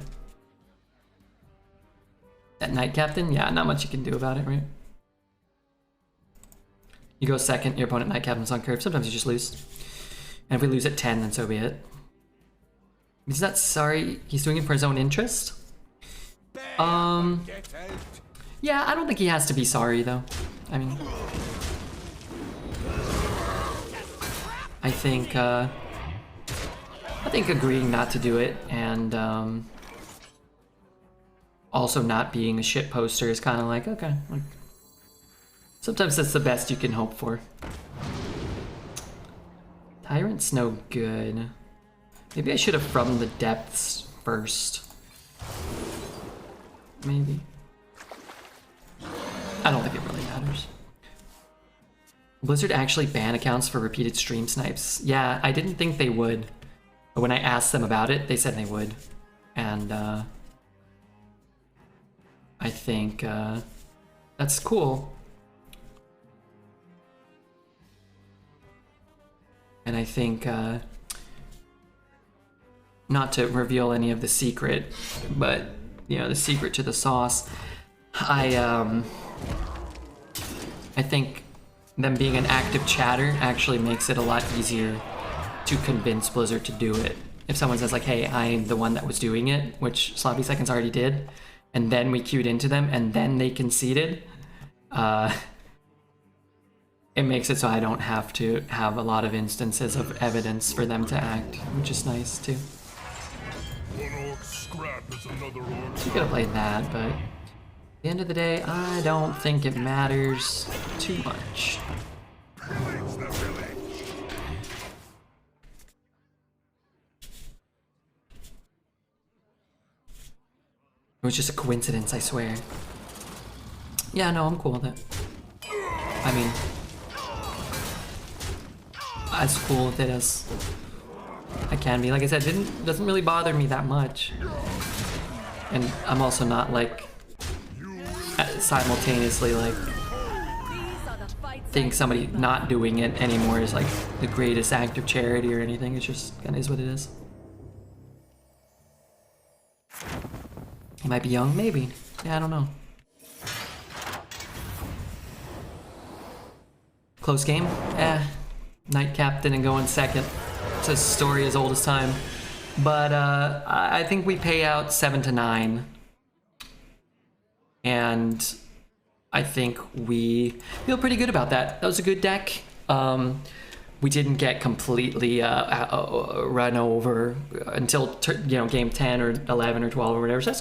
That Knight Captain? Yeah, not much you can do about it, right? You go second, your opponent Knight Captain's on curve. Sometimes you just lose. And if we lose at 10, then so be it. He's not sorry. He's doing it for his own interest. Yeah, I don't think he has to be sorry, though. I mean... I think agreeing not to do it and also not being a shit poster is kind of like, okay. Like, sometimes that's the best you can hope for. Tyrant's no good. Maybe I should have from the depths first. Maybe. I don't think it really matters. Blizzard actually ban accounts for repeated stream snipes. Yeah, I didn't think they would. But when I asked them about it, they said they would. And I think that's cool. And I think, not to reveal any of the secret, but, the secret to the sauce, I think them being an active chatter actually makes it a lot easier to convince Blizzard to do it. If someone says like, hey, I'm the one that was doing it, which Sloppy Seconds already did, and then we queued into them, and then they conceded, it makes it so I don't have to have a lot of instances of evidence for them to act, which is nice too. So you could have played that, but at the end of the day, I don't think it matters too much. It was just a coincidence, I swear. Yeah, no, I'm cool with it. I mean, as cool with it as I can be. Like I said, doesn't really bother me that much. And I'm also not like simultaneously like think somebody not doing it anymore is like the greatest act of charity or anything. It's just kind of is what it is. He might be young, maybe. Yeah, I don't know. Close game? Knight Captain and going second. It's a story as old as time. But I think we pay out 7 to 9. And I think we feel pretty good about that. That was a good deck. We didn't get completely run over until game 10 or 11 or 12 or whatever. So that's cool.